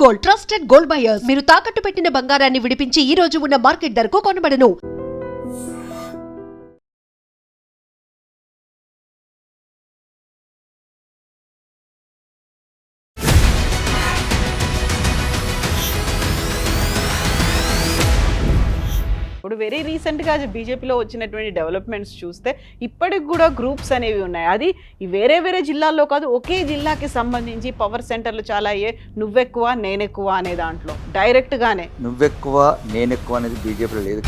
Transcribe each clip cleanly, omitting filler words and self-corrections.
Gold, trusted gold buyers. మీరు తాకట్టు పెట్టిన బంగారాన్ని విడిపించి ఈ రోజు ఉన్న మార్కెట్ ధరకు కొనబడను. ఇప్పుడు వెరీ రీసెంట్గా బీజేపీలో వచ్చినటువంటి డెవలప్మెంట్స్ చూస్తే ఇప్పటికి కూడా గ్రూప్స్ అనేవి ఉన్నాయి. అది వేరే వేరే జిల్లాల్లో కాదు, ఒకే జిల్లాకి సంబంధించి పవర్ సెంటర్లు చాలా అయ్యాయి. నువ్వెక్కువ నేనెక్కువ అనే దాంట్లో డైరెక్ట్గానే నువ్వెక్కువ నేనెక్కువ అనేది బీజేపీలో లేదు.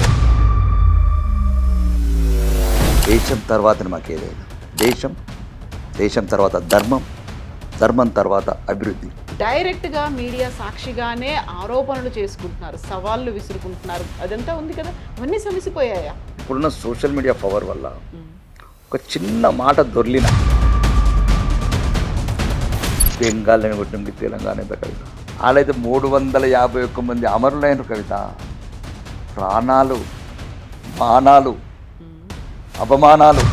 దేశం తర్వాత మాకు ఏదైనా దేశం తర్వాత ధర్మం తర్వాత అభివృద్ధి. డైరెక్ట్గా మీడియా సాక్షిగానే ఆరోపణలు చేసుకుంటున్నారు, సవాళ్ళు విసురుకుంటున్నారు. అదంతా ఉంది కదా, అవన్నీ సమసిపోయాయా? ఇప్పుడున్న సోషల్ మీడియా పవర్ వల్ల ఒక చిన్న మాట దొర్లిన బెంగాల్ని కొట్టింది తెలంగాణ కవిత. వాళ్ళైతే 351 మంది అమరులైన కవిత. ప్రాణాలు, మానాలు, అపమానాలు.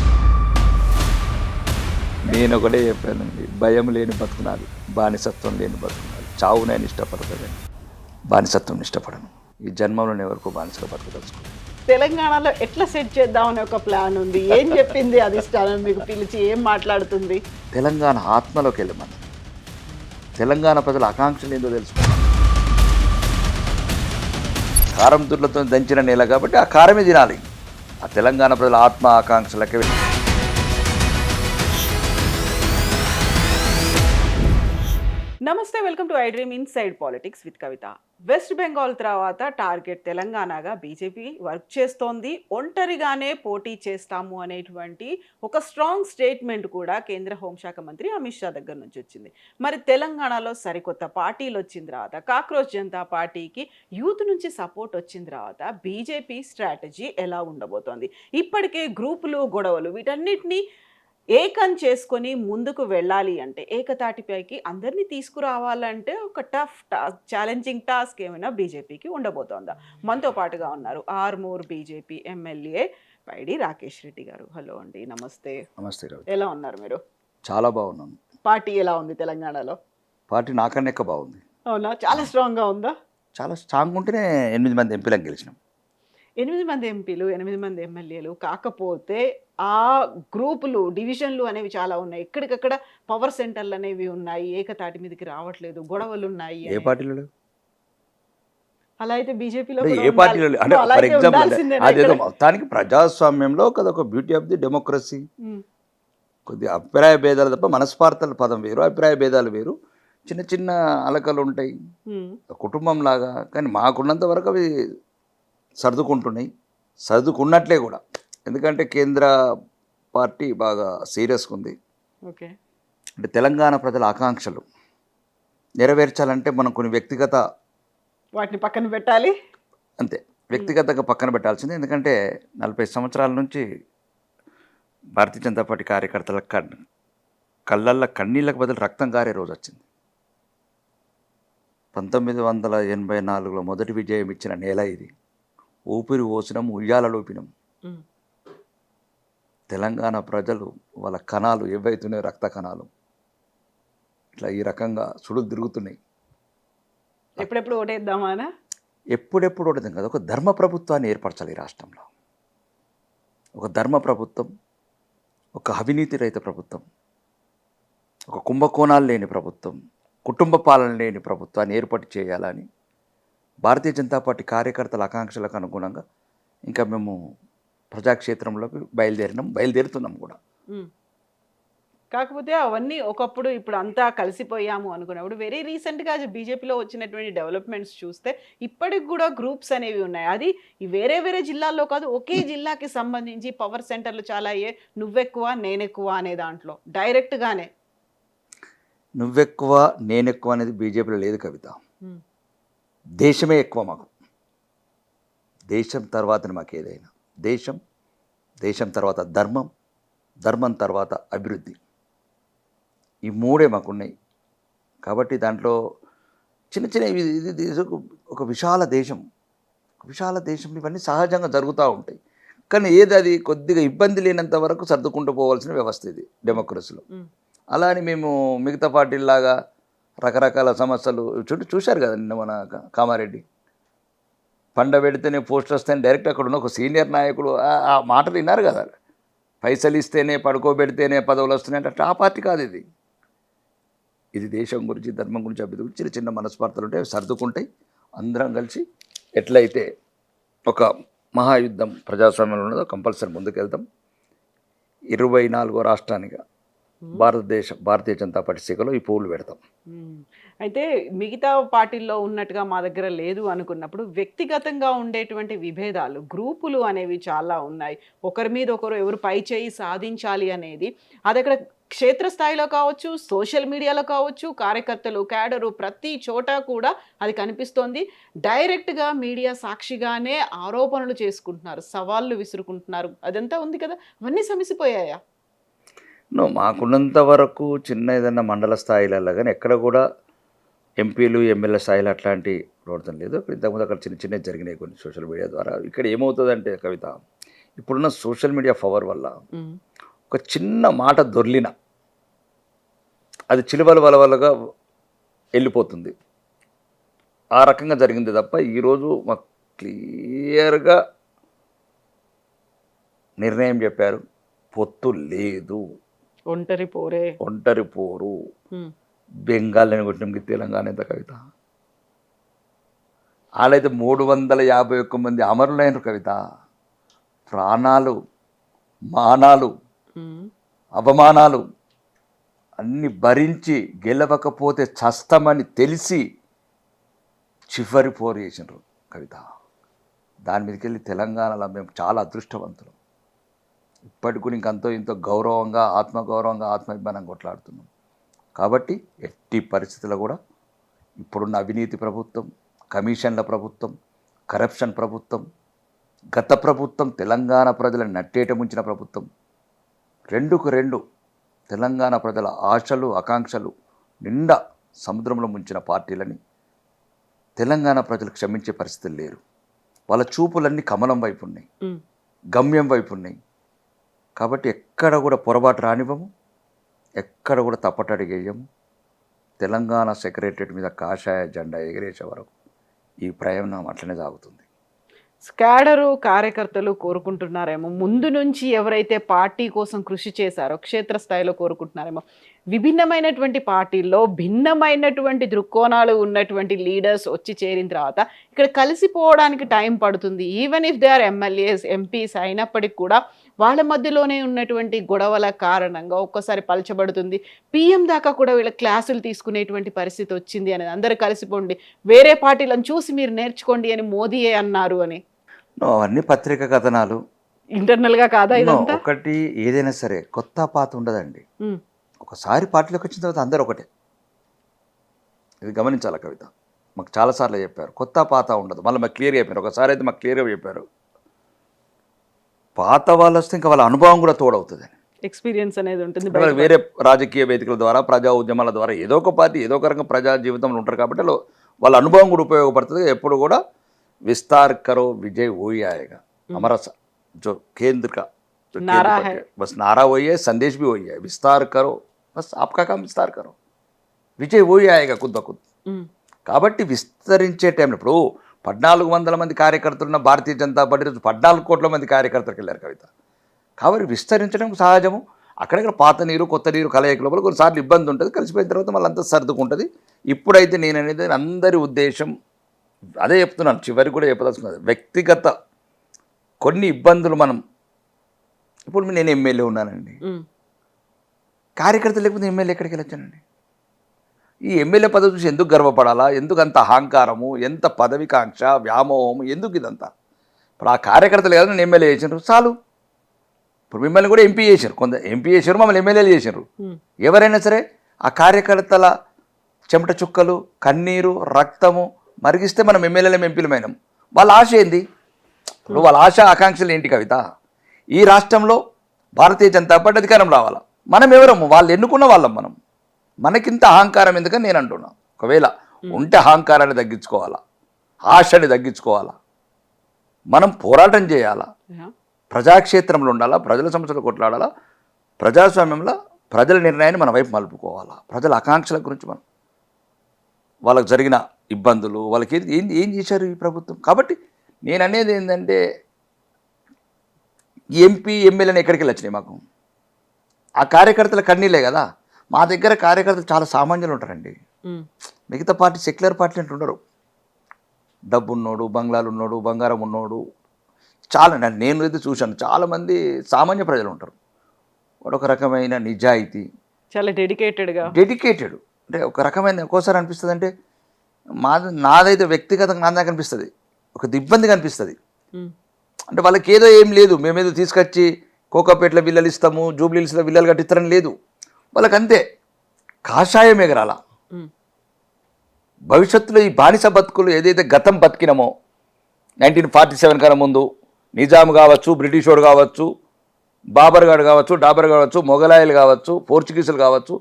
నేను ఒకటే చెప్పానండి, భయం లేని బతుకునాలి, బానిసత్వం లేని బతుకునాలి. చావు నేను ఇష్టపడతాను, బానిసత్వం ఇష్టపడను. ఈ జన్మంలో ఎవరికో బానిసగా బతకదలుచుకోను. తెలంగాణలో ఎట్లా సెట్ చేద్దామని ఒక ప్లాన్ ఉంది. ఏం చెప్పింది అధిష్టానం మీకు పిలిచి, ఏం మాట్లాడుతుంది? తెలంగాణ ఆత్మలోకి వెళ్ళమని, తెలంగాణ ప్రజల ఆకాంక్షలు ఏందో తెలుసుకున్నాను. కారం దుర్లతో దంచిన నేల కాబట్టి ఆ కారమే తినాలి. ఆ తెలంగాణ ప్రజల ఆత్మ ఆకాంక్షలకి వెళ్ళి నమస్తే, welcome to I dream inside politics with Kavitha. West Bengal తర్వాత టార్గెట్ తెలంగాణగా బీజేపీ వర్క్ చేస్తోంది. ఒంటరిగానే పోటీ చేస్తాము అనేటువంటి ఒక స్ట్రాంగ్ స్టేట్మెంట్ కూడా కేంద్ర హోంశాఖ మంత్రి అమిత్ షా దగ్గర నుంచి వచ్చింది. మరి తెలంగాణలో సరికొత్త పార్టీలు వచ్చిన తర్వాత, కాక్రోచ్ జనతా పార్టీకి యూత్ నుంచి సపోర్ట్ వచ్చిన తర్వాత బీజేపీ స్ట్రాటజీ ఎలా ఉండబోతోంది? ఇప్పటికే గ్రూపులు, గొడవలు వీటన్నిటినీ ఏకం చేసుకొని ముందుకు వెళ్ళాలి అంటే, ఏకతాటిపైకి అందరినీ తీసుకురావాలంటే ఒక టఫ్ ఛాలెంజింగ్ టాస్క్ ఏమైనా బీజేపీకి ఉండబోతోందా? మనతో పాటుగా ఉన్నారు ఆర్మూర్ బీజేపీ ఎమ్మెల్యే పైడి రాకేష్ రెడ్డి గారు. హలో అండి, నమస్తే. నమస్తే. ఎలా ఉన్నారు మీరు? చాలా బాగున్నాను. పార్టీ ఎలా ఉంది తెలంగాణలో? పార్టీ నాకన్నా ఎక్కువ బాగుంది. అవునా? చాలా స్ట్రాంగ్గా ఉందా? చాలా స్ట్రాంగ్ ఉంటేనే 8 మంది ఎంపీలకు గెలిచినాం. 8 మంది ఎంపీలు, 8 మంది ఎమ్మెల్యేలు. కాకపోతే ఆ గ్రూపులు, డివిజన్లు అనేవి చాలా ఉన్నాయి. ఎక్కడికక్కడ పవర్ సెంటర్లు అనేవి ఉన్నాయి. ఏకతాటి మీదకి రావట్లేదు, గొడవలు ఉన్నాయి. ఏ పార్టీలో లేవు? అలా అయితే బీజేపీలో ఏ పార్టీలో లేవు అంటే, ఫర్ ఎగ్జాంపుల్ అదేదో మొత్తానికి ప్రజాస్వామ్యంలో ఒక బ్యూటీ ఆఫ్ ది డెమోక్రసీ. కొద్ది అభిప్రాయ భేదాలు తప్ప మనస్పార్థల పదం వేరు, అభిప్రాయ భేదాలు వేరు. చిన్న చిన్న అలకలు ఉంటాయి కుటుంబం లాగా. కానీ మాకున్నంత వరకు అవి సర్దుకుంటున్నాయి, సర్దుకున్నట్లే కూడా. ఎందుకంటే కేంద్ర పార్టీ బాగా సీరియస్గా ఉంది. ఓకే, అంటే తెలంగాణ ప్రజల ఆకాంక్షలు నెరవేర్చాలంటే మనం కొన్ని వ్యక్తిగత వాటిని పక్కన పెట్టాలి. అంతే, వ్యక్తిగతంగా పక్కన పెట్టాల్సింది. ఎందుకంటే 40 సంవత్సరాల నుంచి భారతీయ జనతా పార్టీ కార్యకర్తల కళ్ళల్లో కన్నీళ్ళకు బదులు రక్తం కారే రోజు వచ్చింది. 1984లో మొదటి విజయం ఇచ్చిన నేల ఇది. ఊపిరి పోసినాం, ఉయ్యాలలోపినాం. తెలంగాణ ప్రజలు వాళ్ళ కణాలు ఏవైతున్నాయి, రక్త కణాలు ఇట్లా ఈ రకంగా సుడులు తిరుగుతున్నాయి. ఎప్పుడెప్పుడు ఓటేద్దామానా? ఎప్పుడెప్పుడు ఓటేద్దాం కదా. ఒక ధర్మ ప్రభుత్వాన్ని ఏర్పరచాలి ఈ రాష్ట్రంలో. ఒక ధర్మ ప్రభుత్వం, ఒక అవినీతి రహిత ప్రభుత్వం, ఒక కుంభకోణాలు లేని ప్రభుత్వం, కుటుంబ పాలన లేని ప్రభుత్వాన్ని ఏర్పాటు చేయాలని భారతీయ జనతా పార్టీ కార్యకర్తల ఆకాంక్షలకు అనుగుణంగా ఇంకా మేము ప్రజాక్షేత్రంలోకి బయలుదేరుతున్నాం కూడా. కాకపోతే అవన్నీ ఒకప్పుడు, ఇప్పుడు అంతా కలిసిపోయాము అనుకున్నప్పుడు వెరీ రీసెంట్గా బీజేపీలో వచ్చినటువంటి డెవలప్మెంట్స్ చూస్తే ఇప్పటికి కూడా గ్రూప్స్ అనేవి ఉన్నాయి. అది వేరే వేరే జిల్లాల్లో కాదు, ఒకే జిల్లాకి సంబంధించి పవర్ సెంటర్లు చాలా అయ్యాయి. నువ్వెక్కువ నేనెక్కువ అనే దాంట్లో డైరెక్ట్గానే నువ్వెక్కువ నేనెక్కువ అనేది బీజేపీలో లేదు కవిత. దేశమే ఎక్కువ మాకు. దేశం తర్వాతనే మాకు ఏదైనా. దేశం తర్వాత ధర్మం తర్వాత అభివృద్ధి. ఈ మూడే మాకున్నాయి. కాబట్టి దాంట్లో చిన్న చిన్న ఇది ఒక విశాల దేశం ఇవన్నీ సహజంగా జరుగుతూ ఉంటాయి. కానీ ఏది అది కొద్దిగా ఇబ్బంది లేనంత వరకు సర్దుకుంటూ పోవాల్సిన వ్యవస్థ ఇది డెమోక్రసీలో. అలా అని మేము మిగతా పార్టీలాగా రకరకాల సమస్యలు చూశారు కదా నిన్న మన కామారెడ్డి. పండ పెడితేనే పోస్ట్ వస్తాయని డైరెక్ట్ అక్కడ ఉన్న ఒక సీనియర్ నాయకుడు ఆ మాటలు విన్నారు కదా. పైసలు ఇస్తేనే పడుకోబెడితేనే పదవులు వస్తున్నాయంటే అట్లా ఆ పార్టీ కాదు ఇది. ఇది దేశం గురించి ధర్మం గురించి అభివృద్ధి గురించి చిన్న చిన్న మనస్పర్ధలు ఉంటాయి, సర్దుకుంటాయి. అందరం కలిసి ఎట్లయితే ఒక మహాయుద్ధం ప్రజాస్వామ్యంలో ఉన్నదో కంపల్సరీ ముందుకెళ్తాం. 24వ రాష్ట్రానిగా భారతీయ జనతా పార్టీ శాఖలో ఈ పువ్వులు పెడతాం. అయితే మిగతా పార్టీల్లో ఉన్నట్టుగా మా దగ్గర లేదు అనుకున్నప్పుడు వ్యక్తిగతంగా ఉండేటువంటి విభేదాలు, గ్రూపులు అనేవి చాలా ఉన్నాయి. ఒకరి మీద ఒకరు ఎవరు పై చేయి సాధించాలి అనేది అది అక్కడ క్షేత్రస్థాయిలో కావచ్చు, సోషల్ మీడియాలో కావచ్చు, కార్యకర్తలు, క్యాడరు ప్రతి చోట కూడా అది కనిపిస్తోంది. డైరెక్ట్గా మీడియా సాక్షిగానే ఆరోపణలు చేసుకుంటున్నారు, సవాళ్ళు విసురుకుంటున్నారు. అదంతా ఉంది కదా, అవన్నీ సమసిపోయాయా? మాకున్నంత వరకు చిన్న ఏదన్నా మండల స్థాయిలలో కానీ ఎక్కడ కూడా ఎంపీలు ఎమ్మెల్యే స్థాయిలో అట్లాంటి ప్రవర్తన లేదు. ఇంతకుముందు అక్కడ చిన్న చిన్నవి జరిగినాయి కొన్ని సోషల్ మీడియా ద్వారా. ఇక్కడ ఏమవుతుందంటే కవిత, ఇప్పుడున్న సోషల్ మీడియా పవర్ వల్ల ఒక చిన్న మాట దొర్లిన అది చిలువల వలవలుగా వెళ్ళిపోతుంది. ఆ రకంగా జరిగింది తప్ప ఈరోజు మాకు క్లియర్గా నిర్ణయం చెప్పారు, పొత్తు లేదు, ఒంటరి పోరు. బెంగాల్ని కొట్టినకి తెలంగాణ ఎంత కవిత. వాళ్ళైతే 351 మంది అమరులైన కవిత. ప్రాణాలు, మానాలు, అవమానాలు అన్ని భరించి గెలవకపోతే చస్తామని తెలిసి చివరి పోరు చేసినారు కవిత. దాని మీదకి వెళ్ళి తెలంగాణలో మేము చాలా అదృష్టవంతులు. ఇప్పటికీ ఇంకంతో ఇంతో గౌరవంగా, ఆత్మగౌరవంగా, ఆత్మాభిమానంగా కొట్లాడుతున్నాం. కాబట్టి ఎట్టి పరిస్థితుల్లో కూడా ఇప్పుడున్న అవినీతి ప్రభుత్వం, కమిషన్ల ప్రభుత్వం, కరప్షన్ ప్రభుత్వం, గత ప్రభుత్వం తెలంగాణ ప్రజలను నట్టేట ముంచిన ప్రభుత్వం, రెండుకు రెండు తెలంగాణ ప్రజల ఆశలు ఆకాంక్షలు నిండా సముద్రంలో ముంచిన పార్టీలని తెలంగాణ ప్రజలు క్షమించే పరిస్థితులు లేరు. వాళ్ళ చూపులన్నీ కమలం వైపు ఉన్నాయి, గమ్యం వైపు ఉన్నాయి. కాబట్టి ఎక్కడ కూడా పొరపాటు రానివ్వము, ఎక్కడ కూడా తప్పటడిగేయము. తెలంగాణ సెక్రటరియట్ మీద కాషాయ జెండా ఎగిరేసే వరకు ఈ ప్రయాణం అట్లనే సాగుతుంది. క్యాడరు కార్యకర్తలు కోరుకుంటున్నారేమో, ముందు నుంచి ఎవరైతే పార్టీ కోసం కృషి చేశారో క్షేత్రస్థాయిలో కోరుకుంటున్నారేమో, విభిన్నమైనటువంటి పార్టీల్లో భిన్నమైనటువంటి దృక్కోణాలు ఉన్నటువంటి లీడర్స్ వచ్చి చేరిన తర్వాత ఇక్కడ కలిసిపోవడానికి టైం పడుతుంది. Even if they are MLAs, MPs అయినప్పటికీ కూడా వాళ్ళ మధ్యలోనే ఉన్నటువంటి గొడవల కారణంగా ఒక్కోసారి పలచబడుతుంది. పిఎం దాకా కూడా వీళ్ళ క్లాసులు తీసుకునేటువంటి పరిస్థితి వచ్చింది అనేది. అందరూ కలిసిపోండి, వేరే పార్టీలను చూసి మీరు నేర్చుకోండి అని మోదీయే అన్నారు అని. అవన్నీ పత్రికా కథనాలు, ఇంటర్నల్గా కాదా ఇదంతా? ఒకటి ఏదైనా సరే కొత్త పాత ఉండదండి. ఒకసారి పార్టీలోకి వచ్చిన తర్వాత అందరూ ఒకటే. ఇది గమనించాలి కవిత. మాకు చాలాసార్లు చెప్పారు కొత్త పాత ఉండదు. మళ్ళీ మాకు క్లియర్గా చెప్పారు. ఒకసారి అయితే మాకు క్లియర్గా చెప్పారు, పాత వాళ్ళు వస్తే ఇంకా వాళ్ళ అనుభవం కూడా తోడవుతుంది, ఎక్స్పీరియన్స్ అనేది ఉంటుంది. వేరే రాజకీయ వేదికల ద్వారా, ప్రజా ఉద్యమాల ద్వారా ఏదో ఒక పార్టీ ఏదో ఒక రకంగా ప్రజా జీవితంలో ఉంటారు కాబట్టి వాళ్ళ అనుభవం కూడా ఉపయోగపడుతుంది. ఎప్పుడు కూడా విస్తార్ కరో విజయ్ ఓయి ఆయేగా, हमारा जो केंद्र का जो नारा केंद्र है, बस नारा वही है, संदेश भी वही है, विस्तार करो, बस आपका काम विस्तार करो, విజయ్ ఓయి ఆయేగా ఖుద్ బఖుద్. కాబట్టి విస్తరించే టైంలో ఇప్పుడు 1400 మంది కార్యకర్తలు ఉన్న భారతీయ జనతా పార్టీ 14 కోట్ల మంది కార్యకర్తలకు వెళ్ళారు కవిత. కాబట్టి విస్తరించడం సహజము. అక్కడక్కడ పాత నీరు కొత్త నీరు కలయిక లోపల కొన్నిసార్లు ఇబ్బంది ఉంటుంది. కలిసిపోయిన తర్వాత మళ్ళీ అంతా సర్దుకుంటుంది. ఇప్పుడైతే నేను అనేది అందరి ఉద్దేశం అదే చెప్తున్నాను, చివరికి కూడా చెప్పదలుచుకున్నది. వ్యక్తిగత కొన్ని ఇబ్బందులు మనం, ఇప్పుడు నేను ఎమ్మెల్యే ఉన్నానండి, కార్యకర్తలు లేకపోతే ఎమ్మెల్యే ఎక్కడికి వెళ్ళొచ్చానండి? ఈ ఎమ్మెల్యే పదవి చూసి ఎందుకు గర్వపడాలా? ఎందుకు అంత అహంకారము, ఎంత పదవికాంక్ష, వ్యామోహం, ఎందుకు ఇదంతా? ఇప్పుడు ఆ కార్యకర్తలు కదా నేను ఎమ్మెల్యే చేసినారు చాలు. ఇప్పుడు మిమ్మల్ని కూడా ఎంపీ చేశారు, కొంత ఎంపీ చేశారు, మమ్మల్ని ఎమ్మెల్యేలు చేశారు. ఎవరైనా సరే ఆ కార్యకర్తల చెమట చుక్కలు, కన్నీరు, రక్తము మరిగిస్తే మనం ఎమ్మెల్యేలం ఎంపీలమైనాం. వాళ్ళ ఆశ ఏంది? ఇప్పుడు వాళ్ళ ఆశ ఆకాంక్షలు ఏంటి కవిత? ఈ రాష్ట్రంలో భారతీయ జనతా పార్టీ అధికారం రావాలా. మనం ఎవరము? వాళ్ళు ఎన్నుకున్న వాళ్ళం. మనకింత అహంకారం ఎందుకని నేను అంటున్నా. ఒకవేళ ఉంటే అహంకారాన్ని తగ్గించుకోవాలా, ఆశని తగ్గించుకోవాలా, మనం పోరాటం చేయాలా, ప్రజాక్షేత్రంలో ఉండాలా, ప్రజల సమస్యలు కొట్లాడాలా, ప్రజాస్వామ్యంలో ప్రజల నిర్ణయాన్ని మన వైపు మలుపుకోవాలా, ప్రజల ఆకాంక్షల గురించి మనం వాళ్ళకి జరిగిన ఇబ్బందులు వాళ్ళకి ఏం ఏం చేశారు ఈ ప్రభుత్వం. కాబట్టి నేను అనేది ఏంటంటే ఎంపీ ఎమ్మెల్యేని ఎక్కడికి వెళ్ళి వచ్చినాయి మాకు, ఆ కార్యకర్తల కన్నీళ్ళే కదా. మా దగ్గర కార్యకర్తలు చాలా సామాన్యులు ఉంటారండి. మిగతా పార్టీ సెక్యులర్ పార్టీ అంటే ఉండరు. డబ్బు ఉన్నోడు, బంగ్లాలు ఉన్నోడు, బంగారం ఉన్నోడు చాలా, నేను అయితే చూశాను, చాలామంది సామాన్య ప్రజలు ఉంటారు. వాడు ఒక రకమైన నిజాయితీ, చాలా డెడికేటెడ్, అంటే ఒక రకమైన ఒక్కోసారి అనిపిస్తుంది అంటే నాదైతే వ్యక్తిగతంగా నాదాకా అనిపిస్తుంది, ఒక ఇబ్బందిగా అనిపిస్తుంది. అంటే వాళ్ళకి ఏదో ఏం లేదు, మేమేదో తీసుకొచ్చి కోకాపేటలో విల్లలు ఇస్తాము, జూబ్లీహిల్స్లో విల్లలు కట్టిస్తారని లేదు. వాళ్ళకి అంతే కాషాయం ఎగరాల. భవిష్యత్తులో ఈ బానిస బతుకులు ఏదైతే గతం బతికినామో 1947 కన్నా ముందు నిజాం కావచ్చు, బ్రిటిష్ వాడు కావచ్చు, బాబర్ గారు కావచ్చు, డాబర్ కావచ్చు, మొఘలాయలు కావచ్చు, పోర్చుగీసులు కావచ్చు,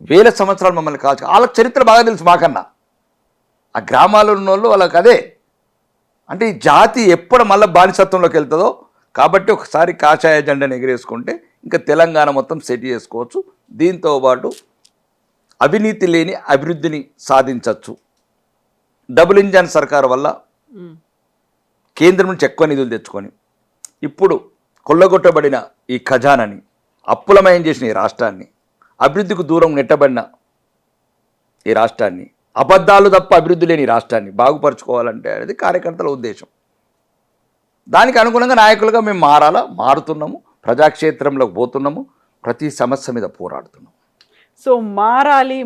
వేల సంవత్సరాలు మమ్మల్ని కావచ్చు. వాళ్ళ చరిత్ర బాగా తెలుసు మాకన్నా. ఆ గ్రామాల్లో ఉన్న వాళ్ళు వాళ్ళకి అదే. అంటే ఈ జాతి ఎప్పుడు మళ్ళీ బానిసత్వంలోకి వెళ్తుందో కాబట్టి ఒకసారి కాషాయ జెండాను ఎగిరేసుకుంటే ఇంకా తెలంగాణ మొత్తం సెట్ చేసుకోవచ్చు. దీంతో పాటు అవినీతి లేని అభివృద్ధిని సాధించవచ్చు. డబుల్ ఇంజన్ సర్కారు వల్ల కేంద్రం నుంచి ఎక్కువ నిధులు తెచ్చుకొని ఇప్పుడు కొల్లగొట్టబడిన ఈ ఖజానాని అప్పులమయం చేసిన ఈ రాష్ట్రాన్ని, అభివృద్ధికి దూరం నెట్టబడిన ఈ రాష్ట్రాన్ని, అబద్ధాలు తప్ప అభివృద్ధి లేని ఈ రాష్ట్రాన్ని బాగుపరచుకోవాలంటే అనేది కార్యకర్తల ఉద్దేశం. దానికి అనుగుణంగా నాయకులుగా మేము మారుతున్నాము, ప్రజాక్షేత్రంలోకి పోతున్నాము, ప్రతి సమస్య మీద పోరాడుతున్నాము. సో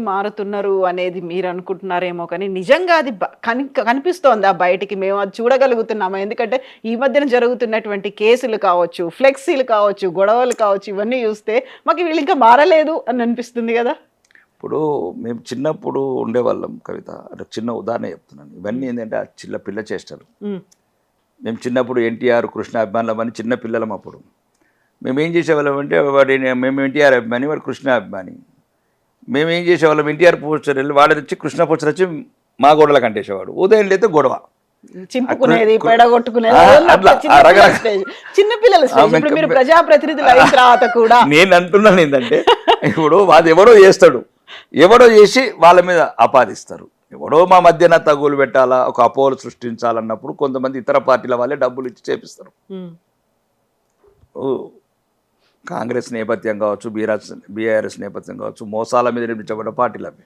మారుతున్నారు అనేది మీరు అనుకుంటున్నారేమో, కానీ నిజంగా అది కనిపిస్తోంది ఆ బయటికి, మేము అది చూడగలుగుతున్నాము. ఎందుకంటే ఈ మధ్యన జరుగుతున్నటువంటి కేసులు కావచ్చు, ఫ్లెక్సీలు కావచ్చు, గొడవలు కావచ్చు, ఇవన్నీ చూస్తే మాకు వీళ్ళు ఇంకా మారలేదు అని అనిపిస్తుంది కదా. ఇప్పుడు మేము చిన్నప్పుడు ఉండేవాళ్ళం కవిత, అంటే చిన్న ఉదాహరణ చెప్తున్నాను. ఇవన్నీ ఏంటంటే ఆ చిన్న పిల్ల చేస్తారు. మేము చిన్నప్పుడు ఎన్టీఆర్ కృష్ణ అభిమానులం అని చిన్న పిల్లలం. అప్పుడు మేము ఏం చేసేవాళ్ళం అంటే మేము ఎన్టీఆర్ అభిమాని, వాడు కృష్ణ అభిమాని. మేము ఏం చేసేవాళ్ళం, ఎన్టీఆర్ పోస్టర్ వెళ్ళి వాడు వచ్చి కృష్ణ పోస్టర్ వచ్చి మా గోడలకు అంటేసేవాడు. ఉదయం లేతే గొడవ, చింపుకునేది, పెడగొట్టుకునేది, చిన్నపిల్లల స్టేజ్. మీరు ప్రజాప్రతినిధులు అయిన తర్వాత కూడా నేను అంటున్నాను ఏంటంటే, ఇప్పుడు అది ఎవడో చేస్తాడు, ఎవడో చేసి వాళ్ళ మీద ఆపాదిస్తారు. ఎవడో మా మధ్యన తగులు పెట్టాలా, ఒక అపోహలు సృష్టించాలన్నప్పుడు కొంతమంది ఇతర పార్టీల వాళ్ళే డబ్బులు ఇచ్చి చేపిస్తారు. కాంగ్రెస్ నేపథ్యం కావచ్చు, బీఆర్ఎస్ నేపథ్యం కావచ్చు, మోసాల మీద నిర్మించబడ్డ పార్టీలు అవి.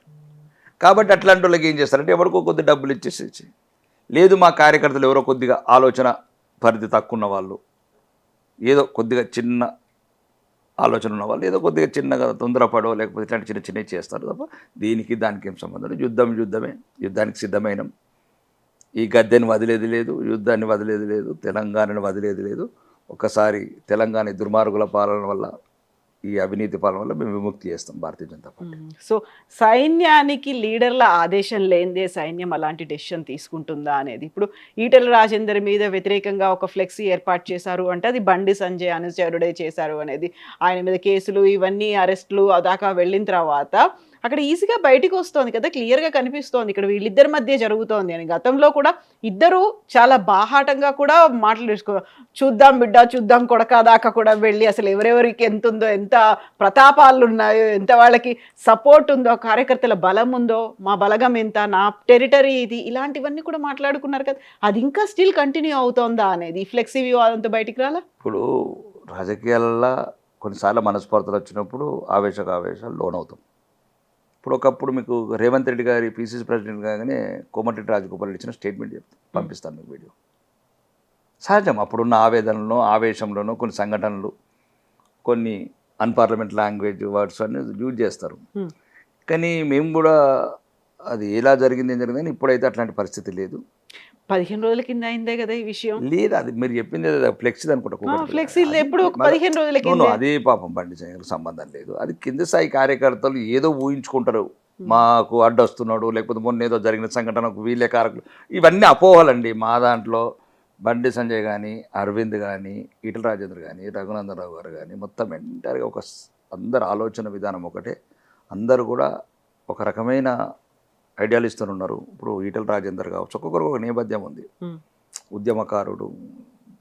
కాబట్టి అట్లాంటి వాళ్ళకి ఏం చేస్తారంటే ఎవరికో కొద్ది డబ్బులు ఇచ్చేసి, లేదు మా కార్యకర్తలు ఎవరో కొద్దిగా ఆలోచన పరిధి తక్కువ ఉన్న వాళ్ళు, ఏదో కొద్దిగా చిన్న ఆలోచన ఉన్న వాళ్ళు ఏదో కొద్దిగా చిన్నగా తొందరపడో లేకపోతే ఇట్లాంటి చిన్న చిన్నవి చేస్తారు తప్ప దీనికి దానికి ఏం సంబంధం లేదు. యుద్ధమే, యుద్ధానికి సిద్ధమైన ఈ గద్దెని వదిలేది లేదు, యుద్ధాన్ని వదిలేది లేదు, తెలంగాణను వదిలేది లేదు. ఒకసారి తెలంగాణ దుర్మార్గుల పాలన వల్ల, ఈ అవినీతి పాలన వల్ల మేము విముక్తి చేస్తాం భారతీయ జనతా పార్టీ. సో సైన్యానికి లీడర్ల ఆదేశం లేనిదే సైన్యం అలాంటి డెసిషన్ తీసుకుంటుందా అనేది, ఇప్పుడు ఈటెల రాజేందర్ మీద వ్యతిరేకంగా ఒక ఫ్లెక్సీ ఏర్పాటు చేశారు అంటే అది బండి సంజయ్ అనుచరుడే చేశారు అనేది, ఆయన మీద కేసులు ఇవన్నీ అరెస్టులు దాకా వెళ్ళిన తర్వాత అక్కడ ఈజీగా బయటికి వస్తుంది కదా, క్లియర్గా కనిపిస్తోంది ఇక్కడ వీళ్ళిద్దరి మధ్య జరుగుతోంది అని. గతంలో కూడా ఇద్దరు చాలా బాహాటంగా కూడా మాట్లాడేసుకో, చూద్దాం బిడ్డ చూద్దాం కొడక దాకా కూడా వెళ్ళి అసలు ఎవరెవరికి ఎంత ఉందో, ఎంత ప్రతాపాలు ఉన్నాయో, ఎంత వాళ్ళకి సపోర్ట్ ఉందో, కార్యకర్తల బలం ఉందో, మా బలగం ఎంత, నా టెరిటరీ ఇది, ఇలాంటివన్నీ కూడా మాట్లాడుకున్నారు కదా. అది ఇంకా స్టిల్ కంటిన్యూ అవుతోందా అనేది ఈ ఫ్లెక్సీ వివాదంతో బయటికి రాలా. ఇప్పుడు రాజకీయాలలో కొన్నిసార్లు మనస్పర్ధలు వచ్చినప్పుడు ఆవేశాలు లోనవుతాం. ఇప్పుడు ఒకప్పుడు మీకు రేవంత్ రెడ్డి గారి పీసీసీ ప్రెసిడెంట్ కాగానే కోమటిరెడ్డి రాజగోపాల్ ఇచ్చిన స్టేట్మెంట్ పంపిస్తాను మీకు వీడియో. సహజం, అప్పుడున్న ఆవేదనలో ఆవేశంలోనూ కొన్ని సంఘటనలు, కొన్ని అన్పార్లమెంట్ లాంగ్వేజ్ వర్డ్స్ అన్ని యూజ్ చేస్తారు. కానీ మేము కూడా అది ఎలా జరిగింది ఏం జరిగిందని ఇప్పుడైతే అట్లాంటి పరిస్థితి లేదు. 15 రోజుల కింద అయిందే కదా ఈ విషయం. లేదు, అది మీరు చెప్పింది ఫ్లెక్సీ అనుకుంటా. ఫ్లెక్సీ ఎప్పుడు 15 రోజుల కింద. అది పాపం బండి సంజయ్కి సంబంధం లేదు. అది కింద స్థాయి కార్యకర్తలు ఏదో ఊహించుకుంటారు, మాకు అడ్డొస్తున్నాడు, లేకపోతే మొన్న ఏదో జరిగిన సంఘటనకు వీళ్ళే కారకులు. ఇవన్నీ అపోహలండి. మా దాంట్లో బండి సంజయ్ కానీ, అరవింద్ కానీ, ఈటల రాజేందర్ కానీ, రఘునందన్ రావు గారు కానీ మొత్తం ఎంటైర్గా ఒక అందరు ఆలోచన విధానం ఒకటే. అందరూ కూడా ఒక రకమైన ఐడియాలిస్ట్తో ఉన్నారు. ఇప్పుడు ఈటల రాజేందర్ కావచ్చు, ఒక్కొక్కరు ఒక నేపథ్యం ఉంది. ఉద్యమకారుడు,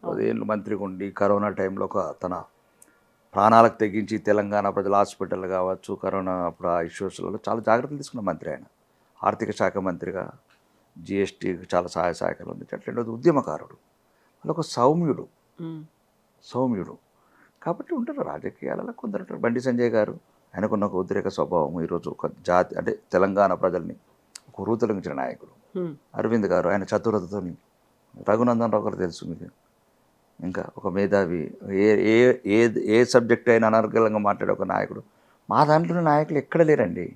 10 ఏళ్ళు మంత్రిగా ఉండి కరోనా టైంలో తన ప్రాణాలకు తెగించి తెలంగాణ ప్రజల హాస్పిటల్ కావచ్చు, కరోనా అప్పుడు ఆ ఇష్యూస్లలో చాలా జాగ్రత్తలు తీసుకున్న మంత్రి ఆయన. ఆర్థిక శాఖ మంత్రిగా జిఎస్టీకి చాలా సహాయ సహాయకాలు ఉంది. అట్లాంటి ఉద్యమకారుడు, వాళ్ళొక సౌమ్యుడు కాబట్టి ఉంటారు రాజకీయాలలో కొందరు ఉంటారు. బండి సంజయ్ గారు ఆయనకున్న ఒక ఉద్రేక స్వభావం, ఈరోజు ఒక జాతి అంటే తెలంగాణ ప్రజల్ని ఒక రూతులంచిన నాయకుడు. అరవింద్ గారు ఆయన చతురతతోని, రఘునందన్ రావు గారు తెలుసు మీకు, ఇంకా ఒక మేధావి, ఏ ఏ ఏ ఏ సబ్జెక్ట్ అయినా అనర్గళంగా మాట్లాడే ఒక నాయకుడు. మా దాంట్లో నాయకులు ఎక్కడ లేరండి.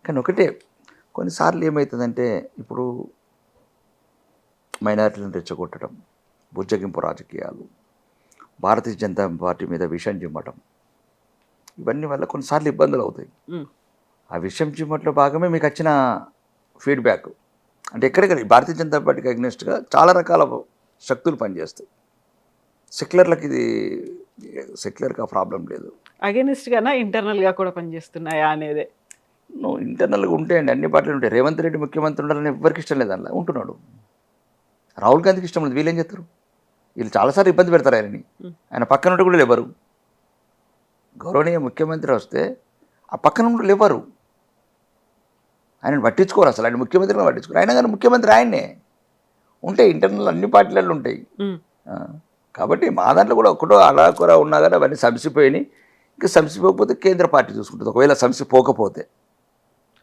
కానీ ఒకటే కొన్నిసార్లు ఏమవుతుందంటే ఇప్పుడు మైనారిటీలను రెచ్చగొట్టడం, బుజ్జగింపు రాజకీయాలు, భారతీయ జనతా పార్టీ మీద విషం చిమ్మటం, ఇవన్నీ వల్ల కొన్నిసార్లు ఇబ్బందులు అవుతాయి. ఆ విషయం చిమ్మట్లో భాగమే మీకు వచ్చిన ఫీడ్బ్యాక్. అంటే ఎక్కడెక్కడ భారతీయ జనతా పార్టీకి అగ్నెస్ట్గా చాలా రకాల శక్తులు పనిచేస్తాయి. సెక్యులర్కి ఆ ప్రాబ్లం లేదు. అగెనిస్ట్గానా ఇంటర్నల్గా కూడా పనిచేస్తున్నాయా అనేది నువ్వు ఇంటర్నల్గా ఉంటాయండి, అన్ని పార్టీలు ఉంటాయి. రేవంత్ రెడ్డి ముఖ్యమంత్రి ఉండాలని ఎవరికి ఇష్టం లేదు, అందులో ఉంటున్నాడు. రాహుల్ గాంధీకి ఇష్టం లేదు, వీళ్ళు ఏం చేస్తారు? వీళ్ళు చాలాసార్లు ఇబ్బంది పెడతారు ఆయనని. ఆయన పక్కన ఉంటే కూడా లేవరు. గౌరవనీయ ముఖ్యమంత్రి వస్తే ఆ పక్కన ఉంటే లేవరు, ఆయనను పట్టించుకోరు. అసలు ఆయన ముఖ్యమంత్రిని పట్టించుకోరు. అయినా కానీ ముఖ్యమంత్రి ఆయన్నే. ఉంటాయి ఇంటర్నల్ అన్ని పార్టీలలో ఉంటాయి. కాబట్టి మా దాంట్లో కూడా ఒక్కటో అడాకొర ఉన్నా కానీ అవన్నీ సంసిపోయినాయి. ఇంకా సంసిపోకపోతే కేంద్ర పార్టీ చూసుకుంటుంది. ఒకవేళ సంసిపోకపోతే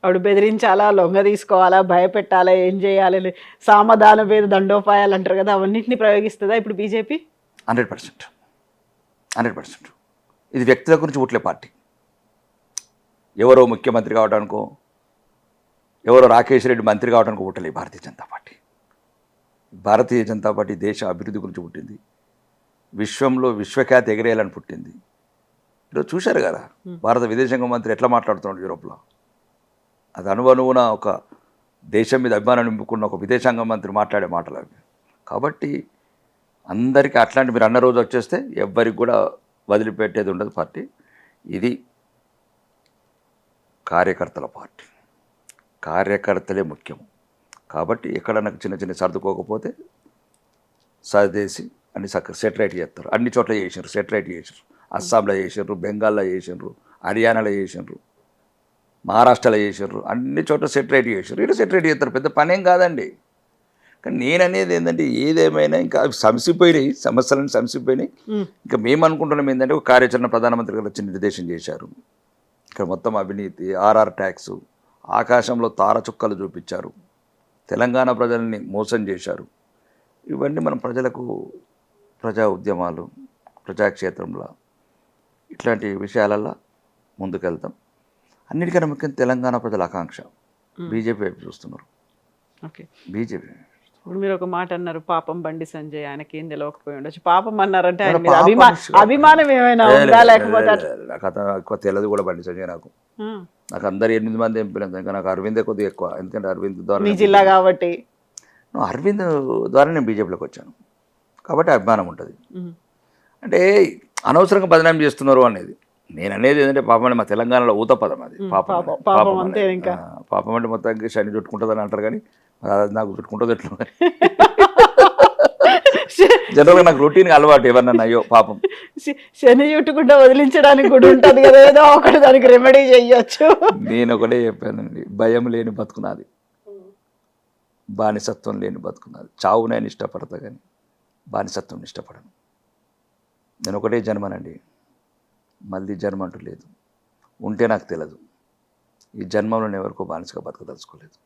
ఆవిడ బెదిరించాలా, లొంగ తీసుకోవాలా, భయపెట్టాలా, ఏం చేయాలి, సామధాన భేద దండోపాయాలు అంటారు కదా, అవన్నింటినీ ప్రయోగిస్తుందా ఇప్పుడు బీజేపీ? 100%. ఇది వ్యక్తుల గురించి పుట్లే పార్టీ. ఎవరో ముఖ్యమంత్రి కావడానికో, ఎవరో రాకేష్ రెడ్డి మంత్రి కావడానికి పుట్టలేదు భారతీయ జనతా పార్టీ. భారతీయ జనతా పార్టీ దేశ అభివృద్ధి గురించి పుట్టింది, విశ్వంలో విశ్వఖ్యాతి ఎగిరేయాలని పుట్టింది. ఈరోజు చూశారు కదా భారత విదేశాంగ మంత్రి ఎట్లా మాట్లాడుతున్నాడు యూరోప్లో. అది అనువనువున ఒక దేశం మీద అభిమానం నింపుకున్న ఒక విదేశాంగ మంత్రి మాట్లాడే మాటలు అవి. కాబట్టి అందరికీ అట్లాంటి మీరు అన్న రోజు వచ్చేస్తే ఎవ్వరికి కూడా వదిలిపెట్టేది ఉండదు పార్టీ. ఇది కార్యకర్తల పార్టీ, కార్యకర్తలే ముఖ్యం. కాబట్టి ఎక్కడ నాకు చిన్న చిన్న సర్దుకోకపోతే సర్దేసి అన్ని సెటరైట్ చేస్తారు. అన్ని చోట్ల చేసినారు, సెటరైట్ చేసినారు. అస్సాంలో చేసినారు, బెంగాల్లో చేసినారు, హర్యానాలో చేసినారు, మహారాష్ట్రలో చేసినారు, అన్ని చోట్ల సెటరైట్ చేసినారు. ఇటు సెటరైట్ చేస్తారు, పెద్ద పనేం కాదండి. కానీ నేను అనేది ఏంటంటే ఏదేమైనా ఇంకా సంసిపోయినాయి, సమస్యలను సంసిపోయినాయి. ఇంకా మేము అనుకుంటున్నాం ఏంటంటే ఒక కార్యాచరణ ప్రధానమంత్రి గారు వచ్చి నిర్దేశం చేశారు. ఇక్కడ మొత్తం అవినీతి, ఆర్ఆర్ ట్యాక్సు, ఆకాశంలో తార చుక్కలు చూపించారు, తెలంగాణ ప్రజల్ని మోసం చేశారు. ఇవన్నీ మనం ప్రజలకు ప్రజా ఉద్యమాలు, ప్రజాక్షేత్రంలో ఇట్లాంటి విషయాలల్లో ముందుకెళ్తాం. అన్నిటికన్నా ముఖ్యం తెలంగాణ ప్రజల ఆకాంక్ష. బీజేపీ వైపు చూస్తున్నారు. ఓకే, బీజేపీ ఇప్పుడు మీరు ఒక మాట అన్నారు, పాపం బండి సంజయ్, ఆయనకి ఏం తెలియకపోయి ఉండొచ్చు. పాపం అన్నారంటే ఆయన మీద అభిమానం ఏమైనా ఉందా లేకపోతే? నాకు ఎక్కువ తెలియదు కూడా బండి సంజయ్. నాకు అందరు 8 మంది ఎంపీలు, ఇంకా నాకు అరవిందే కొద్దిగా ఎక్కువ. ఎందుకంటే అరవింద్ ద్వారా, మీ జిల్లా కాబట్టి, అరవింద్ ద్వారా నేను బీజేపీలోకి వచ్చాను కాబట్టి అభిమానం ఉంటుంది. అంటే అనవసరంగా బదనాం చేస్తున్నారు అనేది నేను అనేది ఏంటంటే పాపం అంటే మా తెలంగాణలో ఊత పదం అది. పాపం అంతే. ఇంకా పాపం అంటే మొత్తానికి శని చుట్టుకుంటుందని అంటారు, కానీ అది నాకు చుట్టుకుంటుంది ఎట్లా. జనరల్గా నాకు రొటీన్ అలవాటు ఎవరన్నా అయ్యో పాపం శని చుట్టుకుంటా వదిలించడానికి కూడా ఉంటుంది కదా, ఏదో ఒకటి దానికి రెమెడీ చెయ్యొచ్చు. నేను ఒకటే చెప్పానండి, భయం లేని బతుకున్నది, బానిసత్వం లేని బతుకున్నది. చావు నేను ఇష్టపడతా కానీ బానిసత్వం ఇష్టపడను. నేను ఒకటే జన్మనండి, మళ్ళీ జన్మ అంటూ లేదు. ఉంటే నాకు తెలియదు. ఈ జన్మలో నేను ఎవరికో బానిసగా బతకదలుచుకోలేదు.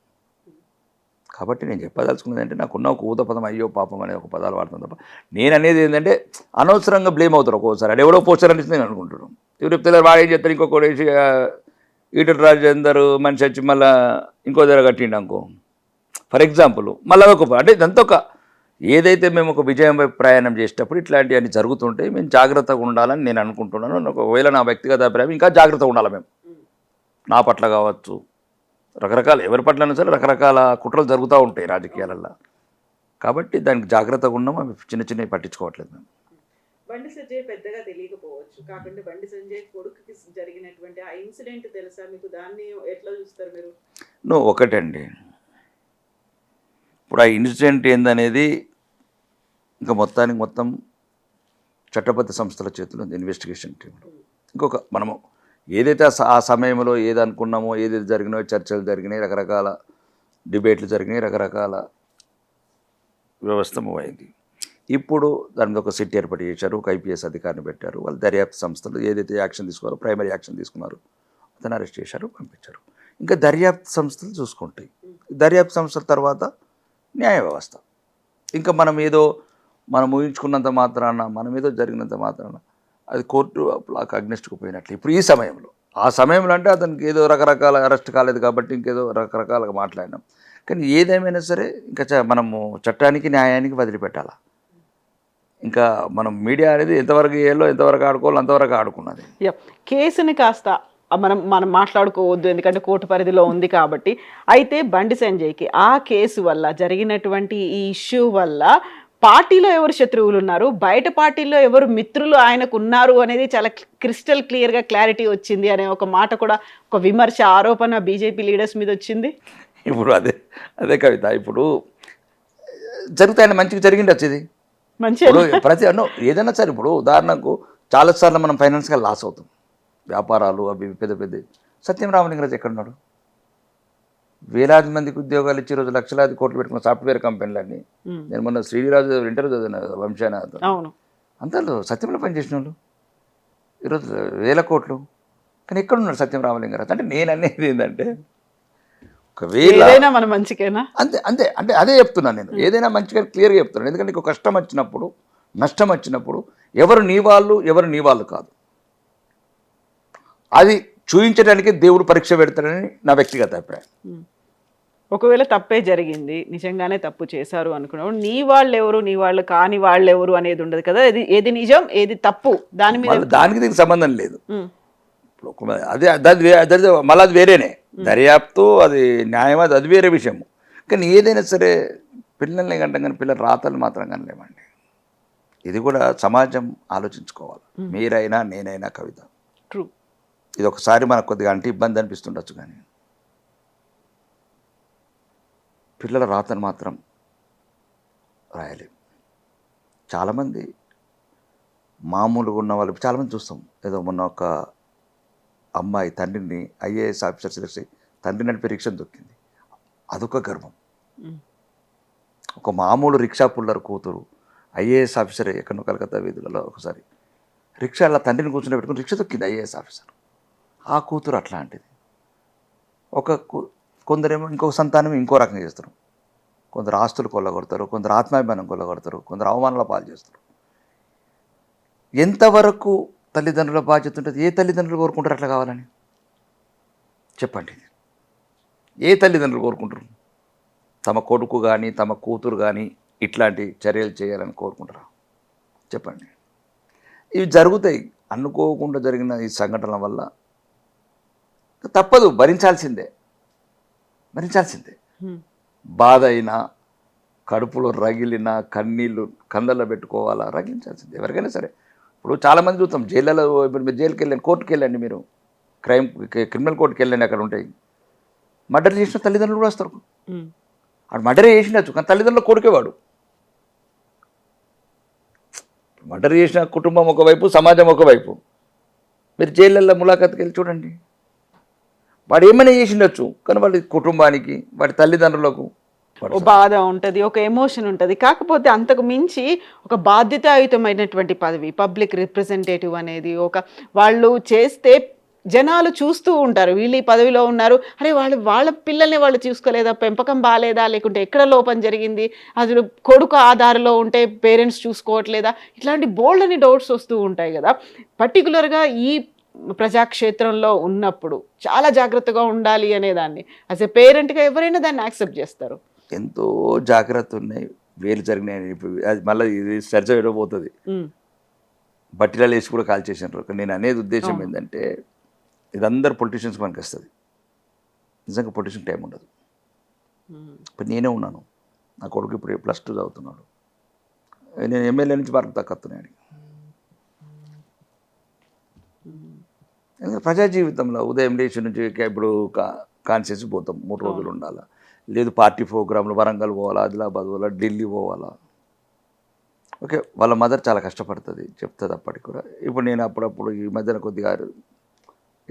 కాబట్టి నేను చెప్పదలుచుకున్నది అంటే నాకున్న ఒక ఊత పదం అయ్యో పాపం అనే ఒక పదాలు వాడుతాను తప్ప నేను అనేది ఏంటంటే అనవసరంగా బ్లేమ్ అవుతారు ఒక్కోసారి. అది ఎవడో పోస్టర్ అనిపిస్తుంది నేను అనుకుంటున్నాను. ఎవరు చెప్తారు వాడు ఏం చెప్తారు, ఇంకొకటి వేసి ఈటల రాజేందర్ మనిషి వచ్చి మళ్ళీ ఇంకో దగ్గర కట్టిండు అనుకో ఫర్ ఎగ్జాంపుల్, మళ్ళీ ఒక అంటే ఇదంతా ఒక ఏదైతే మేము ఒక విజయం వైపు ప్రయాణం చేసేటప్పుడు ఇట్లాంటివన్నీ జరుగుతుంటే మేము జాగ్రత్తగా ఉండాలని నేను అనుకుంటున్నాను. ఒకవేళ నా వ్యక్తిగత అభిప్రాయం ఇంకా జాగ్రత్తగా ఉండాలి మేము, నా పట్ల కావచ్చు, రకరకాల ఎవరి పట్లైనా సరే రకరకాల కుట్రలు జరుగుతూ ఉంటాయి రాజకీయాలలో. కాబట్టి దానికి జాగ్రత్తగా ఉన్నాం. అవి చిన్న చిన్నవి పట్టించుకోవట్లేదు మేము. బండి సంజయ్ పెద్దగా తెలియకపోవచ్చు, కాకుండా బండి సంజయ్ కొడుకుకి జరిగినటువంటి ఆ ఇన్సిడెంట్ తెలుసా మీకు? దాన్ని ఎట్లా చూస్తారు మీరు? ఒకటండి, ఇప్పుడు ఆ ఇన్సిడెంట్ ఏందనేది ఇంకా మొత్తం చట్టబద్ధ సంస్థల చేతిలో ఉంది, ఇన్వెస్టిగేషన్ టీంలో. ఇంకొక మనము ఏదైతే ఆ సమయంలో ఏది అనుకున్నామో, ఏదైతే జరిగినాయో, చర్చలు జరిగినాయి, రకరకాల డిబేట్లు జరిగినాయి, రకరకాల వ్యవస్థ మూవ్ అయింది. ఇప్పుడు దాని మీద ఒక సిట్ ఏర్పాటు చేశారు, ఒక ఐపీఎస్ అధికారిని పెట్టారు. వాళ్ళు దర్యాప్తు సంస్థలు ఏదైతే యాక్షన్ తీసుకున్నారో, ప్రైమరీ యాక్షన్ తీసుకున్నారు, అతను అరెస్ట్ చేశారు, పంపించారు. ఇంకా దర్యాప్తు సంస్థలు చూసుకుంటాయి. దర్యాప్తు సంస్థల తర్వాత న్యాయ వ్యవస్థ. ఇంకా మనం ఊహించుకున్నంత మాత్రాన, మనం ఏదో జరిగినంత మాత్రాన అది కోర్టు అగ్నెస్ట్కు పోయినట్లు. ఇప్పుడు ఈ సమయంలో, ఆ సమయంలో అంటే అతనికి ఏదో రకరకాల అరెస్ట్ కాలేదు కాబట్టి ఇంకేదో రకరకాలుగా మాట్లాడినాం. కానీ ఏదేమైనా సరే ఇంకా మనము చట్టానికి న్యాయానికి వదిలిపెట్టాలా. ఇంకా మనం మీడియా అనేది ఎంతవరకు చేయాలో, ఎంతవరకు ఆడుకోవాలో అంతవరకు ఆడుకున్నది. కేసుని కాస్త మనం మాట్లాడుకోవద్దు, ఎందుకంటే కోర్టు పరిధిలో ఉంది కాబట్టి. అయితే బండి సంజయ్కి ఆ కేసు వల్ల, జరిగినటువంటి ఈ ఇష్యూ వల్ల పార్టీలో ఎవరు శత్రువులు ఉన్నారు, బయట పార్టీలో ఎవరు మిత్రులు ఆయనకు ఉన్నారు అనేది చాలా క్రిస్టల్ క్లియర్గా క్లారిటీ వచ్చింది అనే ఒక మాట కూడా, ఒక విమర్శ, ఆరోపణ బీజేపీ లీడర్స్ మీద వచ్చింది. ఇప్పుడు అదే కవిత, ఇప్పుడు జరుగుతాయని మంచిగా జరిగిండొచ్చు. ఇది ప్రతి ఏదైనా సరే, ఇప్పుడు ఉదాహరణకు చాలాసార్లు మనం ఫైనాన్స్గా లాస్ అవుతాం, వ్యాపారాలు అవి పెద్ద పెద్ద. సత్యం రామలింగరాజు ఎక్కడున్నాడు? వేలాది మందికి ఉద్యోగాలు ఇచ్చి రోజు లక్షలాది కోట్లు పెట్టుకున్న సాఫ్ట్వేర్ కంపెనీలన్నీ. నేను మొన్న శ్రీరాజు ఇంటర్వ్యూ చదివిన, వంశానాథ్ అంతా సత్యంలో పనిచేసిన వాళ్ళు ఈరోజు వేల కోట్లు. కానీ ఎక్కడున్నాడు సత్యం రామలింగరాజు? అంటే నేను అనేది ఏంటంటే, ఒకవేళ మన మంచికేనా, అంతే అంతే అంటే అదే చెప్తున్నాను నేను. ఏదైనా మంచిగా క్లియర్గా చెప్తున్నాను. ఎందుకంటే నీకు కష్టం వచ్చినప్పుడు, నష్టం వచ్చినప్పుడు ఎవరు నీ వాళ్ళు కాదు. అది చూపించడానికి దేవుడు పరీక్ష పెడతాడని నా వ్యక్తిగత అభిప్రాయం. ఒకవేళ తప్పే జరిగింది, నిజంగానే తప్పు చేశారు అనుకున్నావు, నీ వాళ్ళు ఎవరు, నీ వాళ్ళు కాని వాళ్ళు ఎవరు అనేది ఉండదు కదా. ఏది నిజం, ఏది తప్పు, దానికి దీనికి సంబంధం లేదు. అదే మళ్ళీ అది వేరేనే దర్యాప్తు, అది న్యాయం, అది వేరే విషయము. కానీ ఏదైనా సరే పిల్లల్ని కంటాం, కానీ పిల్లల రాతలు మాత్రం కనలేమండి. ఇది కూడా సమాజం ఆలోచించుకోవాలి. మీరైనా నేనైనా కవిత, ట్రూ. ఇది ఒకసారి మనకు కొద్దిగా అంటే ఇబ్బంది అనిపిస్తుండొచ్చు, కానీ పిల్లల రాతను మాత్రం రాయలేము. చాలామంది మామూలుగా ఉన్న వాళ్ళు చాలామంది చూస్తాం. ఏదో మొన్న ఒక అమ్మాయి తండ్రిని ఐఏఎస్ ఆఫీసర్ సెలెక్ట్ తండ్రి నడిపే రిక్షా దొక్కింది. అదొక గర్వం. ఒక మామూలు రిక్షా పుల్లర్ కూతురు ఐఏఎస్ ఆఫీసర్ ఎక్కడో కలకత్తా వీధులలో ఒకసారి రిక్షా అలా తండ్రిని కూర్చొని పెట్టుకుని రిక్షా దొక్కింది ఐఏఎస్ ఆఫీసర్. ఆ కూతురు అట్లాంటిది. కొందరేమో ఇంకొక సంతానం ఇంకో రకంగా చేస్తారు. కొందరు ఆస్తులు కొల్లగొడతారు, కొందరు ఆత్మాభిమానం కొల్లగొడతారు, కొందరు అవమానాల పాలు చేస్తారు. ఎంతవరకు తల్లిదండ్రుల బాధ్యత ఉంటుంది? ఏ తల్లిదండ్రులు కోరుకుంటారు అట్లా కావాలని? చెప్పండి. ఏ తల్లిదండ్రులు కోరుకుంటారు తమ కొడుకు కానీ తమ కూతురు కానీ ఇట్లాంటి చర్యలు చేయాలని కోరుకుంటారా? చెప్పండి. ఇవి జరుగుతాయి. అనుకోకుండా జరిగిన ఈ సంఘటనల వల్ల తప్పదు, భరించాల్సిందే. బాధ అయినా, కడుపులో రగిలిన కన్నీళ్ళు కళ్ళల్లో పెట్టుకోవాలా, రగిలించాల్సిందే ఎవరికైనా సరే. ఇప్పుడు చాలామంది చూస్తాం జైళ్ళలో, ఇప్పుడు మీరు జైలుకి వెళ్ళండి, కోర్టుకి వెళ్ళండి, మీరు క్రిమినల్ కోర్టుకి వెళ్ళండి, అక్కడ ఉంటాయి. మర్డర్ చేసిన తల్లిదండ్రులు కూడా వస్తారు. వాడు మర్డర్ చేసినచ్చు, కానీ తల్లిదండ్రులు కొడుకేవాడు. మర్డర్ చేసిన కుటుంబం ఒకవైపు, సమాజం ఒకవైపు. మీరు జైళ్ళల్లో ములాఖాత్కి వెళ్ళి చూడండి, వాడు ఏమైనా చేసిండొచ్చు, కానీ వాడి కుటుంబానికి, వాడి తల్లిదండ్రులకు బాధ ఉంటుంది, ఒక ఎమోషన్ ఉంటుంది. కాకపోతే అంతకు మించి ఒక బాధ్యతాయుతమైనటువంటి పదవి, పబ్లిక్ రిప్రజెంటేటివ్ అనేది వాళ్ళు చేస్తే జనాలు చూస్తూ ఉంటారు. వీళ్ళు ఈ పదవిలో ఉన్నారు, అరే వాళ్ళ పిల్లల్ని వాళ్ళు చూసుకోలేదా, పెంపకం బాగాలేదా, లేకుంటే ఎక్కడ లోపం జరిగింది, అసలు కొడుకు ఆధారలో ఉంటే పేరెంట్స్ చూసుకోవట్లేదా, ఇట్లాంటి బోల్డ్ అని డౌట్స్ వస్తూ ఉంటాయి కదా. పర్టికులర్గా ఈ ప్రజాక్షేత్రంలో ఉన్నప్పుడు చాలా జాగ్రత్తగా ఉండాలి అనేదాన్ని యాజ్ ఎ పేరెంట్గా ఎవరైనా దాన్ని యాక్సెప్ట్ చేస్తారు. ఎంతో జాగ్రత్త ఉన్నాయి, వేలు జరిగినాయి. ఇప్పుడు అది మళ్ళీ ఇది చర్చ విడబోతుంది. బట్టిలలో వేసి కూడా కాల్ చేసినారు. నేను అనేది ఉద్దేశం ఏంటంటే, ఇది అందరు పొలిటీషియన్స్ మనకి వస్తుంది. నిజంగా పొలిటీషియన్ టైం ఉండదు. ఇప్పుడు నేనే ఉన్నాను, నా కొడుకు ఇప్పుడు +2 చదువుతున్నాడు, నేను ఎమ్మెల్యే నుంచి మార్కు తక్కుతున్నాను. ఎందుకంటే ప్రజా జీవితంలో ఉదయం లేచి నుంచి ఇప్పుడు కాన్షియస్ పోతాం, 3 రోజులు ఉండాలా, లేదు పార్టీ ప్రోగ్రాంలు వరంగల్ పోవాలా, ఆదిలాబాద్ పోవాలా, ఢిల్లీ పోవాలా. ఓకే, వాళ్ళ మదర్ చాలా కష్టపడుతుంది, చెప్తుంది అప్పటికి కూడా. ఇప్పుడు నేను అప్పుడప్పుడు ఈ మధ్యన కొద్దిగా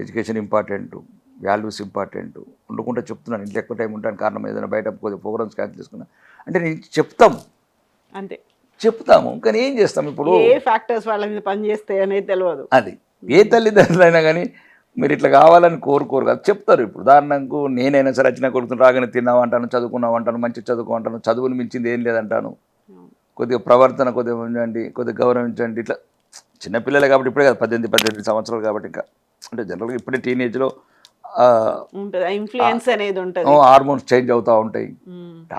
ఎడ్యుకేషన్ ఇంపార్టెంట్, వాల్యూస్ ఇంపార్టెంట్ ఉండకుండా చెప్తున్నాను. ఇంట్లో ఎక్కువ టైం ఉంటాను, కారణం ఏదైనా బయట కొద్దిగా ప్రోగ్రామ్స్ క్యాన్సిల్ చేసుకున్నా అంటే నేను చెప్తాం, అంతే చెప్తాము. కానీ ఏం చేస్తాం ఇప్పుడు, ఏ ఫ్యాక్టర్స్ వాళ్ళ మీద పనిచేస్తాయి అనేది తెలియదు. అది ఏ తల్లిదండ్రులైనా కానీ మీరు ఇట్లా కావాలని కోరుకోరు కదా, చెప్తారు. ఇప్పుడు ఉదాహరణకు నేనైనా సరే వచ్చిన కొడుకుని రాగానే తిన్నావు అంటాను, చదువుకున్నావు అంటాను, మంచి చదువుకో అంటాను, చదువుని మించింది ఏం లేదంటాను, కొద్దిగా ప్రవర్తన కొద్దిగా ఉంచండి, కొద్దిగా గౌరవించండి. ఇట్లా చిన్నపిల్లలే కాబట్టి ఇప్పుడే కదా 18 సంవత్సరాలు కాబట్టి ఇంకా అంటే జనరల్గా ఇప్పుడే టీనేజ్లో ఉంటుంది, ఇన్ఫ్లుయెన్స్ అనేది ఉంటుంది, హార్మోన్స్ చేంజ్ అవుతూ ఉంటాయి.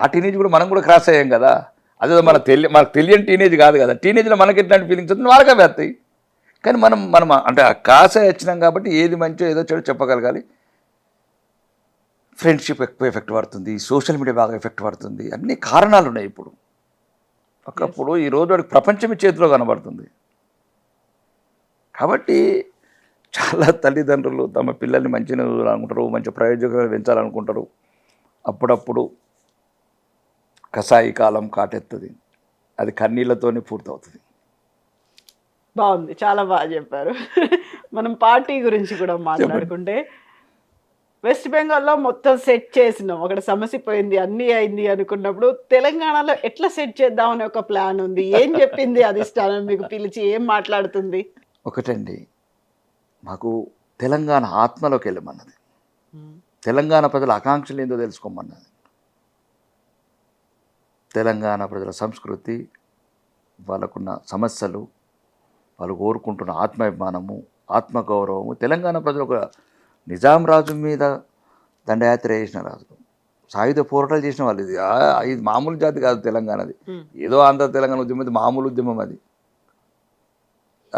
ఆ టీనేజ్ కూడా మనం కూడా క్రాస్ అయ్యాం కదా, అదే మనకు తెలియని టీనేజ్ కాదు కదా. టీనేజ్లో మనకి ఎట్లాంటి ఫీలింగ్స్ వస్తుంది వాళ్ళకే వేస్తాయి. కానీ మనం అంటే ఆ క్రాస్ అయ్యి వచ్చినాం కాబట్టి ఏది మంచో ఏదో చెడు చెప్పగలగాలి. ఫ్రెండ్షిప్ ఎక్కువ ఎఫెక్ట్ పడుతుంది, సోషల్ మీడియా బాగా ఎఫెక్ట్ పడుతుంది, అన్ని కారణాలు ఉన్నాయి. ఇప్పుడు ఒకప్పుడు ఈ రోజు వాడికి ప్రపంచమే చేతిలో కనబడుతుంది. కాబట్టి చాలా తల్లిదండ్రులు తమ పిల్లల్ని మంచిగా అనుకుంటారు, మంచి ప్రయోజకులు పెంచాలనుకుంటారు. అప్పుడప్పుడు కషాయి కాలం కాటెత్తుంది, అది కన్నీళ్లతోనే పూర్తవుతుంది. బాగుంది, చాలా బాగా చెప్పారు. మనం పార్టీ గురించి కూడా మాట్లాడుకుంటే వెస్ట్ బెంగాల్లో మొత్తం సెట్ చేసినాం, అక్కడ సమస్య పోయింది, అన్నీ అయింది అనుకున్నప్పుడు తెలంగాణలో ఎట్లా సెట్ చేద్దామనే ఒక ప్లాన్ ఉంది. ఏం చెప్పింది అధిష్టానం మీకు పిలిచి, ఏం మాట్లాడుతుంది? ఒకటండి, మాకు తెలంగాణ ఆత్మలోకి వెళ్ళమన్నది, తెలంగాణ ప్రజల ఆకాంక్షలు ఏందో తెలుసుకోమన్నది, తెలంగాణ ప్రజల సంస్కృతి, వాళ్ళకున్న సమస్యలు, వాళ్ళు కోరుకుంటున్న ఆత్మాభిమానము, ఆత్మగౌరవము. తెలంగాణ ప్రజలు ఒక నిజాం రాజు మీద దండయాత్ర చేసిన రాజులు, సాయుధ పోరాటాలు చేసిన వాళ్ళు. ఇది మామూలు జాతి కాదు తెలంగాణది, ఏదో ఆంధ్ర తెలంగాణ ఉద్యమం, ఇది మామూలు ఉద్యమం. అది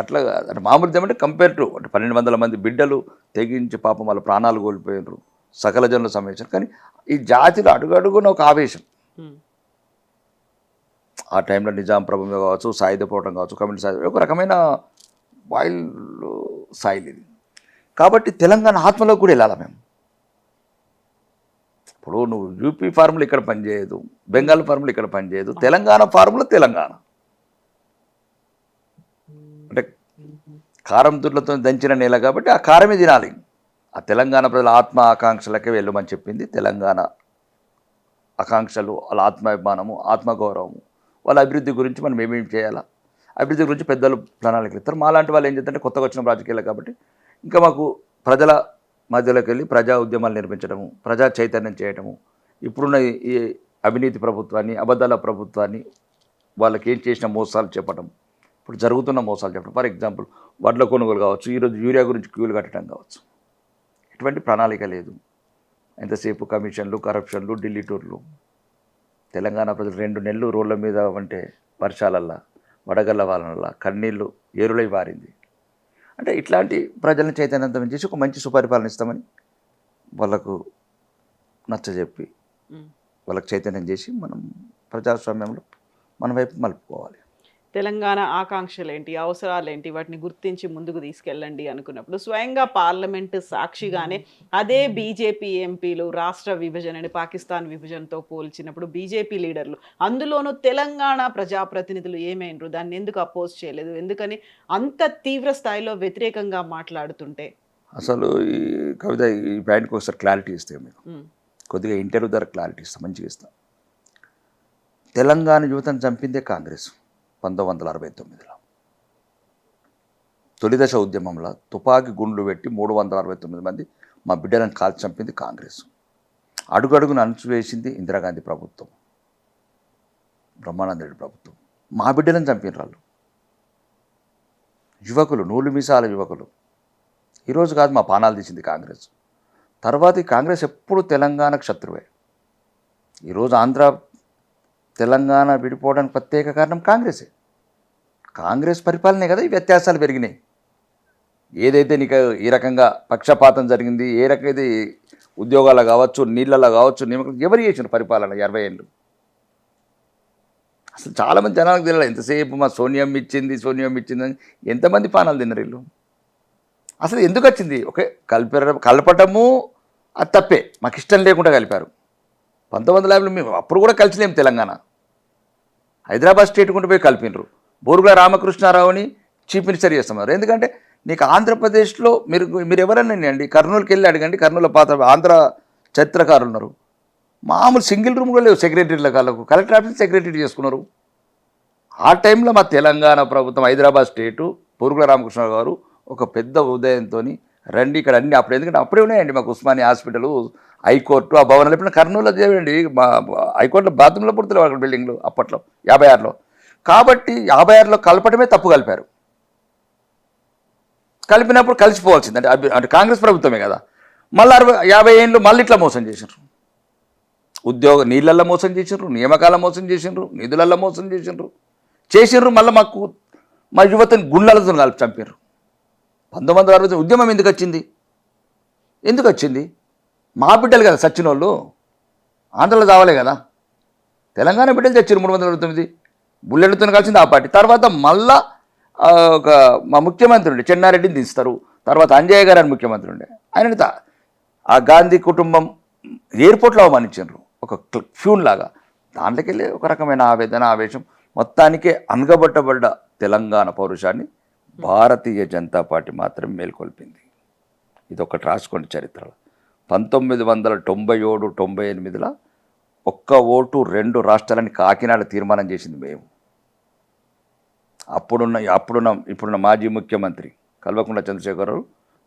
అట్లా కాదు, అంటే మామూలు ఉద్యమం అంటే కంపేర్ టు అంటే 1200 మంది బిడ్డలు తెగించి పాపం వాళ్ళ ప్రాణాలు కోల్పోయినారు, సకల జనుల సమావేశం. కానీ ఈ జాతిలో అడుగడుగున ఒక ఆవేశం. ఆ టైంలో నిజాం ప్రభుత్వం కావచ్చు, సాయుధ పోరాటం కావచ్చు, కమ్యూనిస్ట్ సాయుధ, ఒక రకమైన వైల్డ్ సాయిల్ ఇది. కాబట్టి తెలంగాణ ఆత్మలో కూడా వెళ్ళాలి మేము. ఇప్పుడు నువ్వు యూపీ ఫార్ములా ఇక్కడ పనిచేయదు, బెంగాల్ ఫార్ములా ఇక్కడ పనిచేయదు, తెలంగాణ ఫార్ములా తెలంగాణ. అంటే కారం దుర్లతో దంచిన నేల కాబట్టి ఆ కారమే తినాలి. ఆ తెలంగాణ ప్రజల ఆత్మ ఆకాంక్షలకే వెళ్ళమని చెప్పింది. తెలంగాణ ఆకాంక్షలు, వాళ్ళ ఆత్మాభిమానము, ఆత్మగౌరవము, వాళ్ళ అభివృద్ధి గురించి మనం ఏమేమి చేయాలా, అభివృద్ధి గురించి పెద్దలు ప్రణాళికలు ఇస్తారు. మాలాంటి వాళ్ళు ఏం చేస్తారంటే కొత్తగా వచ్చిన రాజకీయాలు కాబట్టి ఇంకా మాకు ప్రజల మధ్యలోకి వెళ్ళి ప్రజా ఉద్యమాలు నిర్మించడము, ప్రజా చైతన్యం చేయడము, ఇప్పుడున్న ఈ అవినీతి ప్రభుత్వాన్ని, అబద్ధాల ప్రభుత్వాన్ని, వాళ్ళకి ఏం చేసిన మోసాలు చెప్పడం, ఇప్పుడు జరుగుతున్న మోసాలు చెప్పడం. ఫర్ ఎగ్జాంపుల్ వడ్ల కొనుగోలు కావచ్చు, ఈరోజు యూరియా గురించి క్యూలు కట్టడం కావచ్చు. ఎటువంటి ప్రణాళిక లేదు, ఎంతసేపు కమిషన్లు, కరప్షన్లు, ఢిల్లీ టూర్లు. తెలంగాణ ప్రజలు 2 నెలలు రోడ్ల మీద అంటే వర్షాలల్లా, వడగళ్ళ వాళ్ళ కన్నీళ్ళు ఏరులై పారింది. అంటే ఇట్లాంటి ప్రజలను చైతన్యవంతం చేసి ఒక మంచి సుపరిపాలన ఇస్తామని వాళ్ళకు నచ్చజెప్పి వాళ్ళకి చైతన్యం చేసి మనం ప్రజాస్వామ్యంలో మన వైపు మలుపుకోవాలి. తెలంగాణ ఆకాంక్షలు ఏంటి, అవసరాలు ఏంటి, వాటిని గుర్తించి ముందుకు తీసుకెళ్ళండి అనుకున్నప్పుడు స్వయంగా పార్లమెంటు సాక్షిగానే అదే బీజేపీ ఎంపీలు రాష్ట్ర విభజనని పాకిస్తాన్ విభజనతో పోల్చినప్పుడు బీజేపీ లీడర్లు, అందులోనూ తెలంగాణ ప్రజాప్రతినిధులు ఏమైనరు, దాన్ని ఎందుకు అపోజ్ చేయలేదు, ఎందుకని అంత తీవ్ర స్థాయిలో వ్యతిరేకంగా మాట్లాడుతుంటే? అసలు ఈ కవిత ఈ పాయింట్కి ఒకసారి క్లారిటీ ఇస్తే మీకు కొద్దిగా ఇంటర్వ్యూ ద్వారా క్లారిటీ ఇస్తాం, మంచిగా ఇస్తాం. తెలంగాణ యువతను చంపిందే కాంగ్రెస్ 1969లో. తొలిదశ ఉద్యమంలో తుపాకీ గుండ్లు పెట్టి 369 మంది మా బిడ్డలను కాల్చి చంపింది కాంగ్రెస్. అడుగడుగును అణచివేసింది ఇందిరాగాంధీ ప్రభుత్వం, బ్రహ్మానంద రెడ్డి ప్రభుత్వం. మా బిడ్డలను చంపిన వాళ్ళు యువకులు, నూలు మీసాల యువకులు. ఈరోజు కాదు మా పానాలు తీసింది కాంగ్రెస్. తర్వాత ఈ కాంగ్రెస్ ఎప్పుడు తెలంగాణకు శత్రువే. ఈరోజు ఆంధ్ర తెలంగాణ విడిపోవడానికి ప్రత్యేక కారణం కాంగ్రెసే. కాంగ్రెస్ పరిపాలనే కదా ఈ వ్యత్యాసాలు పెరిగినాయి. ఏదైతే నీకు ఈ రకంగా పక్షపాతం జరిగింది, ఏ రకమైతే ఉద్యోగాలు కావచ్చు, నీళ్ళలో కావచ్చు, నియమకం ఎవరు చేసిన పరిపాలన 20 ఏళ్ళు? అసలు చాలామంది జనాలకు తెలియదు. ఎంతసేపు మా సోనియం ఇచ్చిందని ఎంతమంది పానాలు తిన్నారు వీళ్ళు? అసలు ఎందుకు వచ్చింది? ఓకే, కలపటము అది తప్పే, మాకు ఇష్టం లేకుండా కలిపారు. 1950లో మేము అప్పుడు కూడా కలిసిలేము. తెలంగాణ హైదరాబాద్ స్టేట్ కుంటూ పోయి కలిపినరు. బోరుగుల రామకృష్ణారావుని చీఫ్ మినిస్టర్ చేస్తున్నారు. ఎందుకంటే నీకు ఆంధ్రప్రదేశ్లో మీరు ఎవరన్నా అండి కర్నూలుకి వెళ్ళి అడగండి, కర్నూలు పాత ఆంధ్ర చరిత్రకారులు ఉన్నారు, మామూలు సింగిల్ రూమ్ కూడా లేవు సెక్రటరీల కాళ్ళకు, కలెక్టర్ ఆఫీస్ సెక్రటరీ చేసుకున్నారు. ఆ టైంలో మా తెలంగాణ ప్రభుత్వం హైదరాబాద్ స్టేటు పూర్గుల రామకృష్ణ గారు ఒక పెద్ద ఉదయంతో రండి ఇక్కడ అన్ని అప్పుడు, ఎందుకంటే అప్పుడే ఉన్నాయండి మాకు ఉస్మానియా హాస్పిటల్, హైకోర్టు, ఆ భవనాలు ఎప్పుడు కర్నూలులో చేయండి, మా హైకోర్టులో బాత్రూంలో పుడతలేవు అక్కడ బిల్డింగ్లు అప్పట్లో 56లో. కాబట్టి 56లో కలపటమే తప్పు కలిపారు. కలిపినప్పుడు కలిసిపోవాల్సింది అంటే కాంగ్రెస్ ప్రభుత్వమే కదా. మళ్ళీ 50 ఏళ్ళు మళ్ళీ ఇట్లా మోసం చేసినారు. నీళ్ళల్లో మోసం చేసినారు, నియామకాల మోసం చేసినారు, నిధులల్లో మోసం చేసినారు. మళ్ళీ మా యువతని గుండెలతో కలిపి చంపారు. 1960 ఉద్యమం ఎందుకు వచ్చింది? మా బిడ్డలు కదా సచ్చిన వాళ్ళు, ఆంధ్రలో చావలే కదా. తెలంగాణ బిడ్డలు తెచ్చారు 329 బుల్లెట్తో కలిసింది ఆ పార్టీ. తర్వాత మళ్ళా ఒక మా ముఖ్యమంత్రి ఉండే చెన్నారెడ్డిని దిస్తారు. తర్వాత అంజయ్య గారు అని ముఖ్యమంత్రి ఉండే, ఆయన ఆ గాంధీ కుటుంబం ఎయిర్పోర్ట్లో అవమానించారు ఒక ఫ్యూన్ లాగా. దాంట్లోకి వెళ్ళి ఒక రకమైన ఆవేదన, ఆవేశం, మొత్తానికే అనగబట్టబడ్డ తెలంగాణ పౌరుషాన్ని భారతీయ జనతా పార్టీ మాత్రం మేల్కొల్పింది. ఇది ఒకటి రాసుకోండి చరిత్రలో. 1997-98లో ఒక్క ఓటు 2 రాష్ట్రాలని కాకినాడ తీర్మానం చేసింది మేము. ఇప్పుడున్న మాజీ ముఖ్యమంత్రి కల్వకుంట్ల చంద్రశేఖరరావు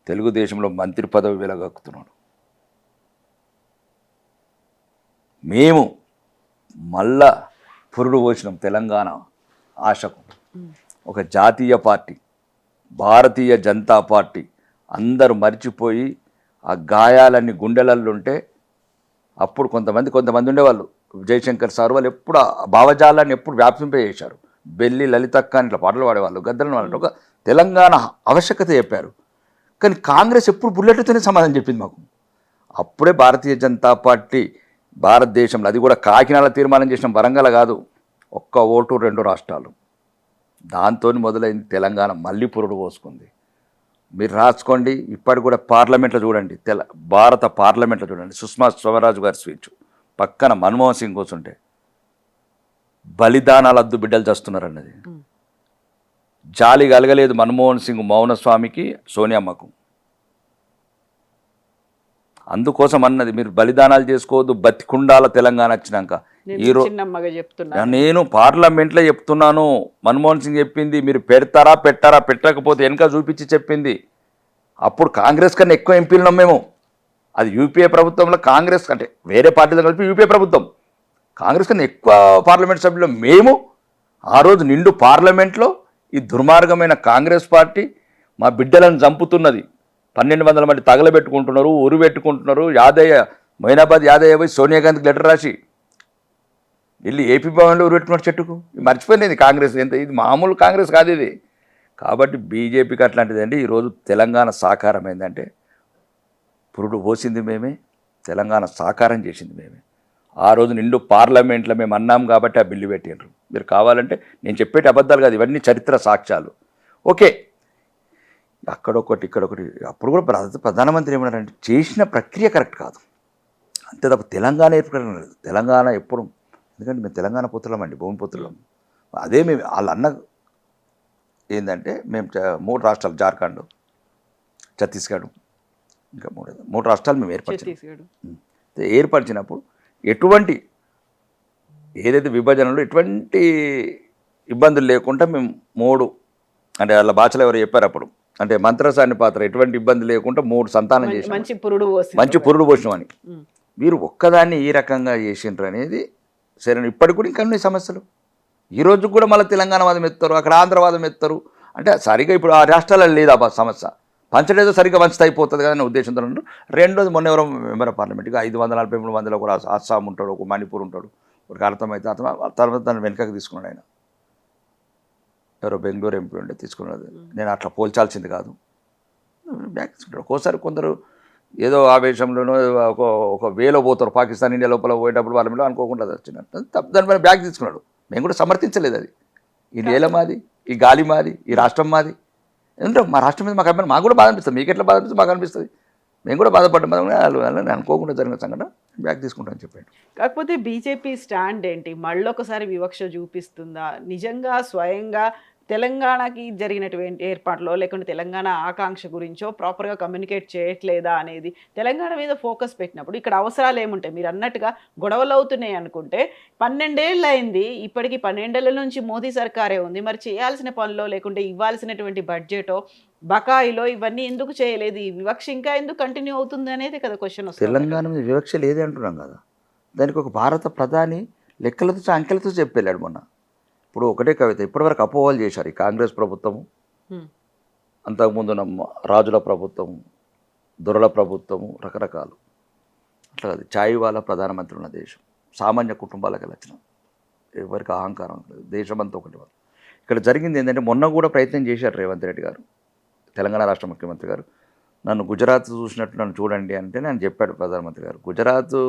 తెలుగుదేశంలో మంత్రి పదవి వెలగక్కుతున్నాడు. మేము మళ్ళా పురుడు పోసినాం తెలంగాణ ఆశకు. ఒక జాతీయ పార్టీ, భారతీయ జనతా పార్టీ అందరూ మర్చిపోయి ఆ గాయాలన్నీ గుండెలల్లో ఉంటే అప్పుడు కొంతమంది ఉండేవాళ్ళు, జయశంకర్ సార్ వాళ్ళు ఎప్పుడు ఆ భావజాలాన్ని ఎప్పుడు వ్యాపింపజేశారు. బెల్లి లలితక్క అని ఇట్లా పాటలు పాడేవాళ్ళు, గద్దలను వాళ్ళు ఒక తెలంగాణ ఆవశ్యకత చెప్పారు. కానీ కాంగ్రెస్ ఎప్పుడు బుల్లెట్తోనే సమాధానం చెప్పింది మాకు. అప్పుడే భారతీయ జనతా పార్టీ భారతదేశంలో, అది కూడా కాకినాడ తీర్మానం చేసిన, వరంగల్ కాదు, ఒక్క ఓటు 2 రాష్ట్రాలు, దాంతో మొదలైంది తెలంగాణ మళ్ళీ పురుడు పోసుకుంది. మీరు రాసుకోండి. ఇప్పటి కూడా పార్లమెంట్లో చూడండి, భారత పార్లమెంట్లో చూడండి, సుష్మా స్వరాజ్ గారి స్పీచ్ పక్కన మన్మోహన్ సింగ్ కూర్చుంటే బలిదానాలు అద్దు బిడ్డలు చేస్తున్నారు అన్నది. జాలి కలగలేదు మన్మోహన్ సింగ్ మౌనస్వామికి, సోనియమ్మకు. అందుకోసం అన్నది మీరు బలిదానాలు చేసుకోవద్దు, బతికుండాల తెలంగాణ వచ్చినాక. నేను పార్లమెంట్లో చెప్తున్నాను, మన్మోహన్ సింగ్ చెప్పింది మీరు పెట్టారా పెట్టకపోతే వెనక చూపించి చెప్పింది. అప్పుడు కాంగ్రెస్ కన్నా ఎక్కువ ఎంపీలున్నాం మేము. అది యూపీఏ ప్రభుత్వంలో కాంగ్రెస్ అంటే వేరే పార్టీతో కలిపి యూపీఏ ప్రభుత్వం, కాంగ్రెస్ కన్నా ఎక్కువ పార్లమెంట్ సభ్యులు మేము. ఆ రోజు నిండు పార్లమెంట్లో ఈ దుర్మార్గమైన కాంగ్రెస్ పార్టీ మా బిడ్డలను చంపుతున్నది. 1200 మంది తగలబెట్టుకుంటున్నారు, ఉరి పెట్టుకుంటున్నారు. మొయినాబాద్ యాదయ్య పోయి సోనియా గాంధీకి లెటర్ రాసి వెళ్ళి ఏపీ భవన్లో ఉరి పెట్టుకున్నారు చెట్టుకు. మర్చిపోయింది కాంగ్రెస్ ఎంత, ఇది మామూలు కాంగ్రెస్ కాదు ఇది. కాబట్టి బీజేపీకి అట్లాంటిది అండి. ఈరోజు తెలంగాణ సాకారం ఏంటంటే పురుడు పోసింది మేమే, తెలంగాణ సాకారం చేసింది మేమే. ఆ రోజు నిండు పార్లమెంట్లో మేము అన్నాం కాబట్టి ఆ బిల్లు పెట్టిండ్రు. మీరు కావాలంటే నేను చెప్పేటి అబద్ధాలు కాదు, ఇవన్నీ చరిత్ర సాక్ష్యాలు. ఓకే, అక్కడొకటి ఇక్కడొకటి. అప్పుడు కూడా ప్రధానమంత్రి ఏమన్నారంటే చేసిన ప్రక్రియ కరెక్ట్ కాదు, అంతే తప్ప తెలంగాణ ఏర్పడడం లేదు. తెలంగాణ ఎప్పుడు, ఎందుకంటే మేము తెలంగాణ పుత్రులం అండి, భూమిపుత్రులం. అదే మేము వాళ్ళ అన్న ఏంటంటే మేము 3 రాష్ట్రాలు, జార్ఖండ్, ఛత్తీస్గఢ్, ఇంకా 3 రాష్ట్రాలు మేము ఏర్పరిచినప్పుడు ఎటువంటి ఏదైతే విభజనలో ఎటువంటి ఇబ్బందులు లేకుండా మేము 3 అంటే వాళ్ళ భాషలో ఎవరు చెప్పారు అప్పుడు, అంటే మంత్రసాని పాత్ర ఎటువంటి ఇబ్బంది లేకుండా 3 సంతానం చేసి మంచి పురుడు పోసినాం అని. మీరు ఒక్కదాన్ని ఈ రకంగా చేసిండ్రు అనేది సరే. ఇప్పటికి కూడా ఇంకా ఉన్నాయి సమస్యలు. ఈరోజు కూడా మళ్ళీ తెలంగాణ వాదం ఎత్తారు, అక్కడ ఆంధ్రవాదం ఎత్తారు. అంటే సరిగా ఇప్పుడు ఆ రాష్ట్రాలలో లేదు ఆ సమస్య, పంచలేదో సరిగ్గా పంచితే అయిపోతుంది కదా అనే ఉద్దేశంతో ఉన్నారు. రెండోది, మొన్న ఎవరో మెంబర్ ఆఫ్ పార్లమెంట్గా 543 మందిలో ఒక అస్సాం ఉంటాడు, ఒక మణిపూర్ ఉంటాడు, ఒక అర్థమైతే తర్వాత దాన్ని వెనకకి తీసుకున్నాడు ఆయన. ఎవరో బెంగళూరు ఎంపీ ఉండే తీసుకున్నది. నేను అట్లా పోల్చాల్సింది కాదు, బ్యాక్ తీసుకుంటారు. ఒక్కోసారి కొందరు ఏదో ఆవేశంలోనో ఒక వేలో పోతారు, పాకిస్తాన్ ఇండియా లోపల పోయేటప్పుడు పార్లమెంట్లో అనుకోకుండా వచ్చినట్టు దానిపైన బ్యాక్ తీసుకున్నాడు. మేము కూడా సమర్థించలేదు అది. ఈ నేల మాది, ఈ గాలి మాది, ఈ రాష్ట్రం మాది. ఎందుకంటే మా రాష్ట్రం మీద మాకు అభిమానం, మాకు కూడా బాధ అనిపిస్తుంది. మీకు ఎట్లా బాధ అనిపిస్తుంది మాకు అనిపిస్తుంది. మేము కూడా బాధపడ్డాం, వాళ్ళు అనుకోకుండా జరిగిన సంఘటన బ్యాక్ తీసుకుంటామని చెప్పాడు. కాకపోతే బీజేపీ స్టాండ్ ఏంటి? మళ్ళొకసారి వివక్ష చూపిస్తుందా? నిజంగా స్వయంగా తెలంగాణకి జరిగినటువంటి ఏర్పాట్లో లేకుంటే తెలంగాణ ఆకాంక్ష గురించో ప్రాపర్గా కమ్యూనికేట్ చేయట్లేదా అనేది తెలంగాణ మీద ఫోకస్ పెట్టినప్పుడు ఇక్కడ అవసరాలు ఏముంటాయి? మీరు అన్నట్టుగా గొడవలు అవుతున్నాయి అనుకుంటే 12 ఏళ్ళు అయింది, ఇప్పటికి 12 ఏళ్ళ నుంచి మోదీ సర్కారే ఉంది. మరి చేయాల్సిన పనులో లేకుంటే ఇవ్వాల్సినటువంటి బడ్జెటో బకాయిలో ఇవన్నీ ఎందుకు చేయలేదు? ఈ వివక్ష ఇంకా ఎందుకు కంటిన్యూ అవుతుంది అనేది కదా క్వశ్చన్ వస్తుంది. తెలంగాణ మీద వివక్ష లేదే అంటున్నాం కదా. దానికి ఒక భారత ప్రధాని లెక్కలతో అంకెలతో చెప్పెళ్ళాడు మొన్న. ఇప్పుడు ఒకటే కవిత, ఇప్పటివరకు అపోహలు చేశారు ఈ కాంగ్రెస్ ప్రభుత్వము, అంతకుముందు రాజుల ప్రభుత్వము, దొరల ప్రభుత్వము, రకరకాలు. అట్లా కాదు, ఛాయ్ వాళ్ళ ప్రధానమంత్రి ఉన్న దేశం, సామాన్య కుటుంబాలకు లక్షణం, ఎవరికి అహంకారం లేదు, దేశం అంతా ఒకటి. వాళ్ళు ఇక్కడ జరిగింది ఏంటంటే, మొన్న కూడా ప్రయత్నం చేశారు రేవంత్ రెడ్డి గారు, తెలంగాణ రాష్ట్ర ముఖ్యమంత్రి గారు, నన్ను గుజరాత్ చూసినట్టు నన్ను చూడండి అంటే నేను చెప్పాడు ప్రధానమంత్రి గారు, గుజరాత్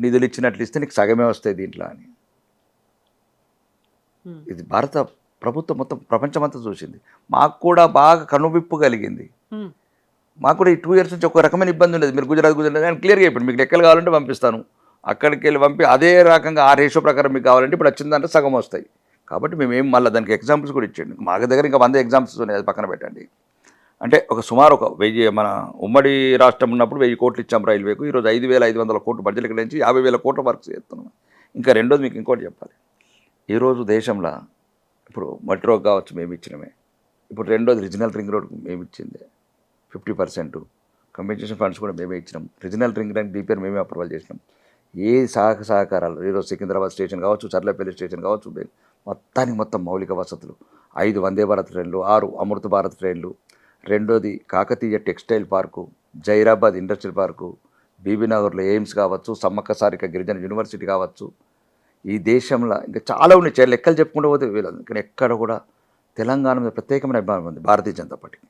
నిధులు ఇచ్చినట్లు ఇస్తే నీకు సగమే వస్తాయి దీంట్లో అని. ఇది భారత ప్రభుత్వం మొత్తం ప్రపంచమంతా చూసింది. మాకు కూడా బాగా కనువిప్పు కలిగింది. మాకు కూడా ఈ 2 years నుంచి ఒక రకమైన ఇబ్బంది ఉండేది. మీరు గుజరాత్ అని క్లియర్గా చెప్పండి, మీకు లెక్కలు కావాలంటే పంపిస్తాను, అక్కడికి వెళ్ళి పంపి అదే రకంగా ఆ రేషియో ప్రకారం మీకు కావాలంటే ఇప్పుడు వచ్చిందంటే సగం వస్తాయి. కాబట్టి మేమేం మళ్ళీ దానికి ఎగ్జాంపుల్స్ కూడా ఇచ్చేయండి. మా దగ్గర ఇంకా 100 ఎగ్జాంపుల్స్ ఉన్నాయి, అది పక్కన పెట్టండి. అంటే ఒక సుమారు ఒక 1000, మన ఉమ్మడి రాష్ట్రం ఉన్నప్పుడు 1000 కోట్లు ఇచ్చాం రైల్వేకు, ఈరోజు 5500 కోట్లు బడ్జెట్ నుంచి 50,000 కోట్ల వర్క్ చేస్తున్నాం. ఇంకా రెండోది మీకు ఇంకోటి చెప్పాలి, ఈరోజు దేశంలో ఇప్పుడు మెట్రో కావచ్చు మేము ఇచ్చినమే, ఇప్పుడు రెండోది రీజనల్ రింగ్ రోడ్ మేము ఇచ్చిందే 50%, కంపెన్సేషన్ ఫండ్స్ కూడా మేమే ఇచ్చినాం, రీజనల్ రింగ్ రోడ్ డిపిఆర్ మేమే అప్రూవల్ చేసినాం. ఏ సహకారాలు ఈరోజు సికింద్రాబాద్ స్టేషన్ కావచ్చు, చర్లపల్లి స్టేషన్ కావచ్చు, మొత్తానికి మొత్తం మౌలిక వసతులు, 5 వందే భారత్ ట్రైన్లు, 6 అమృత భారత్ ట్రైన్లు, రెండోది Kakatiya textile park, Zaheerabad industrial park, బీబీనగర్లో ఎయిమ్స్ కావచ్చు, సమ్మక్క సారిక గిరిజన యూనివర్సిటీ కావచ్చు, ఈ దేశంలో ఇంకా చాలా ఉన్నాయి, లెక్కలు చెప్పుకుంటూ పోతే వీళ్ళది. కానీ ఎక్కడ కూడా తెలంగాణ మీద ప్రత్యేకమైన అభిమానం ఉంది భారతీయ జనతా పార్టీకి,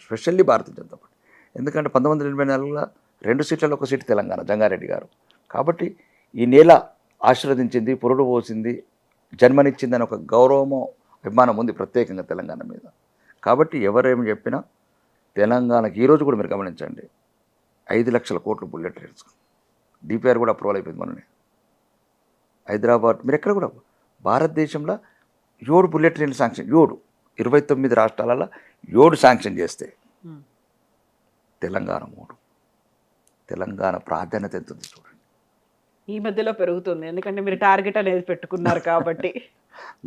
స్పెషల్లీ భారతీయ జనతా పార్టీ. ఎందుకంటే 1984లో 2 సీట్లలో 1 సీటు తెలంగాణ, జంగారెడ్డి గారు. కాబట్టి ఈ నేల ఆశీర్వదించింది, పురుడు పోసింది, జన్మనిచ్చిందని ఒక గౌరవము, అభిమానం ఉంది ప్రత్యేకంగా తెలంగాణ మీద. కాబట్టి ఎవరేమి చెప్పినా తెలంగాణకి ఈరోజు కూడా మీరు గమనించండి, 5 లక్షల కోట్లు బుల్లెట్ ట్రైన్స్, డిపిఆర్ కూడా అప్రూవల్ అయిపోయింది మొన్ననే. హైదరాబాద్ మీరు ఎక్కడ కూడా భారతదేశంలో 7 బుల్లెట్ ట్రైన్లు శాంక్షన్, 29 రాష్ట్రాలలో 7 శాంక్షన్ చేస్తే తెలంగాణ 3. తెలంగాణ ప్రాధాన్యత ఎంత ఉంది చూడండి. ఈ మధ్యలో పెరుగుతుంది, ఎందుకంటే మీరు టార్గెట్ అనేది పెట్టుకున్నారు కాబట్టి.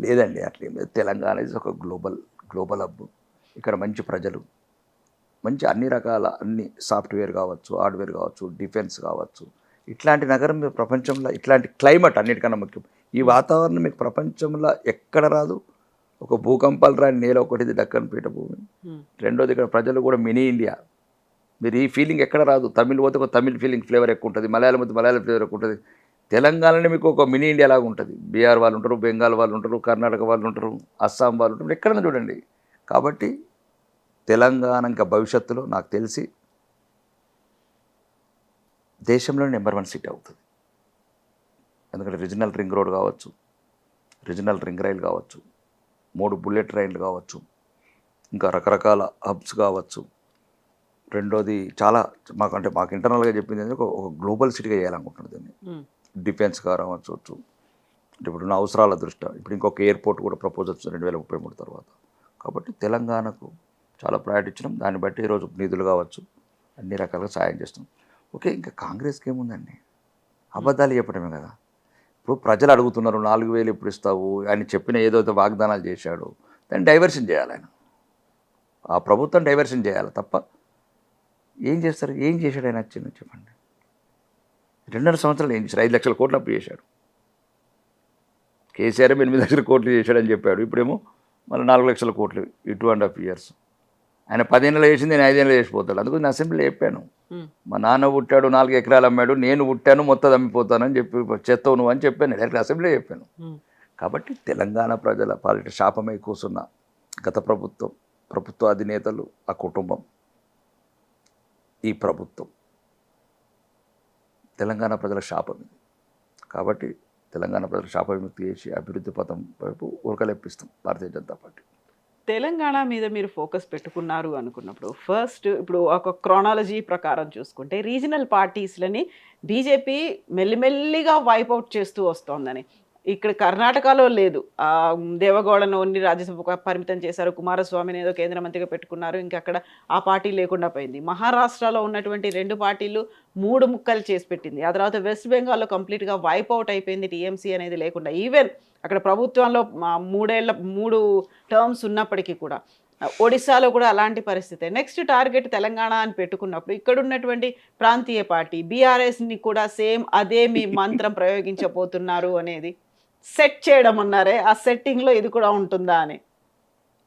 లేదండి అట్లేం లేదు, తెలంగాణ ఇస్ ఒక గ్లోబల్ హబ్. ఇక్కడ మంచి ప్రజలు, మంచి అన్ని రకాల సాఫ్ట్వేర్ కావచ్చు, హార్డ్వేర్ కావచ్చు, డిఫెన్స్ కావచ్చు, ఇట్లాంటి నగరం మీరు ప్రపంచంలో, ఇట్లాంటి క్లైమేట్ అన్నిటికన్నా ముఖ్యం. ఈ వాతావరణం మీకు ప్రపంచంలో ఎక్కడ రాదు. ఒక భూకంపాలు రాని నేల ఒకటిది దక్కన్ పీఠభూమి, రెండోది ఇక్కడ ప్రజలు కూడా మినీ ఇండియా. మీరు ఈ ఫీలింగ్ ఎక్కడ రాదు. తమిళ్ పోతే ఒక తమిళ్ ఫీలింగ్ ఫ్లేవర్ ఎక్కువ ఉంటుంది, మలయాళం పోతే మలయాళం ఫ్లేవర్ ఎక్కువ ఉంటుంది. తెలంగాణలో మీకు ఒక మినీ ఇండియా లాగా ఉంటుంది. బీహార్ వాళ్ళు ఉంటారు, బెంగాల్ వాళ్ళు ఉంటారు, కర్ణాటక వాళ్ళు ఉంటారు, అస్సాం వాళ్ళు ఉంటారు, ఎక్కడైనా చూడండి. కాబట్టి తెలంగాణ ఇంకా భవిష్యత్తులో నాకు తెలిసి దేశంలో నెంబర్ 1 సీట్ అవుతుంది. ఎందుకంటే రీజనల్ రింగ్ రోడ్ కావచ్చు, రీజనల్ రింగ్ రైల్ కావచ్చు, 3 బుల్లెట్ రైళ్లు కావచ్చు, ఇంకా రకరకాల హబ్స్ కావచ్చు. రెండోది చాలా మాకు ఇంటర్నల్గా చెప్పింది ఒక గ్లోబల్ సిటీగా చేయాలనుకుంటున్నాను దీన్ని. డిఫెన్స్ కావచ్చు, ఇప్పుడున్న అవసరాల దృష్ట్యా ఇప్పుడు ఇంకొక ఎయిర్పోర్ట్ కూడా ప్రపోజల్స్ 2033 తర్వాత. కాబట్టి తెలంగాణకు చాలా ప్రయారిటీ ఇచ్చినాం. దాన్ని బట్టి ఈరోజు నిధులు కావచ్చు, అన్ని రకాలుగా సాయం చేస్తున్నాం. ఓకే, ఇంకా కాంగ్రెస్కి ఏముందండి, అబద్ధాలు చెప్పడమే కదా. ఇప్పుడు ప్రజలు అడుగుతున్నారు 4,000 ఎప్పుడు ఇస్తావు, ఆయన చెప్పిన ఏదైతే వాగ్దానాలు చేశాడో దాన్ని డైవర్షన్ చేయాలి. ఆయన ఆ ప్రభుత్వం డైవర్షన్ చేయాలి తప్ప ఏం చేస్తారు? ఏం చేశాడు ఆయన వచ్చింది చెప్పండి. 2.5 సంవత్సరాలు ఏం చేశాడు? 5 లక్షల కోట్లు అప్పు చేశాడు. కేసీఆర్ 8 లక్షల కోట్లు చేశాడని చెప్పాడు. ఇప్పుడేమో మళ్ళీ 4 లక్షల కోట్లు ఈ 2.5 years. ఆయన 10 ఏళ్ళు చేసింది, నేను 5 ఏళ్ళు చేసిపోతాడు. అందుకు నేను అసెంబ్లీలో చెప్పాను, మా నాన్న పుట్టాడు 4 ఎకరాలు అమ్మాడు, నేను పుట్టాను మొత్తం అమ్మిపోతానని చెప్పి చెత్తవు నువ్వు అని చెప్పాను. డైరెక్ట్ అసెంబ్లీలో చెప్పాను. కాబట్టి తెలంగాణ ప్రజల పాలిట శాపమై కూర్చున్న గత ప్రభుత్వ అధినేతలు, ఆ కుటుంబం, ఈ ప్రభుత్వం తెలంగాణ ప్రజల శాపం ఇది. కాబట్టి తెలంగాణ ప్రజల శాప విముక్తి చేసి అభివృద్ధి పథం వైపు ఉరకలెప్పిస్తాం భారతీయ జనతా పార్టీ. తెలంగాణ మీద మీరు ఫోకస్ పెట్టుకున్నారు అనుకున్నప్పుడు ఫస్ట్ ఇప్పుడు ఒక క్రానాలజీ ప్రకారం చూసుకుంటే రీజనల్ పార్టీస్లని బీజేపీ మెల్లిమెల్లిగా వైపౌట్ చేస్తూ వస్తోందని, ఇక్కడ కర్ణాటకలో లేదు. దేవగౌడను ఓన్లీ రాజ్యసభకు పరిమితం చేశారు. కుమారస్వామిని ఏదో కేంద్ర మంత్రిగా పెట్టుకున్నారు. ఇంకా అక్కడ ఆ పార్టీ లేకుండా పోయింది. మహారాష్ట్రలో ఉన్నటువంటి 2 పార్టీలు 3 ముక్కలు చేసి పెట్టింది. ఆ తర్వాత వెస్ట్ బెంగాల్‌లో కంప్లీట్‌గా వైప్ ఔట్ అయిపోయింది. టీఎంసీ అనేది లేకుండా. ఈవెన్ అక్కడ ప్రభుత్వంలో 3 టర్మ్స్ ఉన్నప్పటికీ కూడా. ఒడిశాలో కూడా అలాంటి పరిస్థితే. నెక్స్ట్ టార్గెట్ తెలంగాణ అని పెట్టుకున్నప్పుడు ఇక్కడున్నటువంటి ప్రాంతీయ పార్టీ బీఆర్ఎస్‌ని కూడా సేమ్ అదే మీ మంత్రం ప్రయోగించబోతున్నారు అనేది సెట్ చేయడం అన్నారే. ఆ సెట్టింగ్‌లో ఇది కూడా ఉంటుందా అని.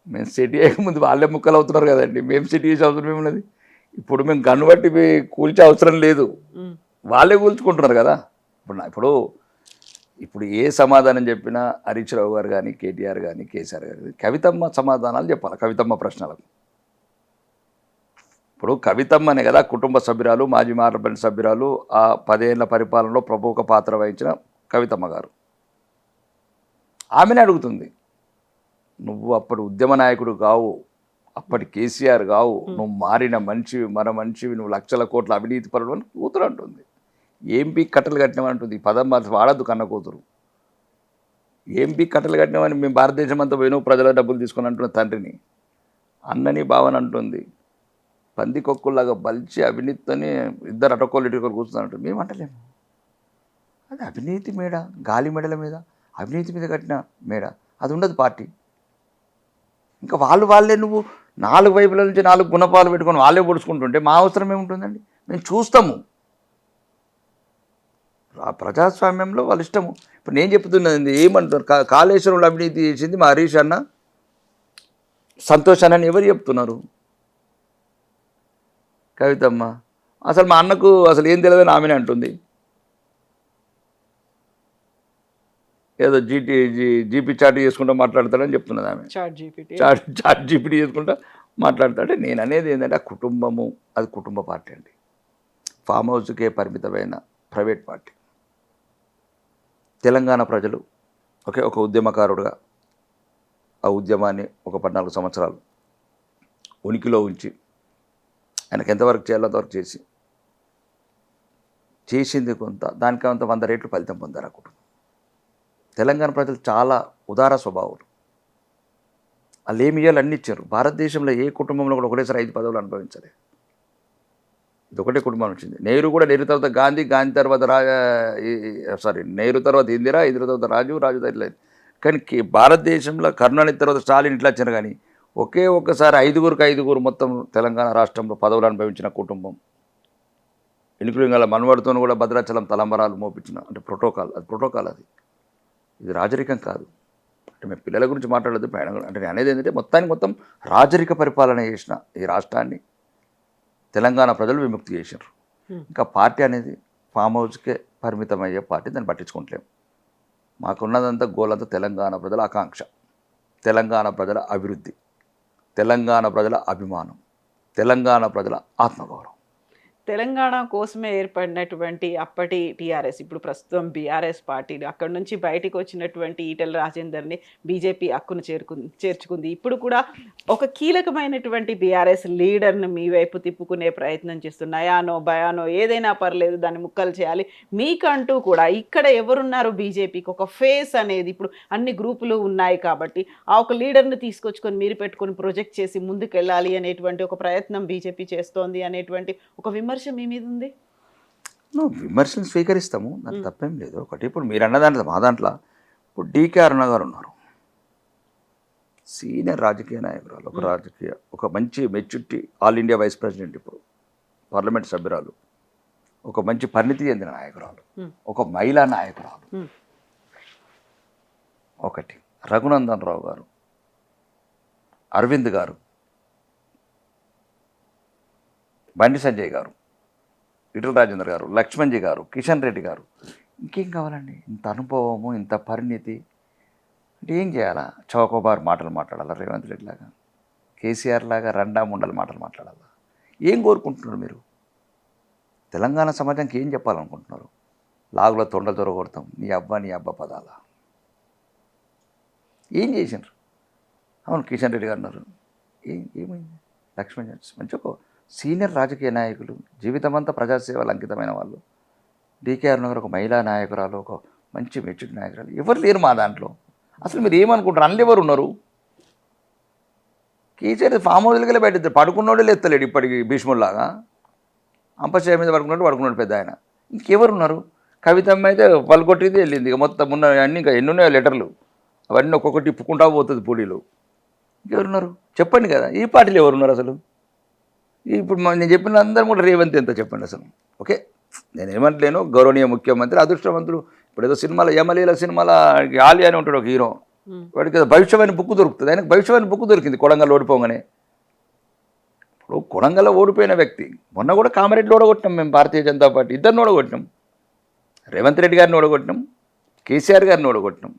మేము సెట్ చేయకముందు వాళ్ళే ముక్కలు అవుతున్నారు కదండి. మేము సెట్ చేసే అవసరం ఏమున్నది? ఇప్పుడు మేము గన్ను బట్టి కూల్చే అవసరం లేదు. హ్మ్. వాళ్ళే కూల్చుకుంటున్నారు కదా. ఇప్పుడు ఏ సమాధానం చెప్పినా హరీష్ రావు గారు కానీ, కేటీఆర్ కానీ, కేసీఆర్ గారు కానీ కవితమ్మ సమాధానాలు చెప్పాలి. కవితమ్మ ప్రశ్నలకు. ఇప్పుడు కవితమ్మనే కదా కుటుంబ సభ్యురాలు, మాజీ పార్లమెంట్ సభ్యురాలు, ఆ 10 ఏళ్ల పరిపాలనలో ప్రముఖ పాత్ర వహించిన కవితమ్మ గారు. ఆమెనే అడుగుతుంది, నువ్వు అప్పటి ఉద్యమ నాయకుడు కావు, అప్పటి కేసీఆర్ కావు, నువ్వు మారిన మనిషివి, మన మనిషివి, నువ్వు లక్షల కోట్ల అవినీతి పరుడు అని కూతురు అంటుంది. ఏం పీక్ కట్టలు కట్టినామంటుంది. ఈ పదం వాడద్దు కన్న కూతురు. ఏం పీక్ కట్టలు కట్టినామని మేము భారతదేశం అంతా పోయిన ప్రజల డబ్బులు తీసుకొని అంటున్న తండ్రిని అన్నని భావన అంటుంది. పందికొక్కుల్లాగా బలిచి అవినీతితోనే ఇద్దరు అటకోళ్ళు ఇటుకోలు కూర్చున్నట్టు మేము అంటలేము. అది అవినీతి మేడ, గాలి మెడల మీద అవినీతి మీద కట్టిన మేడ. అది ఉండదు పార్టీ. ఇంకా వాళ్ళే నువ్వు 4 వైపుల నుంచి 4 గుణపాలు పెట్టుకొని వాళ్ళే పొడుచుకుంటుంటే మా అవసరం ఏముంటుందండి? మేము చూస్తాము. ఆ ప్రజాస్వామ్యంలో వాళ్ళ ఇష్టము. ఇప్పుడు నేను చెప్తున్నది ఏమంటారు, కాళేశ్వరంలో అవినీతి చేసింది మా హరీష్ అన్న, సంతోష్ అన్న ఎవరు చెప్తున్నారు? కవితమ్మ. అసలు మా అన్నకు అసలు ఏం తెలియదని ఆమెనే అంటుంది. ఏదో జీపీ చాట్ చేసుకుంటూ మాట్లాడతాడని చెప్తున్నది ఆమె. చాట్ జీపీటీ చేసుకుంటూ మాట్లాడతాడే. నేను అనేది ఏంటంటే ఆ కుటుంబము, అది కుటుంబ పార్టీ అండి. ఫామ్ హౌస్కే పరిమితమైన ప్రైవేట్ పార్టీ. తెలంగాణ ప్రజలు ఒక ఉద్యమకారుడుగా ఆ ఉద్యమాన్ని ఒక 14 సంవత్సరాలు ఉనికిలో ఉంచి ఆయనకు ఎంతవరకు చేయాలో అంతవరకు చేసింది కొంత, దానికి అంత 100 రెట్లు ఫలితం పొందారు ఆ కుటుంబం. తెలంగాణ ప్రజలు చాలా ఉదార స్వభావాలు. వాళ్ళు ఏమి ఇవ్వాలి అన్నీ ఇచ్చారు. భారతదేశంలో ఏ కుటుంబంలో కూడా ఒకటేసారి 5 పదవులు అనుభవించలేదు. ఇది ఒకటే కుటుంబం వచ్చింది. నెహ్రూ కూడా, నెహ్రూ తర్వాత గాంధీ తర్వాత నెహ్రూ తర్వాత ఇందిరా తర్వాత రాజు తర్వాత. కానీ భారతదేశంలో కరుణానిధి తర్వాత స్టాలిన్ ఇట్లా వచ్చారు. కానీ ఒక్కసారి 5 మొత్తం తెలంగాణ రాష్ట్రంలో పదవులు అనుభవించిన కుటుంబం. ఎన్నికల మనవడితో కూడా భద్రాచలం తలంబరాలు మోపించిన, అంటే ప్రోటోకాల్. అది ఇది రాజరికం కాదు. అంటే మేము పిల్లల గురించి మాట్లాడద్దు, అంటే నేను అనేది ఏంటంటే మొత్తం రాజరిక పరిపాలన చేసిన ఈ రాష్ట్రాన్ని తెలంగాణ ప్రజలు విముక్తి చేశారు. ఇంకా పార్టీ అనేది ఫామ్ హౌస్కే పరిమితం అయ్యే పార్టీ, దాన్ని పట్టించుకుంటలేము. మాకున్నదంతా గోలంతా తెలంగాణ ప్రజల ఆకాంక్ష, తెలంగాణ ప్రజల అభివృద్ధి, తెలంగాణ ప్రజల అభిమానం, తెలంగాణ ప్రజల ఆత్మగౌరవం. తెలంగాణ కోసమే ఏర్పడినటువంటి అప్పటి టీఆర్ఎస్, ఇప్పుడు ప్రస్తుతం బీఆర్ఎస్ పార్టీలు, అక్కడి నుంచి బయటకు వచ్చినటువంటి ఈటెల రాజేందర్ని బీజేపీ హక్కును చేర్చుకుంది. ఇప్పుడు కూడా ఒక కీలకమైనటువంటి బీఆర్ఎస్ లీడర్ని మీ వైపు తిప్పుకునే ప్రయత్నం చేస్తుంది. నయానో భయానో ఏదైనా పర్లేదు, దాన్ని ముక్కలు చేయాలి. మీకంటూ కూడా ఇక్కడ ఎవరున్నారు బీజేపీకి ఒక ఫేస్ అనేది? ఇప్పుడు అన్ని గ్రూపులు ఉన్నాయి కాబట్టి ఆ ఒక లీడర్ని తీసుకొచ్చుకొని మీరు పెట్టుకొని ప్రొజెక్ట్ చేసి ముందుకు వెళ్ళాలి అనేటువంటి ఒక ప్రయత్నం బీజేపీ చేస్తోంది అనేటువంటి ఒక విమర్శ మీ మీద ఉంది. విమర్శలు స్వీకరిస్తాము, దానికి తప్పేం లేదు. ఒకటి ఇప్పుడు మీరు అన్న దాంట్లో, మా దాంట్లో ఇప్పుడు డీకే అరుణ గారు ఉన్నారు, సీనియర్ రాజకీయ నాయకురాలు, ఒక మంచి maturity, all India vice president, ఇప్పుడు పార్లమెంట్ సభ్యురాలు, ఒక మంచి పరిణితి చెందిన నాయకురాలు, ఒక మహిళా నాయకురాలు. ఒకటి రఘునందన్ రావు గారు, అరవింద్ గారు, బండి సంజయ్ గారు, ఈటెల రాజేందర్ గారు, లక్ష్మణ్జీ గారు, కిషన్ రెడ్డి గారు. ఇంకేం కావాలండి? ఇంత అనుభవము, ఇంత పరిణితి. అంటే ఏం చేయాలా? చౌకబారు మాటలు మాట్లాడాలా? రేవంత్ రెడ్డి లాగా, కేసీఆర్ లాగా రండా ముండల మాటలు మాట్లాడాలా? ఏం కోరుకుంటున్నారు మీరు? తెలంగాణ సమాజానికి ఏం చెప్పాలనుకుంటున్నారు? లాగులో తొండ దొరకొడతాం, నీ అబ్బ పదాల. ఏం చేసినారు? అవును, కిషన్ రెడ్డి గారు అన్నారు. ఏమైంది? లక్ష్మణ్ మంచి ఒక సీనియర్ రాజకీయ నాయకులు, జీవితమంతా ప్రజాసేవలు అంకితమైన వాళ్ళు. డీకే అరుణ గారు ఒక మహిళా నాయకురాలు, ఒక మంచి మెచ్యూర్ నాయకురాలు ఎవరు లేరు మా దాంట్లో. అసలు మీరు ఏమనుకుంటారు? అందులో ఎవరు ఉన్నారు? కేసీఆర్ ఫామ్ హౌస్లకి బయట పడుకున్నోడే లేస్తలేడు ఇప్పటికి భీష్ముల్లాగా. అంపశయ మీద పడుకున్నాడు పెద్ద ఆయన. ఇంకెవరు ఉన్నారు? కవితమ్మ అయితే పలుకొట్టింది వెళ్ళింది. ఇక మొత్తం ఉన్న అన్నీ ఇంకా ఎన్ని ఉన్నాయో లెటర్లు అవన్నీ ఒక్కొక్కటి ఇప్పుకుంటా పోతుంది పూడీలు. ఇంకెవరున్నారు చెప్పండి కదా? ఈ పార్టీలో ఎవరున్నారు అసలు? ఇప్పుడు నేను చెప్పిన అందరూ కూడా రేవంత్ ఎంత చెప్పండి అసలు. ఓకే, నేను ఏమంటలేను, గౌరవనీయ ముఖ్యమంత్రి అదృష్టవంతుడు. ఇప్పుడు ఏదో సినిమాలో యమలీల సినిమాలో ఆలి అని ఉంటాడు ఒక హీరో, వాడికి ఏదో భవిష్యవాణి బుక్ దొరుకుతుంది. ఆయనకు భవిష్యవాణి బుక్ దొరికింది కొడంగల్ ఓడిపోగానే. ఇప్పుడు కొడంగల్లో ఓడిపోయిన వ్యక్తి మొన్న కూడా కామారెడ్డిలో ఓడగొట్టినాం మేము, భారతీయ జనతా పార్టీ ఇద్దరిని ఓడగొట్టినాం. రేవంత్ రెడ్డి గారిని ఓడగొట్టినాం, కేసీఆర్ గారిని ఓడగొట్టినాం.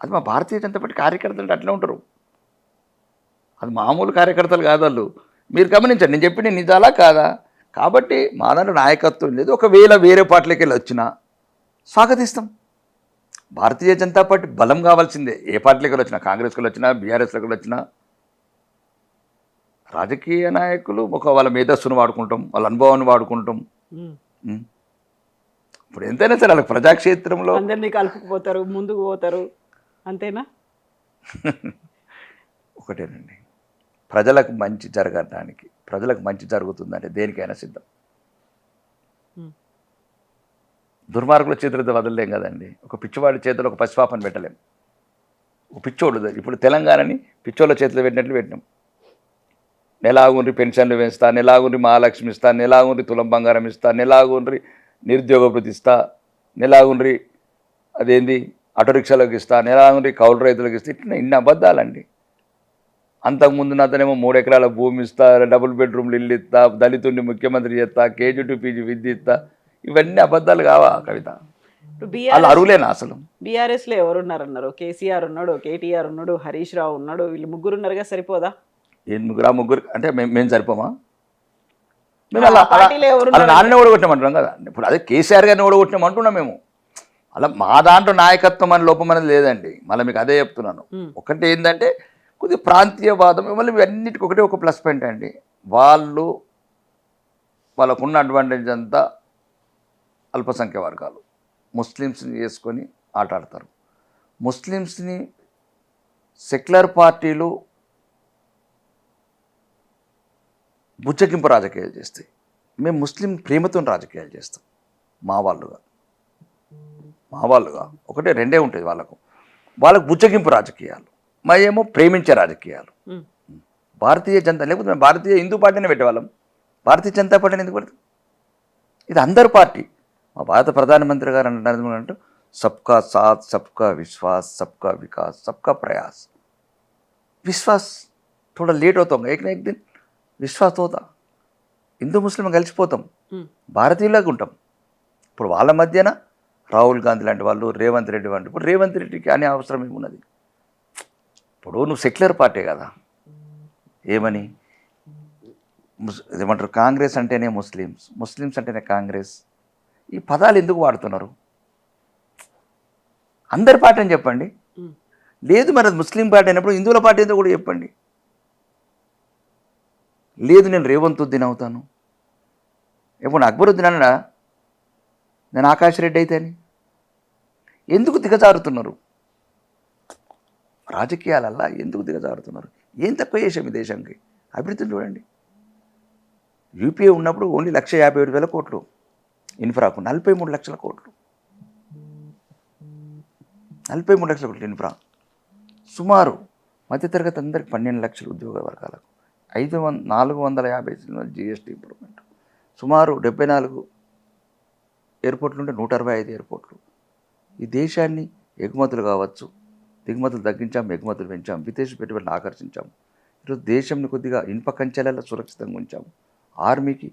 అది మా భారతీయ జనతా పార్టీ కార్యకర్తలు అంటే అట్లా ఉంటారు. అది మామూలు కార్యకర్తలు కాదు వాళ్ళు. మీరు గమనించండి, నేను చెప్పింది నిజాలా కాదా? కాబట్టి మా దాంట్లో నాయకత్వం లేదు. ఒకవేళ వేరే పార్టీలకి వెళ్ళి వచ్చినా స్వాగతిస్తాం. భారతీయ జనతా పార్టీ బలం కావాల్సిందే. ఏ పార్టీలకి వచ్చినా, కాంగ్రెస్కి వచ్చినా, బీఆర్ఎస్కి వచ్చినా రాజకీయ నాయకులు వాళ్ళ మేధస్సును వాడుకుంటాం, వాళ్ళ అనుభవాన్ని వాడుకుంటాం. ఇప్పుడు ఎంతైనా సరే వాళ్ళకి ప్రజాక్షేత్రంలో అందరినీ కలుపుకుపోతారు, ముందుకు పోతారు, అంతేనా? ఒకటేనండి, ప్రజలకు మంచి జరగడానికి, ప్రజలకు మంచి జరుగుతుందంటే దేనికైనా సిద్ధం. దుర్మార్గుల చేతులతో వదలలేం కదండి. ఒక పిచ్చివాడి చేతిలో ఒక పసిపాపని పెట్టలేం. ఒక పిచ్చోడు ఇప్పుడు తెలంగాణని పిచ్చోళ్ళ చేతిలో పెట్టినట్లు పెట్టినాం. నెలాగుండ్రి పెన్షన్లు పెంచుతా, నెలాగుండ్రి మహాలక్ష్మి ఇస్తా, నెలాగుండ్రి తులం బంగారం ఇస్తా, నెలాగుండ్రి నిరుద్యోగ భృతి ఇస్తా, నెలాగుండ్రి అదేంది ఆటో రిక్షాలకు ఇస్తా, నెలాగుండ్రి కౌలు రైతులకు ఇస్తా. ఇట్లా ఇన్ని అబద్ధాలండి. అంతకుముందు నాతనేమో 3 ఎకరాల భూమి ఇస్తా, డబుల్ బెడ్రూమ్లు ఇల్లు ఇస్తా, దళితుడిని ముఖ్యమంత్రి చేస్తా, కేజీ టు పీజీ విద్య ఇస్తా. ఇవన్నీ అబద్ధాలు కావా కవిత? వాళ్ళు అరువులేనా అసలు? బీఆర్ఎస్లో ఎవరున్నారన్నారు? కేసీఆర్ ఉన్నాడు, కేటీఆర్ ఉన్నాడు, హరీష్ రావు ఉన్నాడు, వీళ్ళు ముగ్గురు ఉన్నారుగా, సరిపోదా? ముగ్గురు అంటే మేము సరిపోమా? మేము పార్టీలో అలా నాన్నని ఓడగొట్టినామంటున్నాం కదా. ఇప్పుడు అదే కేసీఆర్ గారిని ఓడగొట్టినాం అంటున్నాం మేము. అలా మా దాంట్లో నాయకత్వం అని లోపం అనేది లేదండి. మళ్ళీ మీకు అదే చెప్తున్నాను. ఒకటి ఏంటంటే కొద్దిగా ప్రాంతీయవాదం, మళ్ళీ అన్నిటికీ ఒకటే ఒక ప్లస్ పాయింట్ అండి. వాళ్ళకున్న అడ్వాంటేజ్ అంతా అల్పసంఖ్య వర్గాలు ముస్లిమ్స్ని చేసుకొని ఆటాడతారు. ముస్లిమ్స్ని సెక్యులర్ పార్టీలు బుచ్చగింపు రాజకీయాలు చేస్తాయి. మేము ముస్లిం ప్రేమతో రాజకీయాలు చేస్తాం. మా వాళ్ళుగా ఒకటే రెండే ఉంటుంది వాళ్ళకు బుచ్చగింపు రాజకీయాలు, మా ఏమో ప్రేమించే రాజకీయాలు. భారతీయ జనతా లేకపోతే మేము భారతీయ హిందూ పార్టీనే పెట్టేవాళ్ళం. భారతీయ జనతా పార్టీని ఎందుకు పెడతాం? ఇది అందరు పార్టీ. మా భారత ప్రధానమంత్రి గారు అంటున్నారు, సబ్కా సాత్, సబ్కా విశ్వాస్, సబ్కా వికాస్, సబ్కా ప్రయాస్. విశ్వాస్ थोड़ा लेट होता होगा, एक ना एक दिन విశ్వాస్ హోదా. హిందూ ముస్లిం కలిసిపోతాం, భారతీయులాగా ఉంటాం. ఇప్పుడు వాళ్ళ మధ్యన రాహుల్ గాంధీ లాంటి వాళ్ళు, రేవంత్ రెడ్డి వంటి. ఇప్పుడు రేవంత్ రెడ్డికి అనే అవసరం ఏమున్నది? ఇప్పుడు నువ్వు సెక్యులర్ పార్టీ కదా, ఏమని ఏమంటారు, కాంగ్రెస్ అంటేనే ముస్లిమ్స్, ముస్లిమ్స్ అంటేనే కాంగ్రెస్. ఈ పదాలు ఎందుకు వాడుతున్నారు? అందరి పార్టీ అని చెప్పండి. లేదు మరి అది ముస్లిం పార్టీ అయినప్పుడు హిందువుల పార్టీ ఏందో కూడా చెప్పండి. లేదు నేను రేవంతుద్దీన్ అవుతాను, ఎప్పుడు అక్బరుద్దీన్ అన్నా నేను ఆకాష్ రెడ్డి అయితే అని. ఎందుకు దిగజారుతున్నారు? రాజకీయాలల్లా ఎందుకు దిగజారుతున్నారు? ఏం తక్కువ చేసాం ఈ దేశానికి? అభివృద్ధిని చూడండి. యూపీఏ ఉన్నప్పుడు ఓన్లీ 1,57,000 కోట్లు ఇన్ఫ్రాకు, 43 లక్షల కోట్లు, 43 లక్షల కోట్లు ఇన్ఫ్రా. సుమారు మధ్యతరగతి అందరికి 12 లక్షల ఉద్యోగ వర్గాలకు, 450 జిఎస్టీ ఇంప్రూవ్మెంట్, సుమారు 74 ఎయిర్పోర్ట్లు ఉంటే 165 ఎయిర్పోర్ట్లు. ఈ దేశాన్ని ఎగుమతులు కావచ్చు, దిగుమతులు తగ్గించాం, ఎగుమతులు పెంచాం, విదేశీ పెట్టుబడులను ఆకర్షించాం. ఈరోజు దేశంని కొద్దిగా ఇనుప కంచెలలో సురక్షితంగా ఉంచాము. ఆర్మీకి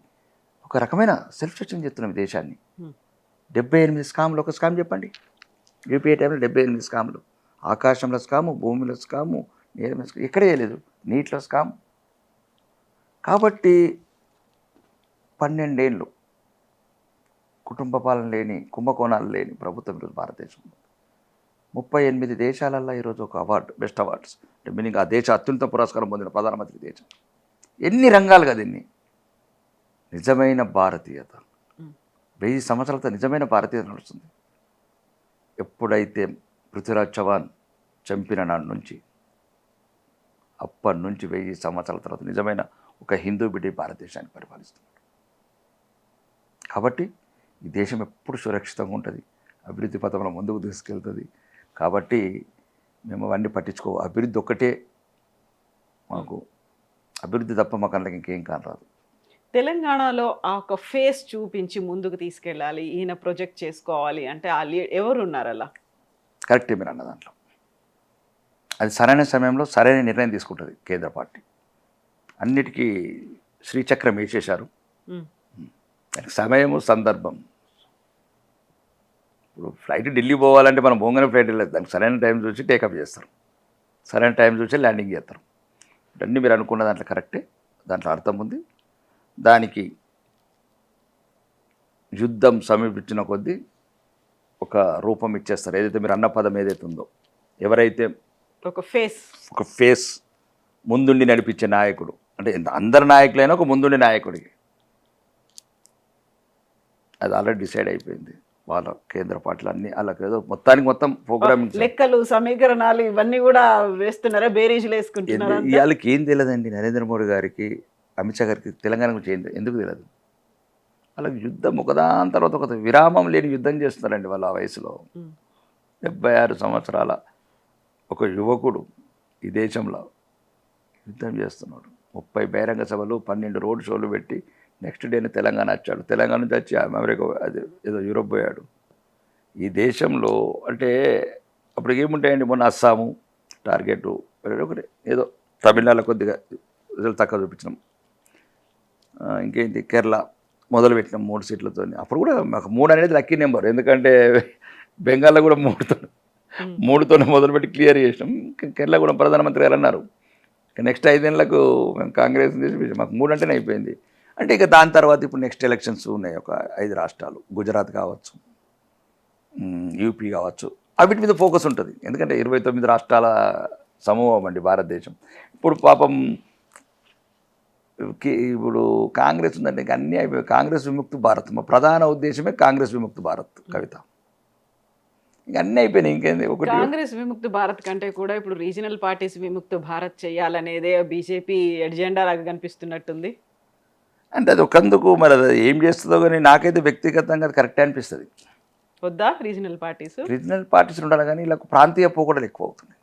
ఒక రకమైన సెల్ఫ్ సస్టైన్ చేస్తున్నాం ఈ దేశాన్ని. 78 స్కామ్లు, ఒక స్కామ్ చెప్పండి. యూపీఏ టైంలో 78 స్కామ్లు. ఆకాశంలో స్కాము, భూమిలో స్కాము, నీళ్ళ స్కాము, ఎక్కడే లేదు, నీటిలో స్కామ్. కాబట్టి 12 ఏళ్ళు కుటుంబ పాలన లేని, కుంభకోణాలు లేని ప్రభుత్వం ఈరోజు భారతదేశంలో. 38 దేశాలల్లో ఈరోజు ఒక అవార్డు, బెస్ట్ అవార్డ్స్ అంటే మీనింగ్ ఆ దేశ అత్యున్నత పురస్కారం పొందిన ప్రధానమంత్రి దేశం. ఎన్ని రంగాలు కదా ఇన్ని. నిజమైన భారతీయత 1000 సంవత్సరాలతో నిజమైన భారతీయత నడుస్తుంది. ఎప్పుడైతే పృథ్వీరాజ్ చౌహాన్ చంపిన నాటి నుంచి అప్పటి నుంచి 1000 సంవత్సరాల తర్వాత నిజమైన ఒక హిందూ బిడ్డ భారతదేశాన్ని పరిపాలిస్తున్నాడు. కాబట్టి ఈ దేశం ఎప్పుడు సురక్షితంగా ఉంటుంది, అభివృద్ధి పథంలో ముందుకు తీసుకెళ్తుంది. కాబట్టి మేము అవన్నీ పట్టించుకో, అభివృద్ధి ఒక్కటే మాకు, అభివృద్ధి తప్ప మాకు అందులో ఇంకేం కానరాదు. తెలంగాణలో ఆ ఒక ఫేస్ చూపించి ముందుకు తీసుకెళ్ళాలి, ఈయన ప్రొజెక్ట్ చేసుకోవాలి అంటే ఆ ఎవరు ఉన్నారు అలా? కరెక్టే మీరు అన్న దాంట్లో. అది సరైన సమయంలో సరైన నిర్ణయం తీసుకుంటుంది కేంద్ర పార్టీ. అన్నిటికీ శ్రీచక్రం వేసేశారు. దానికి సమయము సందర్భం. ఇప్పుడు ఫ్లైట్ ఢిల్లీ పోవాలంటే మనం పోగానే ఫ్లైట్ వెళ్ళదు, దానికి సరైన టైం చూసి టేకప్ చేస్తారు, సరైన టైం చూసి ల్యాండింగ్ చేస్తారు. అన్నీ మీరు అనుకున్న దాంట్లో కరెక్టే, దాంట్లో అర్థం ఉంది. దానికి యుద్ధం సమీపించిన కొద్దీ ఒక రూపం ఇచ్చేస్తారు. ఏదైతే మీరు అన్న పదం ఏదైతే ఉందో, ఎవరైతే ఒక ఫేస్ ముందుండి నడిపించే నాయకుడు, అంటే అందరు నాయకులైనా ఒక ముందుండి నాయకుడికి, అది ఆల్రెడీ డిసైడ్ అయిపోయింది. వాళ్ళ కేంద్ర పార్టీలు అన్నీ వాళ్ళకి ఏదో మొత్తానికి మొత్తం ప్రోగ్రామింగ్, లెక్కలు, సమీకరణాలు ఇవన్నీ కూడా వేస్తున్నారా, బేరీజులు వేసుకుంటున్నారా? వాళ్ళకి ఏం తెలియదండి. నరేంద్ర మోడీ గారికి, అమిత్ షా గారికి తెలంగాణ గురించి ఏం ఎందుకు తెలియదు? వాళ్ళకి యుద్ధం ఒకదాని తర్వాత ఒక విరామం లేని యుద్ధం చేస్తున్నారండి వాళ్ళ ఆ వయసులో. 76 సంవత్సరాల ఒక యువకుడు ఈ దేశంలో యుద్ధం చేస్తున్నాడు. 30 బహిరంగ సభలు, 12 రోడ్ షోలు పెట్టి నెక్స్ట్ డేనే తెలంగాణ వచ్చాడు. తెలంగాణ నుంచి వచ్చి అమెరికా, అది ఏదో యూరోప్ పోయాడు. ఈ దేశంలో అంటే అప్పుడు ఏముంటాయండి, మొన్న అస్సాము టార్గెట్ ఒకటి, ఏదో తమిళనాడులో కొద్దిగా రిజల్ట్ తక్కువ చూపించినాం, ఇంకేంటి కేరళ మొదలుపెట్టినాం 3 సీట్లతో. అప్పుడు కూడా మాకు 3 అనేది లక్కీ నెంబర్, ఎందుకంటే బెంగాల్లో కూడా 3తోనే మొదలుపెట్టి క్లియర్ చేసినాం. కేరళ కూడా ప్రధానమంత్రి గారు అన్నారు నెక్స్ట్ 5 ఏళ్ళకు మేము కాంగ్రెస్ చేసి మాకు 3 అంటేనే అయిపోయింది. అంటే ఇక దాని తర్వాత ఇప్పుడు నెక్స్ట్ ఎలక్షన్స్ ఉన్నాయి, ఒక 5 రాష్ట్రాలు, గుజరాత్ కావచ్చు, యూపీ కావచ్చు, వీటి మీద ఫోకస్ ఉంటుంది. ఎందుకంటే 29 రాష్ట్రాల సమూహం అండి భారతదేశం. ఇప్పుడు పాపం ఇప్పుడు కాంగ్రెస్ ఉందంటే ఇంక అన్నీ అయిపోయి, కాంగ్రెస్ విముక్తి భారత్, మా ప్రధాన ఉద్దేశమే కాంగ్రెస్ విముక్తి భారత్. కవిత ఇంక అన్నీ అయిపోయినాయి, ఇంకేంది. ఒకటి కాంగ్రెస్ విముక్తి భారత్ కంటే కూడా ఇప్పుడు రీజనల్ పార్టీస్ విముక్తి భారత్ చేయాలనేదే బీజేపీ ఎజెండా లాగా కనిపిస్తున్నట్టుంది. అంటే అది ఒకందుకు మరి అది ఏం చేస్తుందో కానీ నాకైతే వ్యక్తిగతంగా అది కరెక్టే అనిపిస్తుంది. వద్దా రీజనల్ పార్టీస్ ఉండాలి, కానీ వీళ్ళకు ప్రాంతీయ పోకడలు ఎక్కువ అవుతున్నాయి.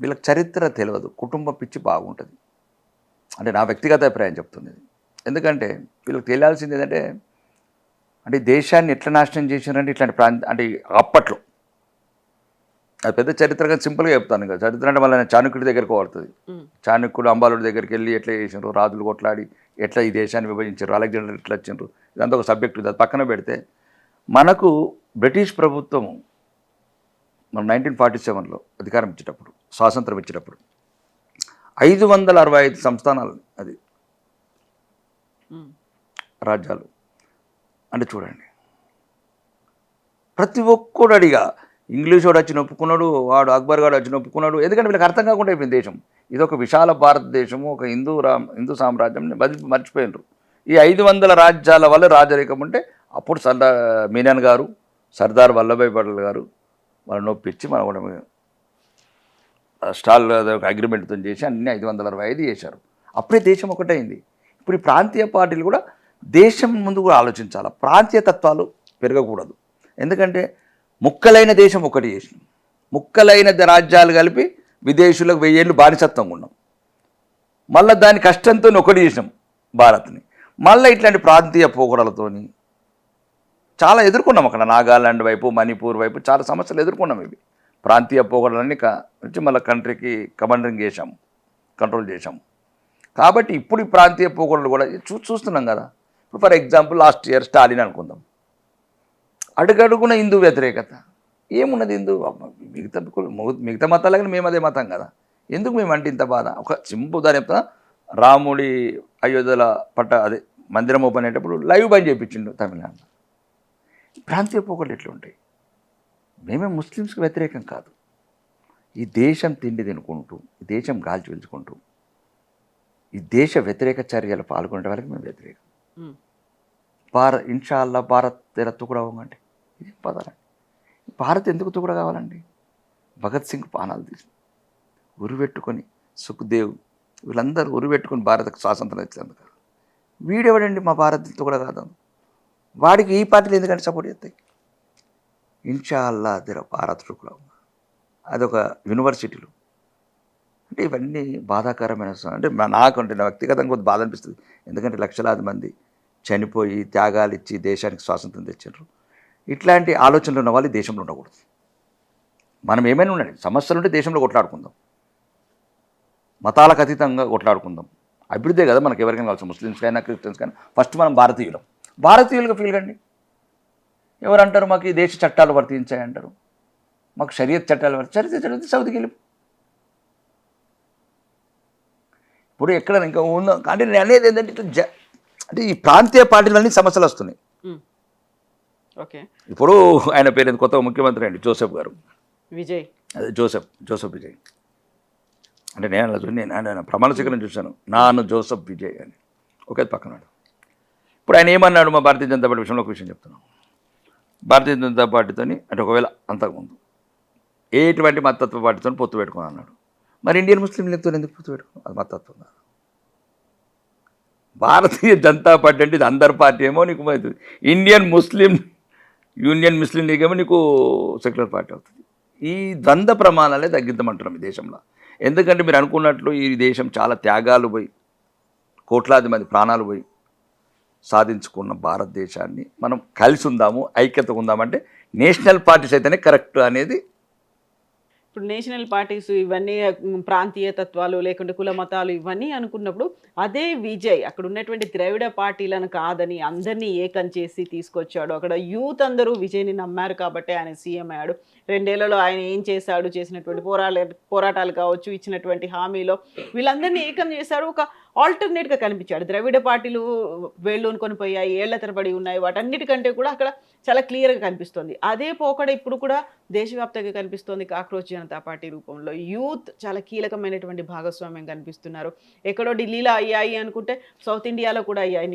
వీళ్ళకి చరిత్ర తెలియదు, కుటుంబ పిచ్చి బాగుంటుంది. అంటే నా వ్యక్తిగత అభిప్రాయం చెప్తుంది. ఎందుకంటే వీళ్ళకి తెలియాల్సింది ఏంటంటే, అంటే దేశాన్ని ఎట్లా నాశనం చేశారంటే ఇట్లాంటి అంటే అప్పట్లో అది పెద్ద చరిత్రగా సింపుల్గా చెప్తాను. ఇంకా చరిత్ర అంటే మళ్ళీ చాణక్యుడి దగ్గరికి పడుతుంది. చాణక్యుడు అంబాలుడి దగ్గరికి వెళ్ళి ఎట్లా చేసినారు, రాజులు కొట్లాడి ఎట్లా ఈ దేశాన్ని విభజించారు, అలెగ్జాండర్ ఎట్లా వచ్చినారు, ఇదంతా ఒక సబ్జెక్ట్ ఉంది. అది పక్కన పెడితే మనకు బ్రిటిష్ ప్రభుత్వం మన 1947లో అధికారం ఇచ్చేటప్పుడు, స్వాతంత్రం ఇచ్చేటప్పుడు 565 సంస్థానాలు, అది రాజ్యాలు. అంటే చూడండి, ప్రతి ఒక్కడు అడిగా, ఇంగ్లీష్ వాడు వచ్చి నొప్పుకున్నాడు, వాడు అక్బర్ గారు వచ్చి నొప్పుకున్నాడు. ఎందుకంటే వీళ్ళకి అర్థం కాకుండా అయిపోయింది దేశం. ఇది ఒక విశాల భారతదేశము, ఒక హిందూ సామ్రాజ్యం మర్చిపోయినారు. ఈ 500 రాజ్యాల వల్ల రాజరికం ఉంటే అప్పుడు మీనన్ గారు, సర్దార్ వల్లభాయ్ పటేల్ గారు వాళ్ళు నొప్పించి మనం కూడా స్టాల్ ఒక అగ్రిమెంట్తో చేసి అన్ని 565 చేశారు. అప్పుడే దేశం ఒకటైంది. ఇప్పుడు ఈ ప్రాంతీయ పార్టీలు కూడా దేశం ముందు కూడా ఆలోచించాలి, ప్రాంతీయ తత్వాలు పెరగకూడదు. ఎందుకంటే ముక్కలైన దేశం ఒకటి చేసినాం, ముక్కలైన రాజ్యాలు కలిపి విదేశీయులకు 1000 ఏళ్ళు బానిసత్వంగా ఉన్నాం. మళ్ళీ దాని కష్టంతో ఒకటి చేసినాం భారత్ని. మళ్ళీ ఇట్లాంటి ప్రాంతీయ పోకడలతోని చాలా ఎదుర్కొన్నాం. అక్కడ నాగాలాండ్ వైపు, మణిపూర్ వైపు చాలా సమస్యలు ఎదుర్కొన్నాం. ఇవి ప్రాంతీయ పోకడలన్నీ వచ్చి మళ్ళీ కంట్రీకి కమాండరింగ్ చేశాము, కంట్రోల్ చేశాము. కాబట్టి ఇప్పుడు ఈ ప్రాంతీయ పోకడలు కూడా చూస్తున్నాం కదా. ఇప్పుడు for example last year Stalin అనుకుందాం, అడుగడుగున హిందూ వ్యతిరేకత. ఏమున్నది హిందూ, మిగతా మతాలకి మేము అదే మతం కదా, ఎందుకు మేము అంటే ఇంత బాధ? ఒక సింపుల్ దాని చెప్తున్నా, రాముడి అయోధ్యల అదే మందిరం ఓపెన్ అయ్యేటప్పుడు లైవ్ బంద్ చేయించిండు తమిళనాడు. ప్రాంతీయ పోకడలు ఎట్లా ఉంటాయి? మేమే ముస్లిమ్స్కి వ్యతిరేకం కాదు. ఈ దేశం తిండి తినుకుంటూ, ఈ దేశం గాల్చి పీల్చుకుంటూ, ఈ దేశ వ్యతిరేక చర్యలు పాల్గొనే వాళ్ళకి మేము వ్యతిరేకం. ఇన్షాల్లా భారత్ తెరత్తు కూడా అవ్వండి, ఇది పదాలండి. భారత్ ఎందుకు కూడా కావాలండి? భగత్ సింగ్ పానాలు తీసి ఉరిపెట్టుకొని, సుఖ్దేవ్ వీళ్ళందరూ ఉరిపెట్టుకొని భారతకు స్వాతంత్రం ఇచ్చేందుకు. వీడెవడండి మా భారత్తో కూడా కాదు? వాడికి ఈ పార్టీలు ఎందుకంటే సపోర్ట్ చేస్తాయి? ఇన్షాల్లా అదే భారత్ కూడా అదొక యూనివర్సిటీలు. అంటే ఇవన్నీ బాధాకరమైన అంటే నాకంటే నా వ్యక్తిగతంగా కొద్ది బాధ అనిపిస్తుంది. ఎందుకంటే లక్షలాది మంది చనిపోయి త్యాగాలు ఇచ్చి దేశానికి స్వాతంత్రం తెచ్చారు. ఇట్లాంటి ఆలోచనలు ఉన్న వాళ్ళు దేశంలో ఉండకూడదు. మనం ఏమైనా ఉండండి, సమస్యలు ఉంటే దేశంలో కొట్లాడుకుందాం, మతాలకు అతీతంగా కొట్లాడుకుందాం. అభివృద్ధే కదా మనకు ఎవరికైనా కావచ్చు, ముస్లిమ్స్కైనా క్రిస్టియన్స్కైనా. ఫస్ట్ మనం భారతీయులుగా ఫీల్ కండి. ఎవరు అంటారు మాకు ఈ దేశ చట్టాలు వర్తించాయంటారు, మాకు షరియత్ చట్టాలు చదివితే సౌదీకి వెళ్ళి. ఇప్పుడు ఎక్కడ ఇంకా ఉందో అంటే నేను అనేది ఏంటంటే ఇట్లా అంటే ఈ ప్రాంతీయ పార్టీలన్నీ సమస్యలు వస్తున్నాయి. ఓకే, ఇప్పుడు ఆయన పేరు కొత్త ముఖ్యమంత్రి అండి జోసెఫ్ గారు, విజయ్. అదే జోసెఫ్ విజయ్. అంటే నేను ఆయన ప్రమాణ స్వీకారం చూశాను, నాను జోసెఫ్ విజయ్ అని. ఒకే పక్కన. ఇప్పుడు ఆయన ఏమన్నాడు మా భారతీయ జనతా పార్టీ విషయంలో ఒక విషయం చెప్తున్నాను. భారతీయ జనతా పార్టీతోని అంటే ఒకవేళ అంతకుముందు ఎటువంటి మతత్వ పార్టీతో పొత్తు పెట్టుకుని అన్నాడు. మరి ఇండియన్ ముస్లిం లీగ్తో ఎందుకు పొత్తు పెట్టుకున్నాం? అది మతత్వం కాదు. భారతీయ జనతా పార్టీ అంటే ఇది అందరి పార్టీ ఏమో నీకు అవుతుంది, యూనియన్ ముస్లిం లీగ్ ఏమో నీకు సెక్యులర్ పార్టీ అవుతుంది. ఈ ద్వంద్వ ప్రమాణాలే తగ్గిద్దామంటున్నాం ఈ దేశంలో. ఎందుకంటే మీరు అనుకున్నట్లు ఈ దేశం చాలా త్యాగాలు పోయి కోట్లాది మంది ప్రాణాలు పోయి సాధించుకున్న భారతదేశాన్ని మనం కలిసి ఉందాము, ఐక్యతగా ఉందామంటే నేషనల్ పార్టీస్ అయితేనే కరెక్ట్ అనేది. ఇప్పుడు నేషనల్ పార్టీస్ ఇవన్నీ ప్రాంతీయ తత్వాలు లేకుంటే కుల మతాలు ఇవన్నీ అనుకున్నప్పుడు అదే విజయ్ అక్కడ ఉన్నటువంటి ద్రవిడ పార్టీలను కాదని అందరినీ ఏకం చేసి తీసుకొచ్చాడు. అక్కడ యూత్ అందరూ విజయ్ని నమ్మారు కాబట్టి ఆయన సీఎం అయ్యాడు. 2 ఏళ్లలో ఆయన ఏం చేశాడు, చేసినటువంటి పోరాటాలు కావచ్చు, ఇచ్చినటువంటి హామీలో వీళ్ళందరినీ ఏకం చేశాడు. ఒక ఆల్టర్నేట్గా కనిపించాడు. ద్రవిడ పార్టీలు వేళ్ళూనుకొని పోయాయి, ఏళ్ల తరబడి ఉన్నాయి, వాటన్నిటికంటే కూడా అక్కడ చాలా క్లియర్గా కనిపిస్తుంది. అదే పోకడ ఇప్పుడు కూడా దేశవ్యాప్తంగా కనిపిస్తుంది కాక్రోచ్ జనతా పార్టీ రూపంలో. యూత్ చాలా కీలకమైనటువంటి భాగస్వామ్యం కనిపిస్తున్నారు. ఎక్కడో ఢిల్లీలో అయ్యాయి అనుకుంటే సౌత్ ఇండియాలో కూడా అయ్యాయి.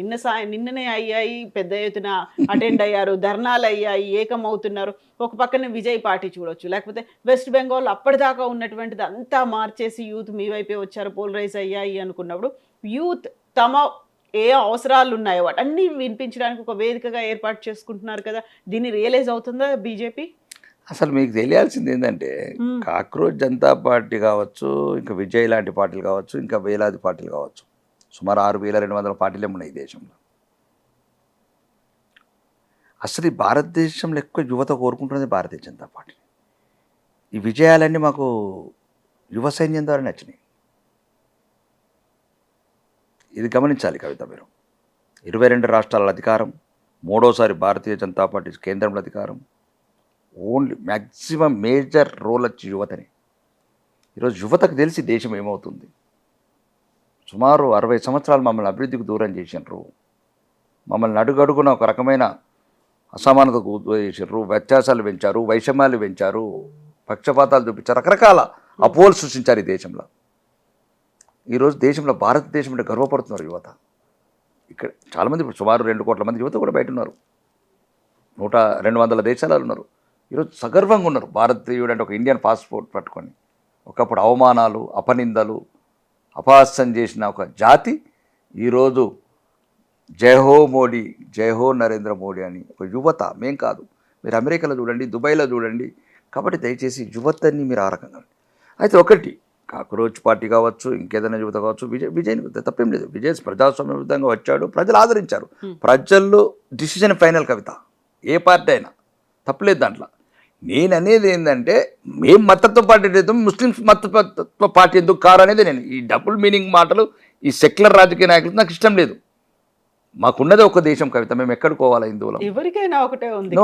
నిన్ననే అయ్యాయి, పెద్ద ఎత్తున అటెండ్ అయ్యారు, ధర్నాలు అయ్యాయి, ఏకమవుతున్నారు. ఒక పక్కన విజయ్ పార్టీ చూడొచ్చు, లేకపోతే వెస్ట్ బెంగాల్ అప్పటిదాకా ఉన్నటువంటిది అంతా మార్చేసి యూత్ మీ వైపే వచ్చారు, పోలరైజ్ అయ్యాయి అనుకున్నప్పుడు యూత్ తమ ఏ అవసరాలు ఉన్నాయో వాటన్నీ వినిపించడానికి ఒక వేదికగా ఏర్పాటు చేసుకుంటున్నారు కదా. దీన్ని రియలైజ్ అవుతుందా బీజేపీ? అసలు మీకు తెలియాల్సింది ఏంటంటే కాక్రోచ్ జనతా పార్టీ కావచ్చు, ఇంకా విజయ్ లాంటి పార్టీలు కావచ్చు, ఇంకా వేలాది పార్టీలు కావచ్చు, సుమారు 6,200 పార్టీలే ఉన్నాయి ఈ దేశంలో. అసలు ఈ భారతదేశంలో ఎక్కువ యువత కోరుకుంటున్నది భారతీయ జనతా పార్టీ. ఈ విజయాలన్నీ మాకు యువ సైన్యం ద్వారా నచ్చినాయి. ఇది గమనించాలి కవిత మీరు. 22 రాష్ట్రాల అధికారం, 3వసారి భారతీయ జనతా పార్టీ కేంద్రంలో అధికారం, ఓన్లీ మ్యాక్సిమం మేజర్ రోల్ వచ్చి యువతని. ఈరోజు యువతకు తెలిసి దేశం ఏమవుతుంది. సుమారు 60 సంవత్సరాలు మమ్మల్ని అభివృద్ధికి దూరం చేసినారు, మమ్మల్ని అడుగడుగున ఒక రకమైన అసమానతకు చేసారు, వ్యత్యాసాలు పెంచారు, వైషమ్యాలు పెంచారు, పక్షపాతాలు చూపించారు, రకరకాల అపోహలు సృష్టించారు ఈ దేశంలో. ఈరోజు దేశంలో భారతదేశం అంటే గర్వపడుతున్నారు యువత. ఇక్కడ చాలామంది ఇప్పుడు సుమారు 2 కోట్ల మంది యువత కూడా బయట ఉన్నారు, 200 దేశాలలో ఉన్నారు. ఈరోజు సగర్వంగా ఉన్నారు. భారతీయుడు అంటే ఒక ఇండియన్ పాస్పోర్ట్ పట్టుకొని ఒకప్పుడు అవమానాలు, అపనిందలు, అపహాస్యం చేసిన ఒక జాతి ఈరోజు జై హో మోడీ, జై హో నరేంద్ర మోడీ అని ఒక యువత. మేం కాదు, మీరు అమెరికాలో చూడండి, దుబాయ్లో చూడండి. కాబట్టి దయచేసి యువతని మీరు ఆ రకంగా. అయితే ఒకటి కాక్రోచ్ పార్టీ కావచ్చు, ఇంకేదైనా యువత కావచ్చు, విజయ్ తప్పేం లేదు. విజయ్ ప్రజాస్వామ్యబద్ధంగా వచ్చాడు, ప్రజలు ఆదరించారు. ప్రజల్లో డిసిజన్ ఫైనల్ కవిత. ఏ పార్టీ అయినా తప్పలేదు దాంట్లో. నేను అనేది ఏంటంటే మేము మతత్వ పార్టీ లేదు, ముస్లిమ్స్ మతత్వ పార్టీ ఎందుకు కారు అనేది నేను. ఈ డబుల్ మీనింగ్ మాటలు ఈ సెక్యులర్ రాజకీయ నాయకులు నాకు ఇష్టం లేదు. మాకున్నదే ఒక దేశం కవిత, మేము ఎక్కడికి పోవాలి హిందువులు? ఎవరికైనా ఒకటే ఉంది.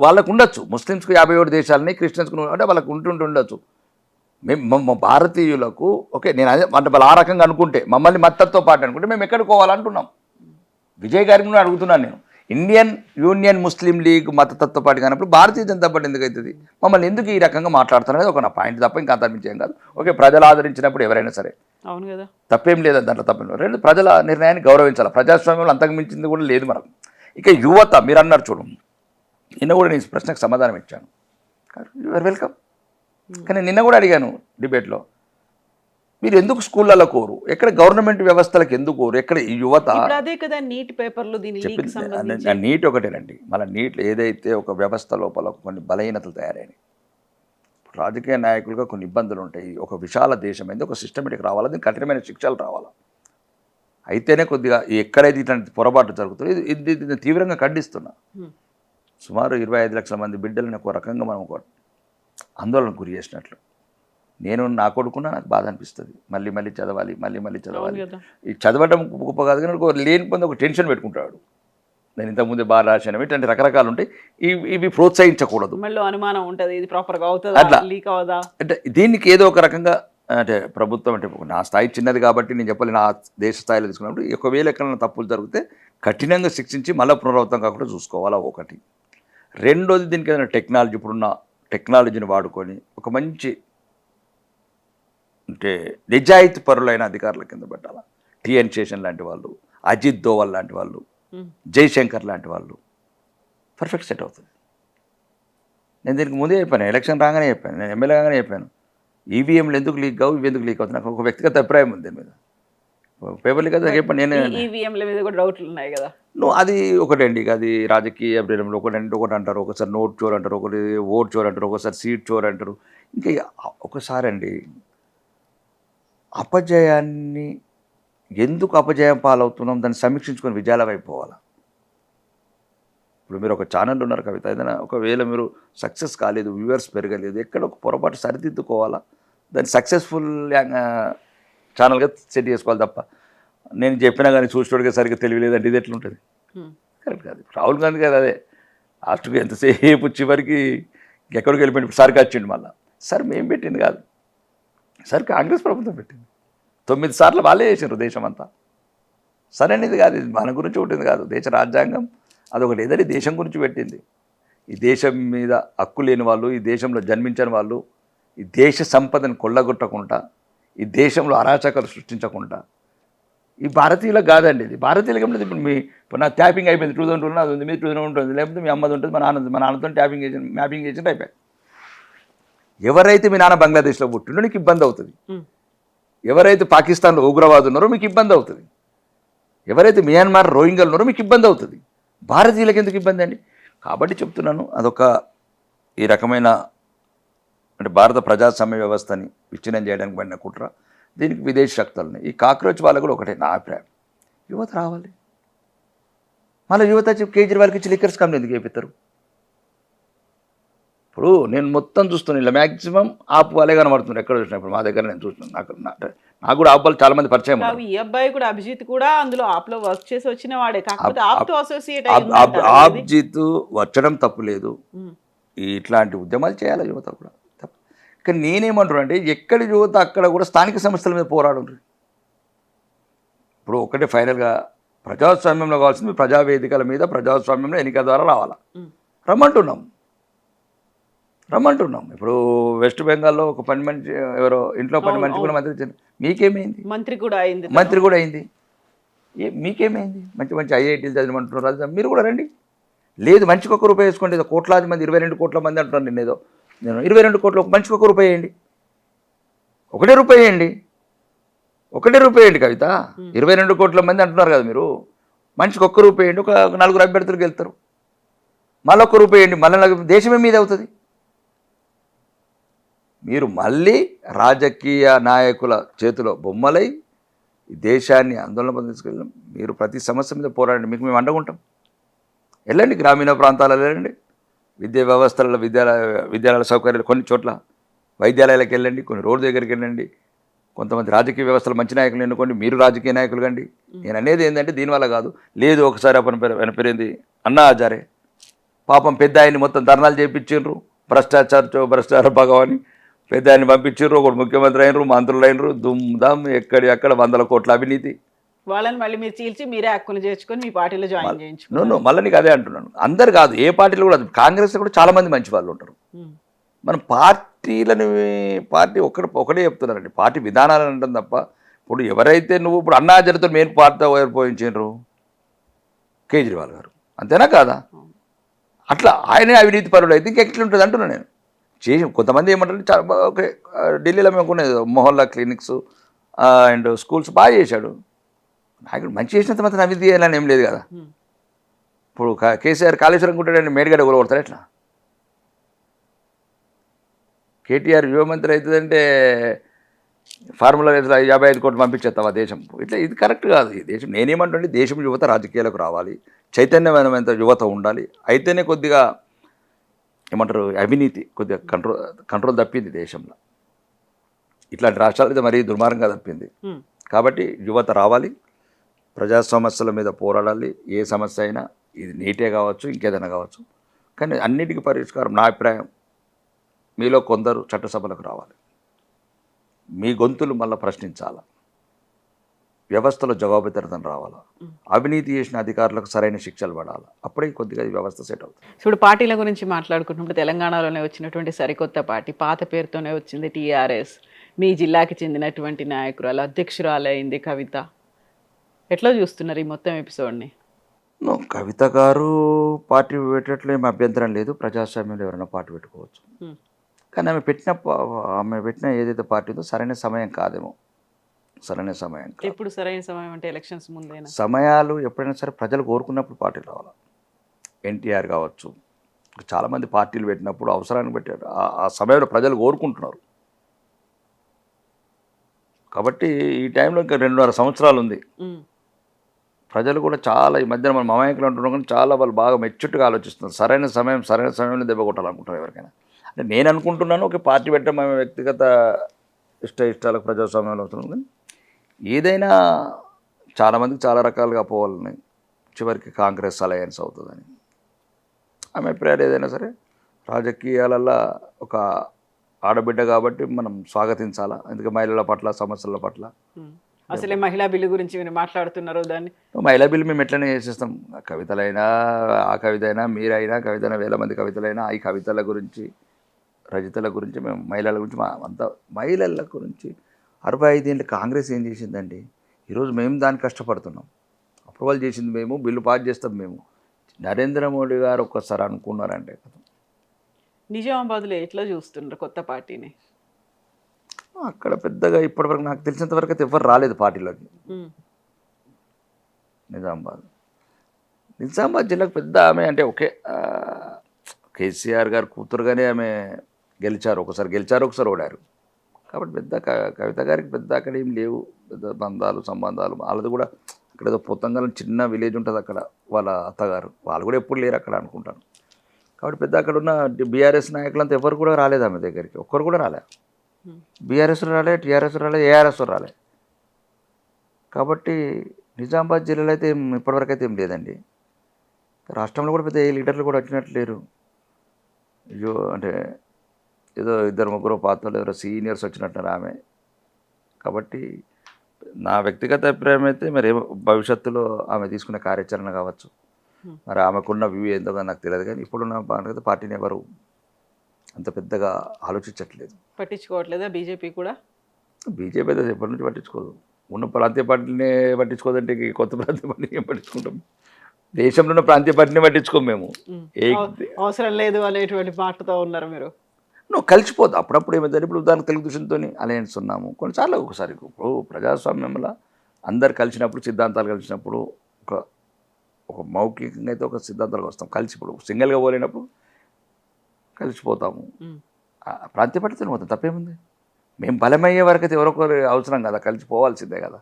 వాళ్ళకు ఉండొచ్చు, ముస్లిమ్స్కి 57 దేశాలని, క్రిస్టియన్స్కి అంటే వాళ్ళకు ఉంటుండొచ్చు. మేము భారతీయులకు ఓకే, నేను అదే అంటే వాళ్ళు ఆ రకంగా అనుకుంటే, మమ్మల్ని మతత్వ పార్టీ అనుకుంటే మేము ఎక్కడికి పోవాలంటున్నాం. విజయ్ గారికి కూడా అడుగుతున్నాను నేను. యూనియన్ ముస్లిం లీగ్ మతతత్వ పార్టీ కానప్పుడు భారతీయ జనతా పార్టీ ఎందుకు అవుతుంది? మమ్మల్ని ఎందుకు ఈ రకంగా మాట్లాడుతున్నది ఒక నా పాయింట్ తప్ప ఇంకా అంతమించేం కాదు. ఓకే, ప్రజలు ఆదరించినప్పుడు ఎవరైనా సరే అవును కదా, తప్పేం లేదు, దాంట్లో తప్పేం లేదు. 2 ప్రజల నిర్ణయాన్ని గౌరవించాలి. ప్రజాస్వామ్యంలో అంతకు మించింది కూడా లేదు మనకు. ఇక యువత మీరు అన్నారు చూడు, నిన్న కూడా నేను ప్రశ్నకు సమాధానం ఇచ్చాను. Your welcome. కానీ నిన్న కూడా అడిగాను డిబేట్లో, మీరు ఎందుకు స్కూళ్ళలో కోరు, ఎక్కడ గవర్నమెంట్ వ్యవస్థలకు ఎందుకు కోరు, ఎక్కడ ఈ యువత ఇప్పుడు అదే కదా నీట్ పేపర్లు దీని లీక్ చెప్పింది. సంబంధించి నీట్ ఒకటేనండి, మళ్ళీ నీట్లో ఏదైతే ఒక వ్యవస్థ లోపల కొన్ని బలహీనతలు తయారైనాయి, రాజకీయ నాయకులుగా కొన్ని ఇబ్బందులు ఉంటాయి. ఒక విశాల దేశం అయింది, ఒక సిస్టమేటిక్ రావాలి, దీనికి కఠినమైన శిక్షలు రావాలి. అయితేనే కొద్దిగా ఎక్కడైతే ఇట్లాంటి పొరపాటు జరుగుతుందో ఇది తీవ్రంగా ఖండిస్తున్నా. సుమారు 25 లక్షల మంది బిడ్డలను ఒక రకంగా మనం ఒక ఆందోళనకు గురి చేసినట్లు. నేను నా కొడుకున్నా నాకు బాధ అనిపిస్తుంది. మళ్ళీ మళ్ళీ చదవాలి, మళ్ళీ చదవాలి. ఈ చదవడం గొప్ప కాదు, కానీ లేని పొంది ఒక టెన్షన్ పెట్టుకుంటాడు. నేను ఇంతకుముందే బాగా రాశాను, ఇట్లాంటి రకరకాలు ఉంటాయి. ఇవి ప్రోత్సహించకూడదు. మళ్ళీ అనుమానం ఉంటుంది, ఇది ప్రాపర్గా అట్లా. అవుతుందా, లీక్ అవుదా. అంటే దీనికి ఏదో ఒక రకంగా అంటే ప్రభుత్వం అంటే నా స్థాయి చిన్నది కాబట్టి నేను చెప్పాలి, నా దేశ స్థాయిలో తీసుకున్నప్పుడు ఒకవేళ ఎక్కడైనా తప్పులు జరిగితే కఠినంగా శిక్షించి మళ్ళీ పునరావృతం కాకుండా చూసుకోవాలా ఒకటి. రెండోది, దీనికి ఏదైనా టెక్నాలజీ, ఇప్పుడున్న టెక్నాలజీని వాడుకొని ఒక మంచి అంటే నిజాయితీ పరులైన అధికారుల కింద పెట్టాలి. టిఎన్ శేషన్ లాంటి వాళ్ళు, అజిత్ దోవల్ లాంటి వాళ్ళు, జైశంకర్ లాంటి వాళ్ళు పర్ఫెక్ట్ సెట్ అవుతుంది. నేను దీనికి ముందే చెప్పాను, ఎలక్షన్ రాగానే చెప్పాను, నేను ఎమ్మెల్యే కాగానే చెప్పాను, ఈవీఎంలు ఎందుకు లీక్ కావు, ఇవి ఎందుకు లీక్ అవుతుంది. నాకు ఒక వ్యక్తిగత అభిప్రాయం ఉంది దీని మీద. పేపర్ లీక్ అయితే చెప్పండి, నేనే ఈవీఎంల మీద కూడా డౌట్లు ఉన్నాయి కదా. అది ఒకటండి, అది రాజకీయ అభిప్రాయంలో ఒకటి అంటారు, ఒకసారి నోట్ చోర్ అంటారు, ఒకటి ఓట్ చోర్ అంటారు, ఒకసారి సీట్ చోర్ అంటారు. ఇంకా ఒకసారి అండి, అపజయాన్ని ఎందుకు అపజయం పాలవుతున్నాం దాన్ని సమీక్షించుకొని విజయాల వైపు పోవాలి. ఇప్పుడు మీరు ఒక ఛానల్ ఉన్నారు కవిత, ఏదైనా ఒకవేళ మీరు సక్సెస్ కాలేదు, వ్యూవర్స్ పెరగలేదు, ఎక్కడ ఒక పొరపాటు సరిదిద్దుకోవాలా, దాన్ని సక్సెస్ఫుల్ ఛానల్గా సెట్ చేసుకోవాలి తప్ప నేను చెప్పినా కానీ చూసేవాడిగా సరిగ్గా తెలియలేదంటే ఇది ఎట్లుంటుంది, కరెక్ట్ కాదు. రాహుల్ గాంధీ కదా అదే లాస్ట్కి ఎంతసేపు చివరికి ఎక్కడికి వెళ్ళిపోయింది, సరికి వచ్చిండు మళ్ళీ. సార్ మేము పెట్టింది కాదు, సార్ కాంగ్రెస్ ప్రభుత్వం పెట్టింది. 9 సార్లు వాళ్ళే చేసారు దేశం అంతా. సరైనది కాదు, ఇది మన గురించి ఉంటుంది కాదు. దేశ రాజ్యాంగం అదొకటి ఏదైనా దేశం గురించి పెట్టింది. ఈ దేశం మీద హక్కు లేని వాళ్ళు, ఈ దేశంలో జన్మించని వాళ్ళు, ఈ దేశ సంపదను కొల్లగొట్టకుండా, ఈ దేశంలో అరాచకాలు సృష్టించకుండా ఈ భారతీయులకు కాదండి. ఇది భారతీయులకి ఏమిటి, ఇప్పుడు నా ట్యాపింగ్ అయిపోయింది, 2000 అది ఉంది, మీ 2000 ఉంటుంది, లేకపోతే మీ అమ్మది ఉంటుంది, మా నాన్నతో మ్యాపింగ్ చేసి అయిపోయాయి. ఎవరైతే మీ నాన్న బంగ్లాదేశ్లో పుట్టిండో నీకు ఇబ్బంది అవుతుంది, ఎవరైతే పాకిస్తాన్లో ఉగ్రవాదులు ఉన్నారో మీకు ఇబ్బంది అవుతుంది, ఎవరైతే మియాన్మార్ రోహింగ్యాలు ఉన్నారో మీకు ఇబ్బంది అవుతుంది. భారతీయులకు ఎందుకు ఇబ్బంది అండి? కాబట్టి చెప్తున్నాను, అదొక ఈ రకమైన అంటే భారత ప్రజాస్వామ్య వ్యవస్థని విచ్ఛిన్నం చేయడానికి పడిన కుట్ర. దీనికి విదేశీ శక్తులు ఉన్నాయి. ఈ కాక్రోచ్ వాళ్ళకు కూడా ఒకటే నా అభిప్రాయం, యువత రావాలి. మళ్ళీ యువత కేజ్రీవాల్కి ఇచ్చి లిక్కర్స్ కంపెనీ ఎందుకు చేపిస్తారు? ఇప్పుడు నేను మొత్తం చూస్తున్నాను, ఇలా మ్యాక్సిమం ఆపు వాళ్ళే కనబడుతున్నారు ఎక్కడ చూసినప్పుడు. మా దగ్గర నేను చూస్తున్నాను, నాకు కూడా ఆపు వాళ్ళు చాలా మంది పరిచయం. ఈ అబ్బాయి కూడా, అభిజిత్ కూడా అందులో ఆప్లో వర్క్ చేసి వచ్చిన వాడే, కాకపోతే ఆప్తో అసోసియేట్ అభిజిత్ వచ్చడం తప్పు లేదు, ఇట్లాంటి ఉద్యమాలు చేయాలి యువత కూడా తప్పు. కానీ నేనేమంటున్నా అంటే ఎక్కడి యువత అక్కడ కూడా స్థానిక సమస్యల మీద పోరాడుండ్రు. ఇప్పుడు ఒకటే ఫైనల్గా ప్రజాస్వామ్యంలో కావాల్సింది ప్రజావేదికల మీద ప్రజాస్వామ్యంలో ఎన్నిక ద్వారా రావాలా, రమ్మంటున్నాం. ఇప్పుడు వెస్ట్ బెంగాల్లో ఒక పని మనిషి ఎవరో ఇంట్లో పని మనిషి కూడా మంత్రి, మీకేమైంది? మంత్రి కూడా అయింది, మీకేమైంది? మంచి ఐఐటీలు చదివమంటున్నారు, మీరు కూడా రండి. లేదు మనిషికి ₹1 వేసుకోండి, ఏదో కోట్లాది మంది 22 కోట్ల మంది అంటున్నారు. నేను 22 కోట్లు, ఒక మనిషికి ₹1 వేయండి, ₹1 వేయండి, ₹1 వేయండి కవిత. 22 కోట్ల మంది అంటున్నారు కదా మీరు, మనిషికి ₹1 వేయండి, ఒక 4 అభ్యర్థులకు వెళ్తారు. మళ్ళీ ₹1 వేయండి, మళ్ళీ దేశమే మీద అవుతుంది. మీరు మళ్ళీ రాజకీయ నాయకుల చేతిలో బొమ్మలై ఈ దేశాన్ని ఆందోళన తీసుకెళ్ళాం. మీరు ప్రతి సమస్య మీద పోరాడండి, మీకు మేము అండగుంటాం. వెళ్ళండి, గ్రామీణ ప్రాంతాలలో వెళ్ళండి, విద్యా వ్యవస్థలలో విద్యాలయాల సౌకర్యాలు కొన్ని చోట్ల, వైద్యాలయాలకు వెళ్ళండి, కొన్ని రోడ్డు దగ్గరికి వెళ్ళండి. కొంతమంది రాజకీయ వ్యవస్థలు మంచి నాయకులు ఎన్నుకోండి, మీరు రాజకీయ నాయకులు కండి. నేను అనేది ఏంటంటే దీనివల్ల కాదు. లేదు ఒకసారి ఆయన పేరేంది అన్నా హజారే, పాపం పెద్ద ఆయన్ని మొత్తం ధర్నాలు చేయించారు, భ్రష్టాచార భగవాని పెద్ద ఆయన్ని పంపించారు, ఒకడు ముఖ్యమంత్రి అయినరు, మంత్రులు అయినరు, దుమ్దాం ఎక్కడ 100 కోట్ల అవినీతి. వాళ్ళని మళ్ళీ మీరు చీల్చి మీరే హక్కులు చేర్చుకొని మీ పార్టీలో జాయిన్ చేయించుకున్నారు. మళ్ళీ నీకు అదే అంటున్నాను, అందరు కాదు, ఏ పార్టీలో కూడా, కాంగ్రెస్లో కూడా చాలా మంది మంచి వాళ్ళు ఉంటారు. మనం పార్టీ ఒకటే చెప్తున్నారండి, పార్టీ విధానాలు అంటాం తప్ప. ఇప్పుడు ఎవరైతే నువ్వు ఇప్పుడు అన్నా హజారేతో మెయిన్ పార్టీ పోయించారు కేజ్రీవాల్ గారు, అంతేనా కాదా? అట్లా ఆయనే అవినీతి పరుడు అయితే ఇంకెట్లుంటుంది అంటున్నాను నేను. చేసి కొంతమంది ఏమంటారు చాలా ఓకే ఢిల్లీలో మేము కొనేది మొహల్లా క్లినిక్స్ అండ్ స్కూల్స్ బాగా చేశాడు. నాయకుడు మంచి చేసినంత మాత్రం అభివృద్ధి చేయాలని ఏం లేదు కదా. ఇప్పుడు కేసీఆర్ కాళేశ్వరం కుట్టాడండి, మేడిగడ్డ కొడతారు ఎట్లా? కేటీఆర్ యువ మంత్రి అవుతుందంటే ఫార్ములా 55 కోట్లు పంపించేస్తావా దేశం? ఇట్లా ఇది కరెక్ట్ కాదు. ఈ దేశం నేనేమంటుంటే దేశం యువత రాజకీయాలకు రావాలి, చైతన్యమైనంత యువత ఉండాలి. అయితేనే కొద్దిగా ఏమంటారు అవినీతి కొద్దిగా కంట్రోల్ తప్పింది దేశంలో. ఇట్లాంటి రాష్ట్రాలు అయితే మరీ దుర్మార్గంగా తప్పింది. కాబట్టి యువత రావాలి, ప్రజా సమస్యల మీద పోరాడాలి. ఏ సమస్య అయినా ఇది నీటే కావచ్చు, ఇంకేదైనా కావచ్చు, కానీ అన్నిటికీ పరిష్కారం నా అభిప్రాయం మీలో కొందరు చట్టసభలకు రావాలి, మీ గొంతులు మళ్ళీ ప్రశ్నించాలా, వ్యవస్థలో జవాబుదారీతనం రావాలా, అవినీతి చేసిన అధికారులకు సరైన శిక్షలు పడాలి. అప్పుడే కొద్దిగా ఈ వ్యవస్థ సెట్ అవుతుంది. ఇప్పుడు పార్టీల గురించి మాట్లాడుకుంటున్నప్పుడు తెలంగాణలోనే వచ్చినటువంటి సరికొత్త పార్టీ, పాత పేరుతోనే వచ్చింది టీఆర్ఎస్. మీ జిల్లాకి చెందినటువంటి నాయకురాలు అధ్యక్షురాలైంది కవిత. ఎట్లా చూస్తున్నారు ఈ మొత్తం ఎపిసోడ్ని? కవిత గారు పార్టీ పెట్టట్లో ఏమి అభ్యంతరం లేదు, ప్రజాస్వామ్యంలో ఎవరైనా పార్టీ పెట్టుకోవచ్చు. కానీ ఆమె పెట్టిన ఏదైతే పార్టీ ఉందో సరైన సమయం కాదేమో. సరైన సమయం కాదు. ఎప్పుడు సరైన సమయం అంటే ఎలక్షన్స్ ముందేనా? సమయాలు ఎప్పుడైనా సరే ప్రజలు కోరుకున్నప్పుడు పార్టీలు రావాలి. ఎన్టీఆర్ కావచ్చు, చాలామంది పార్టీలు పెట్టినప్పుడు అవసరాన్ని పెట్టారు, ఆ సమయంలో ప్రజలు కోరుకుంటున్నారు. కాబట్టి ఈ టైంలో ఇంకా 2.5 సంవత్సరాలు ఉంది. ప్రజలు కూడా చాలా ఈ మధ్యన మన మమాయకులు అంటున్నాం, కానీ చాలా వాళ్ళు బాగా మెచ్చుట్టుగా ఆలోచిస్తున్నారు. సరైన సమయంలో దెబ్బ కొట్టాలనుకుంటారు ఎవరికైనా. అంటే నేను అనుకుంటున్నాను ఒక పార్టీ పెట్టడం మేము వ్యక్తిగత ఇష్టాలకు ప్రజాస్వామ్యంలో అవసరం, కానీ ఏదైనా చాలామందికి చాలా రకాలుగా పోవాలని, చివరికి కాంగ్రెస్ అలయన్స్ అవుతుందని ఆమె అభిప్రాయాలు. ఏదైనా సరే రాజకీయాలలో ఒక ఆడబిడ్డ కాబట్టి మనం స్వాగతించాలా, ఎందుకంటే మహిళల పట్ల సమస్యల పట్ల. అసలే మహిళా బిల్లు గురించి మీరు మాట్లాడుతున్నారు, దాన్ని మహిళా బిల్లు మేము ఎట్లనే చేసేస్తాం. కవితలైనా ఆ కవిత అయినా మీరైనా కవితైనా 1000 మంది కవితలైనా ఈ కవితల గురించి రచయితల గురించి మేము మహిళల గురించి అంతా మహిళల గురించి 65 ఏళ్ళు కాంగ్రెస్ ఏం చేసిందండి? ఈరోజు మేము దానికి కష్టపడుతున్నాం. అప్రూవల్ చేసింది మేము, బిల్లు పాస్ చేస్తాం మేము. నరేంద్ర మోడీ గారు ఒక్కసారి అనుకున్నారంటే కదా. నిజామాబాద్లో ఎట్లా చూస్తున్నారు కొత్త పార్టీని? అక్కడ పెద్దగా ఇప్పటివరకు నాకు తెలిసినంత వరకు అయితే ఎవరు రాలేదు పార్టీలోకి. నిజామాబాద్ జిల్లాకు పెద్ద ఆమె అంటే ఓకే కేసీఆర్ గారు కూతురుగానే ఆమె గెలిచారు, ఒకసారి ఓడారు. కాబట్టి పెద్ద కవిత గారికి పెద్ద అక్కడ ఏం లేవు పెద్ద సంబంధాలు. వాళ్ళది కూడా అక్కడ ఏదో పొత్తంగలం చిన్న విలేజ్ ఉంటుంది, అక్కడ వాళ్ళ అత్తగారు వాళ్ళు కూడా ఎప్పుడు లేరు అక్కడ అనుకుంటాను. కాబట్టి పెద్ద అక్కడ ఉన్న బీఆర్ఎస్ నాయకులంతా ఎవరు కూడా రాలేదు ఆమె దగ్గరికి, ఒక్కరు కూడా రాలే. బీఆర్ఎస్ రాలే, టీఆర్ఎస్ రాలే, ఏఆర్ఎస్ రాలే. కాబట్టి నిజామాబాద్ జిల్లాలో అయితే ఇప్పటివరకు అయితే ఏం లేదండి. రాష్ట్రంలో కూడా పెద్ద ఏ లీడర్లు కూడా వచ్చినట్లు లేరు. అంటే ఏదో 2-3 పాత్రలు ఎవరో సీనియర్స్ వచ్చినట్టున్నారు ఆమె. కాబట్టి నా వ్యక్తిగత అభిప్రాయం అయితే మరి భవిష్యత్తులో ఆమె తీసుకునే కార్యాచరణ కావచ్చు, మరి ఆమెకున్న వ్యూ ఏందో కానీ నాకు తెలియదు. కానీ ఇప్పుడున్న పార్టీని ఎవరు అంత పెద్దగా ఆలోచించట్లేదు, పట్టించుకోవట్లేదా? బీజేపీ కూడా బీజేపీ అయితే ఎప్పటి నుంచి పట్టించుకోదు. ఉన్న ప్రాంతీయ పార్టీనే పట్టించుకోదంటే కొత్త ప్రాంతీయ పార్టీని ఏం పట్టించుకుంటాం? దేశంలో ఉన్న ప్రాంతీయ పార్టీని పట్టించుకోము మేము. అవసరం లేదు అనేటువంటి మాటతో ఉన్నారు మీరు. నువ్వు కలిసిపోదు. అప్పుడప్పుడు ఏమైందంటే ఇప్పుడు దానికి తెలుగుదేశంతో అలయన్స్ ఉన్నాము, కొన్నిసార్లు ఒకసారి ఇప్పుడు ప్రజాస్వామ్యంలో అందరు కలిసినప్పుడు, సిద్ధాంతాలు కలిసినప్పుడు ఒక మౌఖికంగా అయితే ఒక సిద్ధాంతాలకు వస్తాం. కలిసి ఇప్పుడు సింగిల్గా పోలేనప్పుడు కలిసిపోతాము. ప్రాంతీయ పార్టీతో పోతాం, తప్పేముంది? మేము బలమయ్యే వరకు అయితే ఎవరొకరు అవసరం కదా, కలిసిపోవాల్సిందే కదా.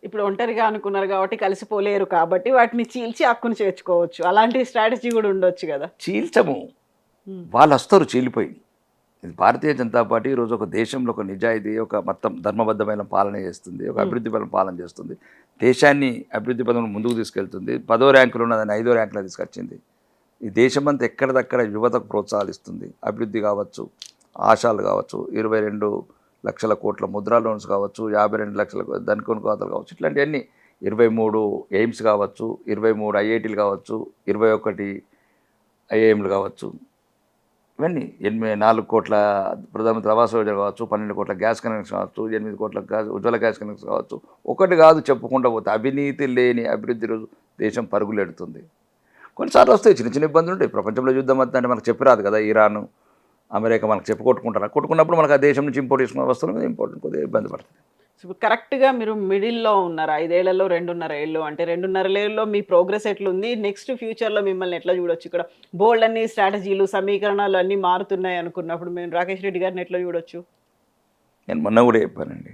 ఇప్పుడు ఒంటరిగా అనుకున్నారు కాబట్టి కలిసిపోలేరు, కాబట్టి వాటిని చీల్చి హక్కును చేర్చుకోవచ్చు. అలాంటి స్ట్రాటజీ కూడా ఉండొచ్చు కదా. చీల్చము, వాళ్ళు వస్తారు చీలిపోయి. ఇది భారతీయ జనతా పార్టీ ఈరోజు ఒక దేశంలో ఒక నిజాయితీ, ఒక మొత్తం ధర్మబద్ధమైన పాలన చేస్తుంది, ఒక అభివృద్ధిపరమైన పాలన చేస్తుంది, దేశాన్ని అభివృద్ధి పదంలో ముందుకు తీసుకెళ్తుంది. 10వ ర్యాంకులో ఉన్నదాన్ని 5వ ర్యాంకులో తీసుకొచ్చింది. ఈ దేశమంతా ఎక్కడిదక్కడ యువతకు ప్రోత్సాహిస్తుంది. అభివృద్ధి కావచ్చు, ఆశాలు కావచ్చు, 22 లక్షల కోట్ల ముద్రా లోన్స్ కావచ్చు, 52 లక్షల ధనికొని ఖాతాలు కావచ్చు, ఇట్లాంటివన్నీ 23 ఎయిమ్స్ కావచ్చు, 23 ఐఐటీలు కావచ్చు, 21 ఐఐఎంలు కావచ్చు, ఇవన్నీ 4 కోట్ల ప్రధానమంత్రి ఆవాస్ యోజన కావచ్చు, 12 కోట్ల గ్యాస్ కనెక్షన్ కావచ్చు, 8 కోట్ల ఉజ్వల గ్యాస్ కనెక్షన్ కావచ్చు. ఒకటి కాదు చెప్పుకుంటూ పోతే అవినీతి లేని అభివృద్ధి రోజు దేశం పరుగులెడుతుంది. కొన్నిసార్లు వస్తాయి చిన్న చిన్న ఇబ్బందులు ఉంటాయి. ప్రపంచంలో యుద్ధం అంటే మనకు చెప్పిరాదు కదా. ఇరాను అమెరికా మనకు చెప్పి కొట్టుకున్నప్పుడు మనకు ఆ దేశం నుంచి ఇంపోర్ట్ చేసుకున్న వస్తువుల మీద ఇంపోర్ట్ కొద్దిగా ఇబ్బంది పడుతుంది. సో కరెక్ట్గా మీరు మిడిల్లో ఉన్నారు, 5 ఏళ్లలో 2.5 ఏళ్ళు, అంటే 2.5 ఏళ్ళలో మీ ప్రోగ్రెస్ ఎట్లుంది, నెక్స్ట్ ఫ్యూచర్లో మిమ్మల్ని ఎట్లా చూడొచ్చు? ఇక్కడ బోల్డ్ అన్ని స్ట్రాటజీలు సమీకరణాలు అన్నీ మారుతున్నాయి అనుకున్నప్పుడు మేము రాకేష్ రెడ్డి గారిని ఎట్లా చూడొచ్చు? నేను మొన్న కూడా చెప్పానండి,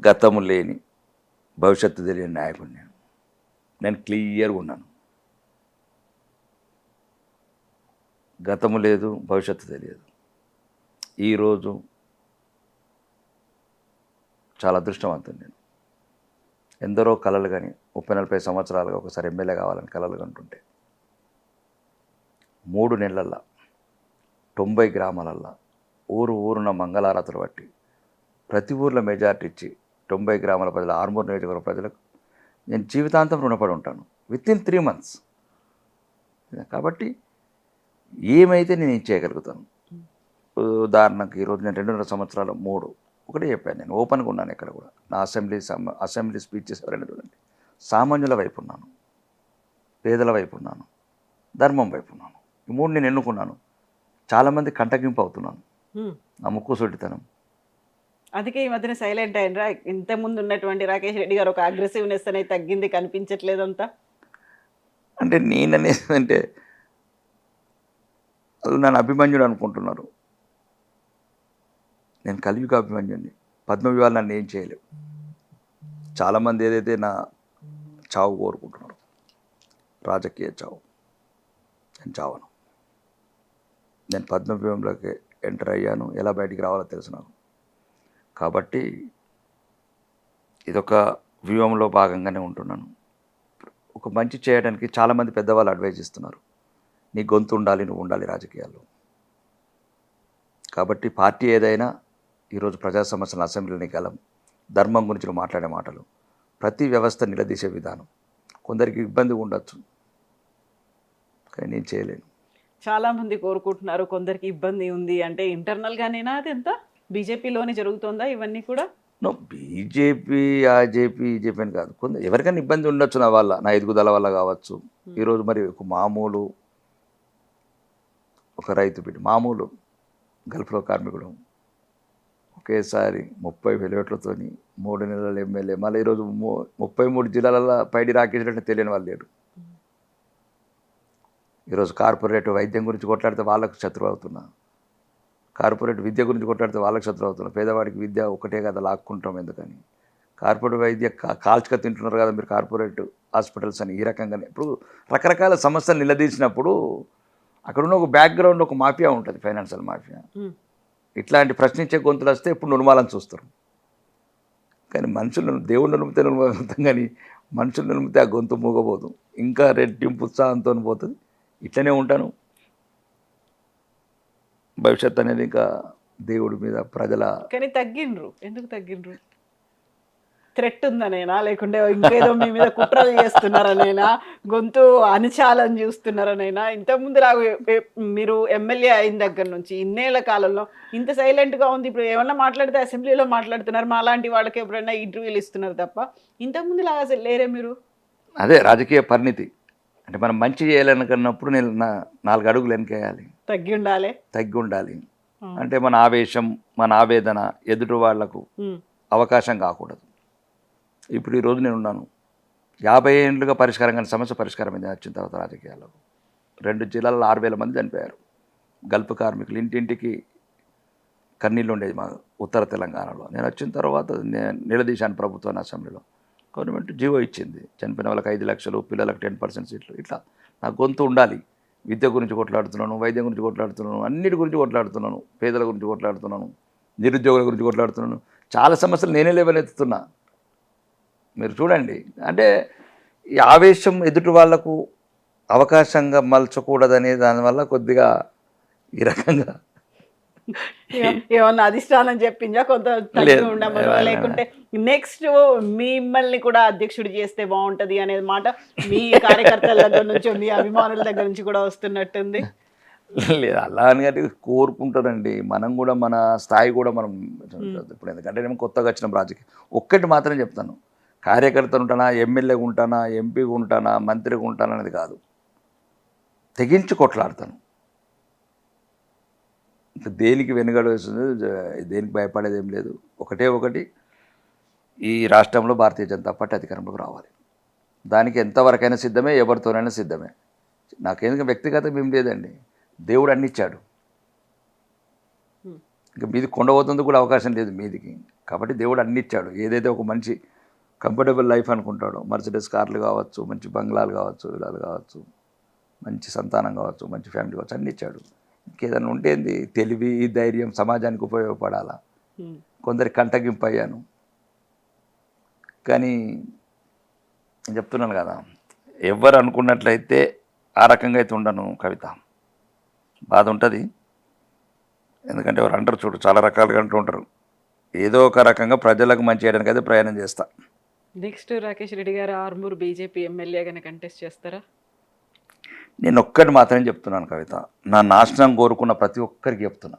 గతము లేని భవిష్యత్తు తెలియని నాయకుడు నేను క్లియర్గా ఉన్నాను. గతము లేదు, భవిష్యత్తు తెలియదు. ఈరోజు చాలా అదృష్టవంతుడు నేను. ఎందరో కలలు కానీ 30-40 సంవత్సరాలుగా ఒకసారి ఎమ్మెల్యే కావాలని కలలు కంటుంటే 3 నెలల్లో 90 గ్రామాలల్లో ఊరున మంగళారతులు బట్టి ప్రతి ఊర్లో మెజార్టీ ఇచ్చి 90 గ్రామాల ప్రజలు, ఆర్మూర్ నియోజకవర్గ ప్రజలకు నేను జీవితాంతం రుణపడి ఉంటాను వితిన్ 3 months. కాబట్టి ఏమైతే నేను ఏం చేయగలుగుతాను. ఉదాహరణకు ఈరోజు నేను 2.5 సంవత్సరాలు ఒకటే చెప్పాను, నేను ఓపెన్గా ఉన్నాను. ఇక్కడ కూడా నా అసెంబ్లీ స్పీచెస్ ఎవరైనా చూడండి, సామాన్యుల వైపు ఉన్నాను, పేదల వైపు ఉన్నాను, ధర్మం వైపు ఉన్నాను. ఈ 3 నేను ఎన్నుకున్నాను. చాలామంది కంటగింపు అవుతున్నాను, నా ముక్కుసూటితనం. అందుకే ఈ మధ్యన సైలెంట్ అయినరా? ఇంతకుముందు ఉన్నటువంటి రాకేష్ రెడ్డి గారు ఒక అగ్రెసివ్నెస్ అనేది తగ్గింది, కనిపించట్లేదంతా. అంటే నేననేది అంటే వాళ్ళు నన్ను అభిమన్యుడు అనుకుంటున్నారు. నేను కలియుగ అభిమన్యుడిని. పద్మవ్యూహాలు నన్ను ఏం చేయలేవు. చాలామంది ఏదైతే నా చావు కోరుకుంటున్నారు, రాజకీయ చావు, నేను చావను. నేను పద్మవ్యూహంలోకి ఎంటర్ అయ్యాను, ఎలా బయటికి రావాలో తెలుసు నాకు. కాబట్టి ఇదొక వ్యూహంలో భాగంగానే ఉంటున్నాను. ఒక మంచి చేయడానికి చాలామంది పెద్దవాళ్ళు అడ్వైజ్ ఇస్తున్నారు, నీ గొంతు ఉండాలి, నువ్వు ఉండాలి రాజకీయాల్లో. కాబట్టి పార్టీ ఏదైనా ఈరోజు ప్రజా సమస్యలను అసెంబ్లీని గలం, ధర్మం గురించి మాట్లాడే మాటలు, ప్రతి వ్యవస్థ నిలదీసే విధానం కొందరికి ఇబ్బంది ఉండొచ్చు, కానీ నేను చేయలేను. చాలామంది కోరుకుంటున్నారు, కొందరికి ఇబ్బంది ఉంది అంటే ఇంటర్నల్గానేనా? అది ఎంత బీజేపీలోనే జరుగుతుందా ఇవన్నీ కూడా? నో, బీజేపీ ఈజేపీ అని కాదు. కొందరు ఎవరికైనా ఇబ్బంది ఉండొచ్చు, నా ఎదుగుదల వల్ల కావచ్చు. ఈరోజు మరి ఒక రైతు బిడ్డ, మామూలు గల్ఫ్లో కార్మికుడు, ఒకేసారి 30,000 ఓట్లతో 3 నెలల ఎమ్మెల్యే, మళ్ళీ ఈరోజు 33 జిల్లాలలో పైడి రాకేష్ రెడ్డి తెలియని వాళ్ళు లేరు. ఈరోజు కార్పొరేట్ వైద్యం గురించి కొట్లాడితే వాళ్ళకు శత్రువు అవుతున్నా, కార్పొరేట్ విద్య గురించి కొట్లాడితే వాళ్ళకి శత్రువు అవుతున్నా. పేదవాడికి విద్య ఒకటే కదా లాక్కుంటాం ఎందుకని. కార్పొరేట్ వైద్య కాల్చుక తింటున్నారు కదా మీరు కార్పొరేట్ హాస్పిటల్స్ అని. ఈ రకంగానే ఇప్పుడు రకరకాల సమస్యలు నిలదీసినప్పుడు అక్కడున్న ఒక బ్యాక్గ్రౌండ్, ఒక మాఫియా ఉంటుంది, ఫైనాన్షియల్ మాఫియా. ఇట్లాంటి ప్రశ్నించే గొంతులు వస్తే ఇప్పుడు నుర్మాలని చూస్తారు. కానీ మనుషులను దేవుడు నిలిపితే నుర్మలుతాం, కానీ మనుషులు నిలిపితే ఆ గొంతు మూగబోదు, ఇంకా రెట్టింపు ఉత్సాహంతో పోతుంది. ఇట్లనే ఉంటాను. భవిష్యత్ అనేది ఇంకా దేవుడి మీద, ప్రజల. కానీ తగ్గిండ్రు, ఎందుకు తగ్గిండ్రు? థ్రెట్ ఉందనేనా, లేకుంటే ఇంకేదో మీ మీద కుట్రలు చేస్తున్నారనేనా, గొంతు అణచాలని చూస్తున్నారనేనా? ఇంతకుముందు మీరు ఎమ్మెల్యే అయిన దగ్గర నుంచి ఇన్నేళ్ల కాలంలో ఇంత సైలెంట్గా ఉంది. ఇప్పుడు ఏమన్నా మాట్లాడితే అసెంబ్లీలో మాట్లాడుతున్నారు, మా లాంటి వాళ్ళకి ఎప్పుడైనా ఇంటర్వ్యూలు ఇస్తున్నారు తప్ప ఇంతకుముందు లాగా అసలు లేరే మీరు. అదే రాజకీయ పరిణితి. అంటే మనం మంచి చేయాలనుకున్నప్పుడు నేను 4 అడుగులు వెనకేయాలి, తగ్గి ఉండాలి. అంటే మన ఆవేశం, మన ఆవేదన ఎదుటి వాళ్లకు అవకాశం కాకూడదు. ఇప్పుడు ఈరోజు నేను ఉన్నాను, 50 ఏళ్ళుగా పరిష్కారం కానీ సమస్య పరిష్కారం అయింది వచ్చిన తర్వాత రాజకీయాల్లో. 2 జిల్లాల్లో 6,000 మంది చనిపోయారు. గల్ఫ్ కార్మికులు ఇంటింటికి కన్నీళ్ళు ఉండేది మా ఉత్తర తెలంగాణలో. నేను వచ్చిన తర్వాత నిలదీశాను ప్రభుత్వాన్ని, అసెంబ్లీలో. గవర్నమెంట్ జీవో ఇచ్చింది, చనిపోయిన వాళ్ళకి 5 లక్షలు, పిల్లలకు 10% సీట్లు. ఇట్లా నా గొంతు ఉండాలి. విద్య గురించి కొట్లాడుతున్నాను, వైద్యం గురించి కొట్లాడుతున్నాను, అన్నిటి గురించి కొట్లాడుతున్నాను, పేదల గురించి కొట్లాడుతున్నాను, నిరుద్యోగుల గురించి కొట్లాడుతున్నాను. చాలా సమస్యలు నేనే లేవనెత్తుతున్నా. మీరు చూడండి, అంటే ఈ ఆవేశం ఎదుటి వాళ్లకు అవకాశంగా మలచకూడదనే దానివల్ల కొద్దిగా ఈ రకంగా ఏమన్నా అధిష్టానం చెప్పిందా కొంత ఉండమని, లేకుంటే నెక్స్ట్ మిమ్మల్ని కూడా అధ్యక్షుడు చేస్తే బాగుంటది అనేది మాట మీ కార్యకర్తల దగ్గర నుంచి, మీ అభిమానుల దగ్గర నుంచి కూడా వస్తున్నట్టుంది? లేదు, అలా అని కోరుకుంటారండి. మనం కూడా మన స్థాయి కూడా మనం ఇప్పుడు, ఎందుకంటే నేను కొత్తగా వచ్చిన రాజకీయం. ఒక్కటి మాత్రం చెప్తాను, కార్యకర్తలు ఉంటానా, ఎమ్మెల్యేగా ఉంటానా, ఎంపీగా ఉంటానా, మంత్రిగా ఉంటానా అనేది కాదు, తెగించి కొట్లాడతాను. దేనికి వెనుగడ వేస్తుంది, దేనికి భయపడేది ఏం లేదు. ఒకటి ఈ రాష్ట్రంలో భారతీయ జనతా పార్టీ అధికారంలోకి రావాలి. దానికి ఎంతవరకైనా సిద్ధమే, ఎవరితోనైనా సిద్ధమే. నాకెందుకు వ్యక్తిగతంగా ఏం లేదండి. దేవుడు అన్ని ఇచ్చాడు. ఇంకా మీది కొండపోతుంది కూడా అవకాశం లేదు మీదికి. కాబట్టి దేవుడు అన్ని ఇచ్చాడు. ఏదైతే ఒక మంచి కంఫర్టబుల్ లైఫ్ అనుకుంటాడో, మర్సిడెస్ కార్లు కావచ్చు, మంచి బంగ్లాలు కావచ్చు, విలాలు కావచ్చు, మంచి సంతానం కావచ్చు, మంచి ఫ్యామిలీ కావచ్చు, అన్ని ఇచ్చాడు. ఇంకేదైనా ఉంటేంది, తెలివి ధైర్యం సమాజానికి ఉపయోగపడాలా. కొందరి కంటగింపు అయ్యాను, కానీ నేను చెప్తున్నాను కదా, ఎవరు అనుకున్నట్లయితే ఆ రకంగా అయితే ఉండను కవిత. బాధ ఉంటుంది. ఎందుకంటే ఎవరు అంటారు చూడు, చాలా రకాలుగా అంటూ ఉంటారు. ఏదో ఒక రకంగా ప్రజలకు మంచి చేయడానికి అయితే ప్రయాణం చేస్తా. నెక్స్ట్ రాకేష్ రెడ్డి గారు ఆర్మూర్ బీజేపీ ఎమ్మెల్యేగానే కంటెస్ట్ చేస్తారా? నేను ఒక్కటి మాత్రమే చెప్తున్నాను కవిత, నా నాశనం కోరుకున్న ప్రతి ఒక్కరికి చెప్తున్నా,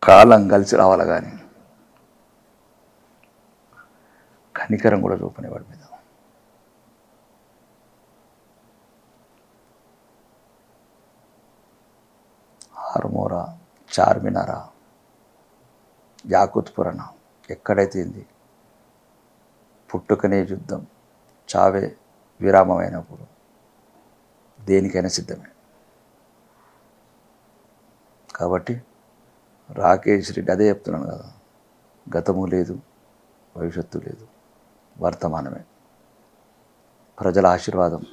కాలం కలిసి రావాలి కానీ కనికరం కూడా చూపనేవాడి మీద. ఆర్మూర, చార్మినారా, యాకుత్పురన, ఎక్కడైతే ఉంది పుట్టుకనే యుద్ధం, చావే విరామమైనప్పుడు దేనికైనా సిద్ధమే. కాబట్టి రాకేష్ రెడ్డి అదే చెప్తున్నాను కదా, గతము లేదు, భవిష్యత్తు లేదు, వర్తమానమే. ప్రజల ఆశీర్వాదం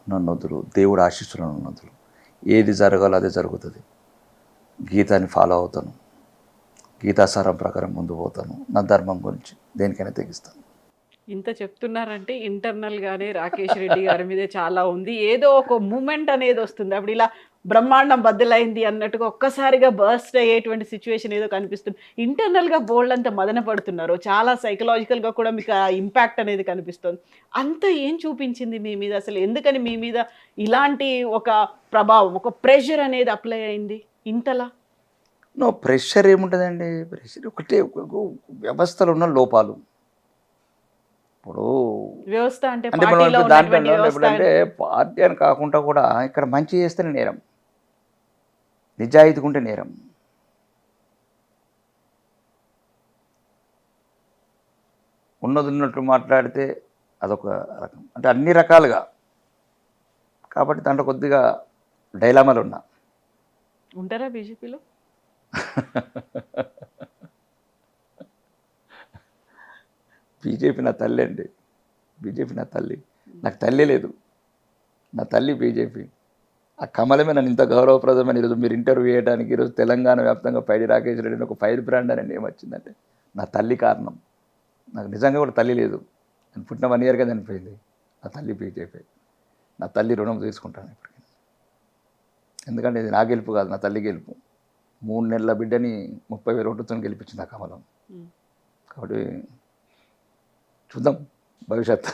నన్నొద్దులు, దేవుడు ఆశీస్సులను నన్నొద్దులు. ఏది జరగాలో అదే జరుగుతుంది. గీతాన్ని ఫాలో అవుతాను, గీతాసారం ప్రకారం ముందు పోతాను. నా ధర్మం గురించి దేనికైనా తెగిస్తాను. ఇంత చెప్తున్నారంటే ఇంటర్నల్గానే రాకేష్ రెడ్డి గారి మీదే చాలా ఉంది. ఏదో ఒక మూమెంట్ అనేది వస్తుంది, అప్పుడు ఇలా బ్రహ్మాండం బద్దలైంది అన్నట్టుగా ఒక్కసారిగా బర్స్ట్ అయ్యేటువంటి సిచ్యువేషన్ ఏదో కనిపిస్తుంది. ఇంటర్నల్గా బోల్డ్ అంతా మదన పడుతున్నారు, చాలా సైకలాజికల్గా కూడా మీకు ఆ ఇంపాక్ట్ అనేది కనిపిస్తుంది. అంత ఏం చూపించింది మీ మీద అసలు? ఎందుకని మీ మీద ఇలాంటి ఒక ప్రభావం, ఒక ప్రెషర్ అనేది అప్లై అయింది ఇంతలా? ప్రెషర్ ఏముంటుందండి? ప్రెషర్ ఒకటే, వ్యవస్థలో ఉన్న లోపాలు. ఇప్పుడు వ్యవస్థ అంటే అంటే మనం పార్టీలో ఇప్పుడు దాంట్లో ఉన్నటువంటి వ్యవస్థ ఎప్పుడంటే పార్టీ అని కాకుండా కూడా ఇక్కడ మంచి చేస్తేనే నేరం, నిజాయితీగా ఉంటే నేరం. ఉన్నది ఉన్నట్టు మాట్లాడితే అదొక రకం, అంటే అన్ని రకాలుగా. కాబట్టి దాంట్లో కొద్దిగా డైలామాలు ఉన్నా. ఉంటారా బీజేపీలో? బీజేపీ నా తల్లి అండి, బీజేపీ నా తల్లి. నాకు తల్లి లేదు, నా తల్లి బీజేపీ. ఆ కమలమే నన్ను ఇంత గౌరవప్రదమైన ఈరోజు మీరు ఇంటర్వ్యూ చేయడానికి, ఈరోజు తెలంగాణ వ్యాప్తంగా పైడి రాకేష్ రెడ్డి ఒక ఫైర్ బ్రాండ్ అని ఏమొచ్చిందంటే నా తల్లి కారణం. నాకు నిజంగా కూడా తల్లి లేదు, నేను పుట్టిన 1 ఇయర్గా చనిపోయింది. నా తల్లి బీజేపీ. నా తల్లి రుణం తీసుకుంటాను ఇప్పటికీ. ఎందుకంటే ఇది నా గెలుపు కాదు, నా తల్లి గెలుపు. 3 నెలల బిడ్డని 30,000 ఓటుతో గెలిపించింది ఆ కమలం. కాబట్టి చూద్దాం భవిష్యత్తు.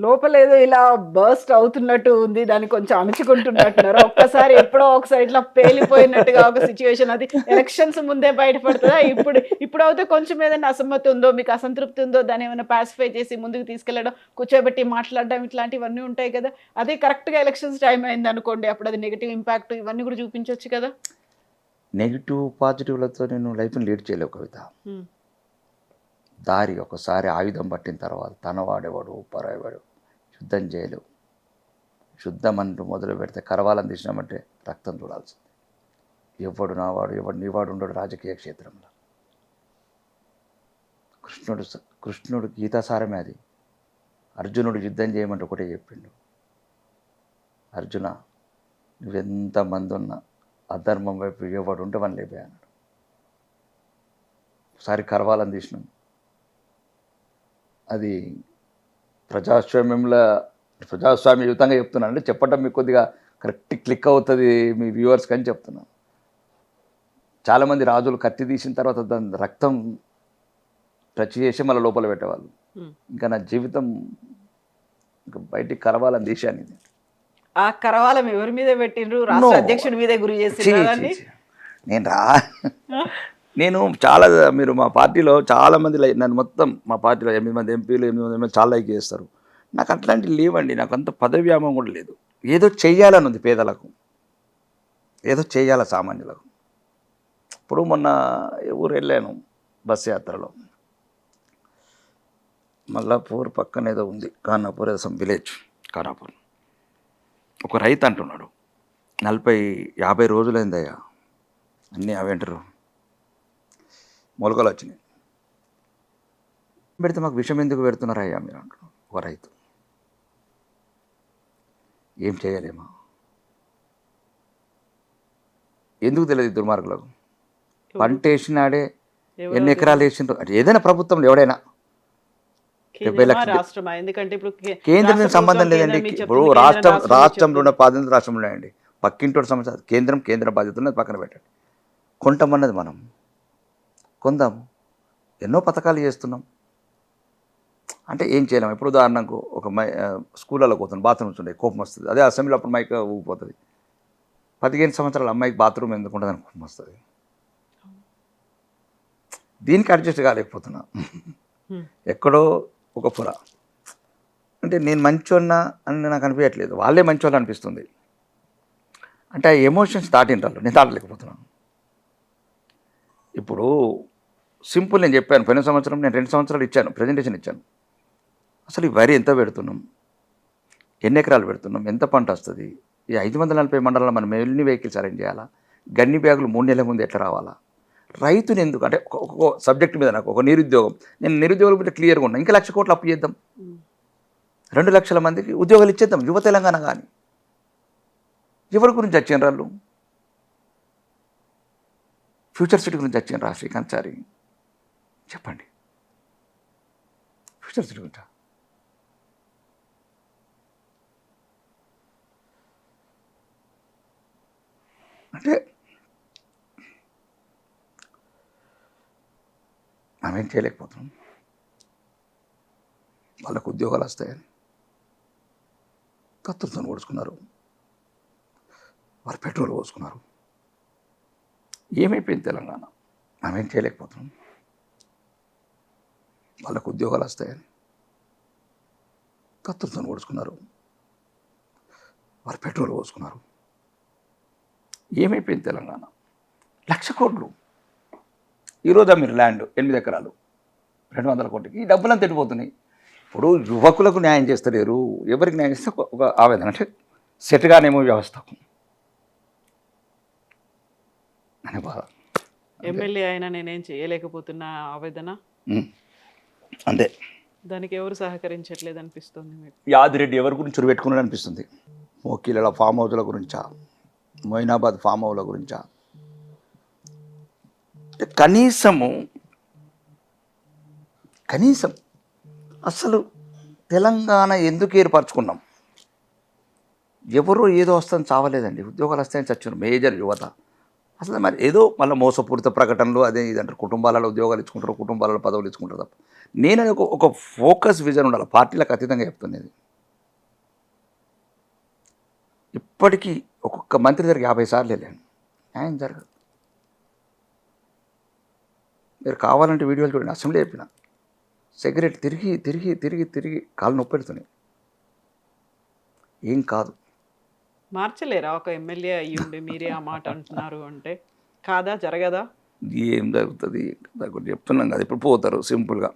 లోపలేదో ఇలా బర్స్ట్ అవుతున్నట్టు ఉంది, దాన్ని కొంచెం అణుచుకుంటున్నట్టున్నారు. ఒక్కసారి ఎప్పుడో ఒకసారి ఇట్లా పేలిపోయినట్టుగా ఒక సిచ్యువేషన్. అది ఎలక్షన్స్ ముందే బయటపడుతుందా? ఇప్పుడు అయితే కొంచెం ఏదైనా అసమ్మతి ఉందో, మీకు అసంతృప్తి ఉందో, దాన్ని ఏమైనా పాసిఫై చేసి ముందుకు తీసుకెళ్లడం, కూర్చోబెట్టి మాట్లాడడం, ఇట్లాంటివన్నీ ఉంటాయి కదా. అదే కరెక్ట్గా ఎలక్షన్స్ టైం అయింది అనుకోండి, అప్పుడు అది నెగిటివ్ ఇంపాక్ట్ ఇవన్నీ కూడా చూపించవచ్చు కదా. నెగిటివ్ పాజిటివ్లతో నేను లైఫ్ని లీడ్ చేయలేవు కవిత. దారి ఒకసారి ఆయుధం పట్టిన తర్వాత తనవాడేవాడు పరాయవాడు యుద్ధం చేయలేవు. యుద్ధం అంటూ మొదలు పెడితే కరవాలని తీసినామంటే రక్తం చూడాల్సింది. ఎవడు నావాడు, ఎవడు నీవాడు ఉండడు రాజకీయ క్షేత్రంలో. కృష్ణుడు గీతాసారమే అది. అర్జునుడు యుద్ధం చేయమంటే ఒకటే చెప్పిండు, అర్జున నువ్వెంతమంది ఉన్నా అధర్మం వైపు ఎవడు ఉంటే వన్ లేపే అన్నాడు. ఒకసారి కరవాలని తీసినాం, అది ప్రజాస్వామ్యయుతంగా చెప్తున్నాను. అంటే చెప్పటం మీకు కొద్దిగా కరెక్ట్ క్లిక్ అవుతుంది మీ వ్యూవర్స్కి అని చెప్తున్నాను. చాలామంది రాజులు కత్తి తీసిన తర్వాత దాని రక్తం టచ్ చేసి మళ్ళీ లోపల పెట్టేవాళ్ళు. ఇంకా నా జీవితం ఇంకా బయటికి కరవాలని తీశాను. ఇది ఆ కరవాలం ఎవరి మీద పెట్టిండ్రు? రాష్ట్ర అధ్యక్షుడి మీదే గురి చేసి నేను చాలా, మీరు మా పార్టీలో చాలామంది నన్ను మొత్తం మా పార్టీలో 8 మంది ఎంపీలు 8 మంది చాలా లైక్ చేస్తారు. నాకు అట్లాంటివి లేవండి, నాకు అంత పదవి వ్యామోహం కూడా లేదు. ఏదో చెయ్యాలని ఉంది, పేదలకు ఏదో చెయ్యాలి, సామాన్యులకు. ఇప్పుడు మొన్న ఊరు వెళ్ళాను బస్ యాత్రలో. మల్లాపూర్ పక్కన ఏదో ఉంది, ఖానాపూర్ ఏదో సమ్ విలేజ్, ఖానాపూర్. ఒక రైతు అంటున్నాడు, 40-50 రోజులైందయ్యా అన్నీ అవేంటారు మొలకలు వచ్చినాయి, పెడితే మాకు విషం ఎందుకు పెడుతున్నారయ్యా మీరు అంటున్నాడు ఒక రైతు. ఏం చేయలేమా? ఎందుకు తెలియదు ఈ దుర్మార్గులకు? పంట వేసినాడే ఎన్ని ఎకరాలు వేసిండ్రు, అంటే ఏదైనా ప్రభుత్వంలో ఎవడైనా రాష్ట్రమా? ఎందుకంటే ఇప్పుడు కేంద్రం సంబంధం లేదండి. ఇప్పుడు రాష్ట్రంలో ఉన్న 18 రాష్ట్రంలో ఉన్నాయండి. పక్కింటోటి సమస్య కేంద్ర బాధ్యత ఉన్నది, పక్కన పెట్టండి. కొంటామన్నది మనం కొందాము. ఎన్నో పథకాలు చేస్తున్నాం, అంటే ఏం చేయలేము. ఇప్పుడు ఉదాహరణకు ఒక స్కూళ్ళలో పోతుంది, బాత్రూమ్స్ ఉంటాయి, కోపం వస్తుంది. అదే అసెంబ్లీలో అప్పుడు మైక్ ఊగిపోతుంది. 15 సంవత్సరాల అమ్మాయికి బాత్రూమ్ ఎందుకు ఉంటుంది అని కోపం వస్తుంది. దీనికి అడ్జస్ట్ కాలేకపోతున్నా. ఎక్కడో ఒక పొర అంటే నేను మంచోన్నా అని నాకు అనిపించట్లేదు, వాళ్ళే మంచోళ్ళు అనిపిస్తుంది. అంటే ఆ ఎమోషన్స్ దాటింటారు, నేను దాటలేకపోతున్నాను. ఇప్పుడు సింపుల్, నేను చెప్పాను పోయిన సంవత్సరం నేను 2 సంవత్సరాలు ఇచ్చాను, ప్రజెంటేషన్ ఇచ్చాను. అసలు ఈ వరి ఎంత పెడుతున్నాం, ఎన్ని ఎకరాలు పెడుతున్నాం, ఎంత పంట వస్తుంది, ఈ 540 మండలాల్లో మనం ఎన్ని వెహికల్స్ అరేంజ్ చేయాలా, గన్ని బ్యాగులు 3 నెలల ముందు ఎట్లా రావాలా, రైతుని ఎందుకు అంటే ఒక్కొక్క సబ్జెక్ట్ మీద నాకు ఒక నిరుద్యోగం, నేను నిరుద్యోగుల మీద క్లియర్గా ఉన్నా. ఇంకా 1,00,000 కోట్లు అప్పు చేద్దాం, 2 లక్షల మందికి ఉద్యోగాలు ఇచ్చేద్దాం. యువ తెలంగాణ కానీ ఎవరి గురించి వచ్చాను వాళ్ళు, ఫ్యూచర్ సిటీ గురించి వచ్చాను రా శ్రీకాంత్ చారి, చెప్పండి. ఫ్యూచర్ సిటీ గురించి అంటే మనమేం చేయలేకపోతున్నాం. వాళ్ళకు ఉద్యోగాలు వస్తాయని కత్తులతో పోసుకున్నారు, వారు పెట్రోల్ పోసుకున్నారు. ఏమైపోయింది తెలంగాణ? మనమేం చేయలేకపోతున్నాం. వాళ్ళకు ఉద్యోగాలు వస్తాయని కత్తులతో పోసుకున్నారు, వారు పెట్రోల్ పోసుకున్నారు. ఏమైపోయింది తెలంగాణ? 1,00,000 కోట్లు ఈరోజు మీరు ల్యాండ్ 8 ఎకరాలు 200 కోట్లకి, ఈ డబ్బులంతా ఎట్టిపోతున్నాయి. ఇప్పుడు యువకులకు న్యాయం చేస్తలేరు, ఎవరికి న్యాయం చేస్తే ఒక ఆవేదన, అంటే సెట్గానేమో వ్యవస్థకు అనే బాధ. ఎమ్మెల్యే అయినా నేనేం చేయలేకపోతున్నా ఆవేదన అంతే. దానికి ఎవరు సహకరించట్లేదు అనిపిస్తుంది మీకు? యాదిరెడ్డి ఎవరి గురించి పెట్టుకున్నాడు అనిపిస్తుంది. మోకీల ఫామ్ హౌస్ల గురించా, మొయినాబాద్ ఫామ్ హౌస్ల గురించా, కనీసం అసలు తెలంగాణ ఎందుకు ఏర్పరచుకున్నాం? ఎవరో ఏదో వస్తుందని చావలేదండి, ఉద్యోగాలు వస్తాయని చచ్చారు మేజర్ యువత. అసలు మరి ఏదో మళ్ళీ మోసపూరిత ప్రకటనలు అదే ఇదంటారు, కుటుంబాలలో ఉద్యోగాలు ఇచ్చుకుంటారు, కుటుంబాలలో పదవులు ఇచ్చుకుంటారు తప్ప. నేను ఒక ఫోకస్ విజన్ ఉండాలి, పార్టీలకు అతీతంగా చెప్తున్నది. ఇప్పటికీ ఒక్కొక్క మంత్రి దగ్గర 50 సార్లు వెళ్ళాను, న్యాయం జరగదు. మీరు కావాలంటే వీడియోలు చూడండి, అసెంబ్లీ చెప్పిన సిగరెట్ తిరిగి తిరిగి తిరిగి తిరిగి కాళ్ళు నొప్పి పెడుతున్నాయి. ఏం కాదు, మార్చలేరా? ఒక ఎమ్మెల్యే అయ్యుండి మీరే ఆ మాట అంటున్నారు అంటే కాదా, జరగదా? ఏం జరుగుతుంది చెప్తున్నాం కదా. ఇప్పుడు పోతారు సింపుల్గా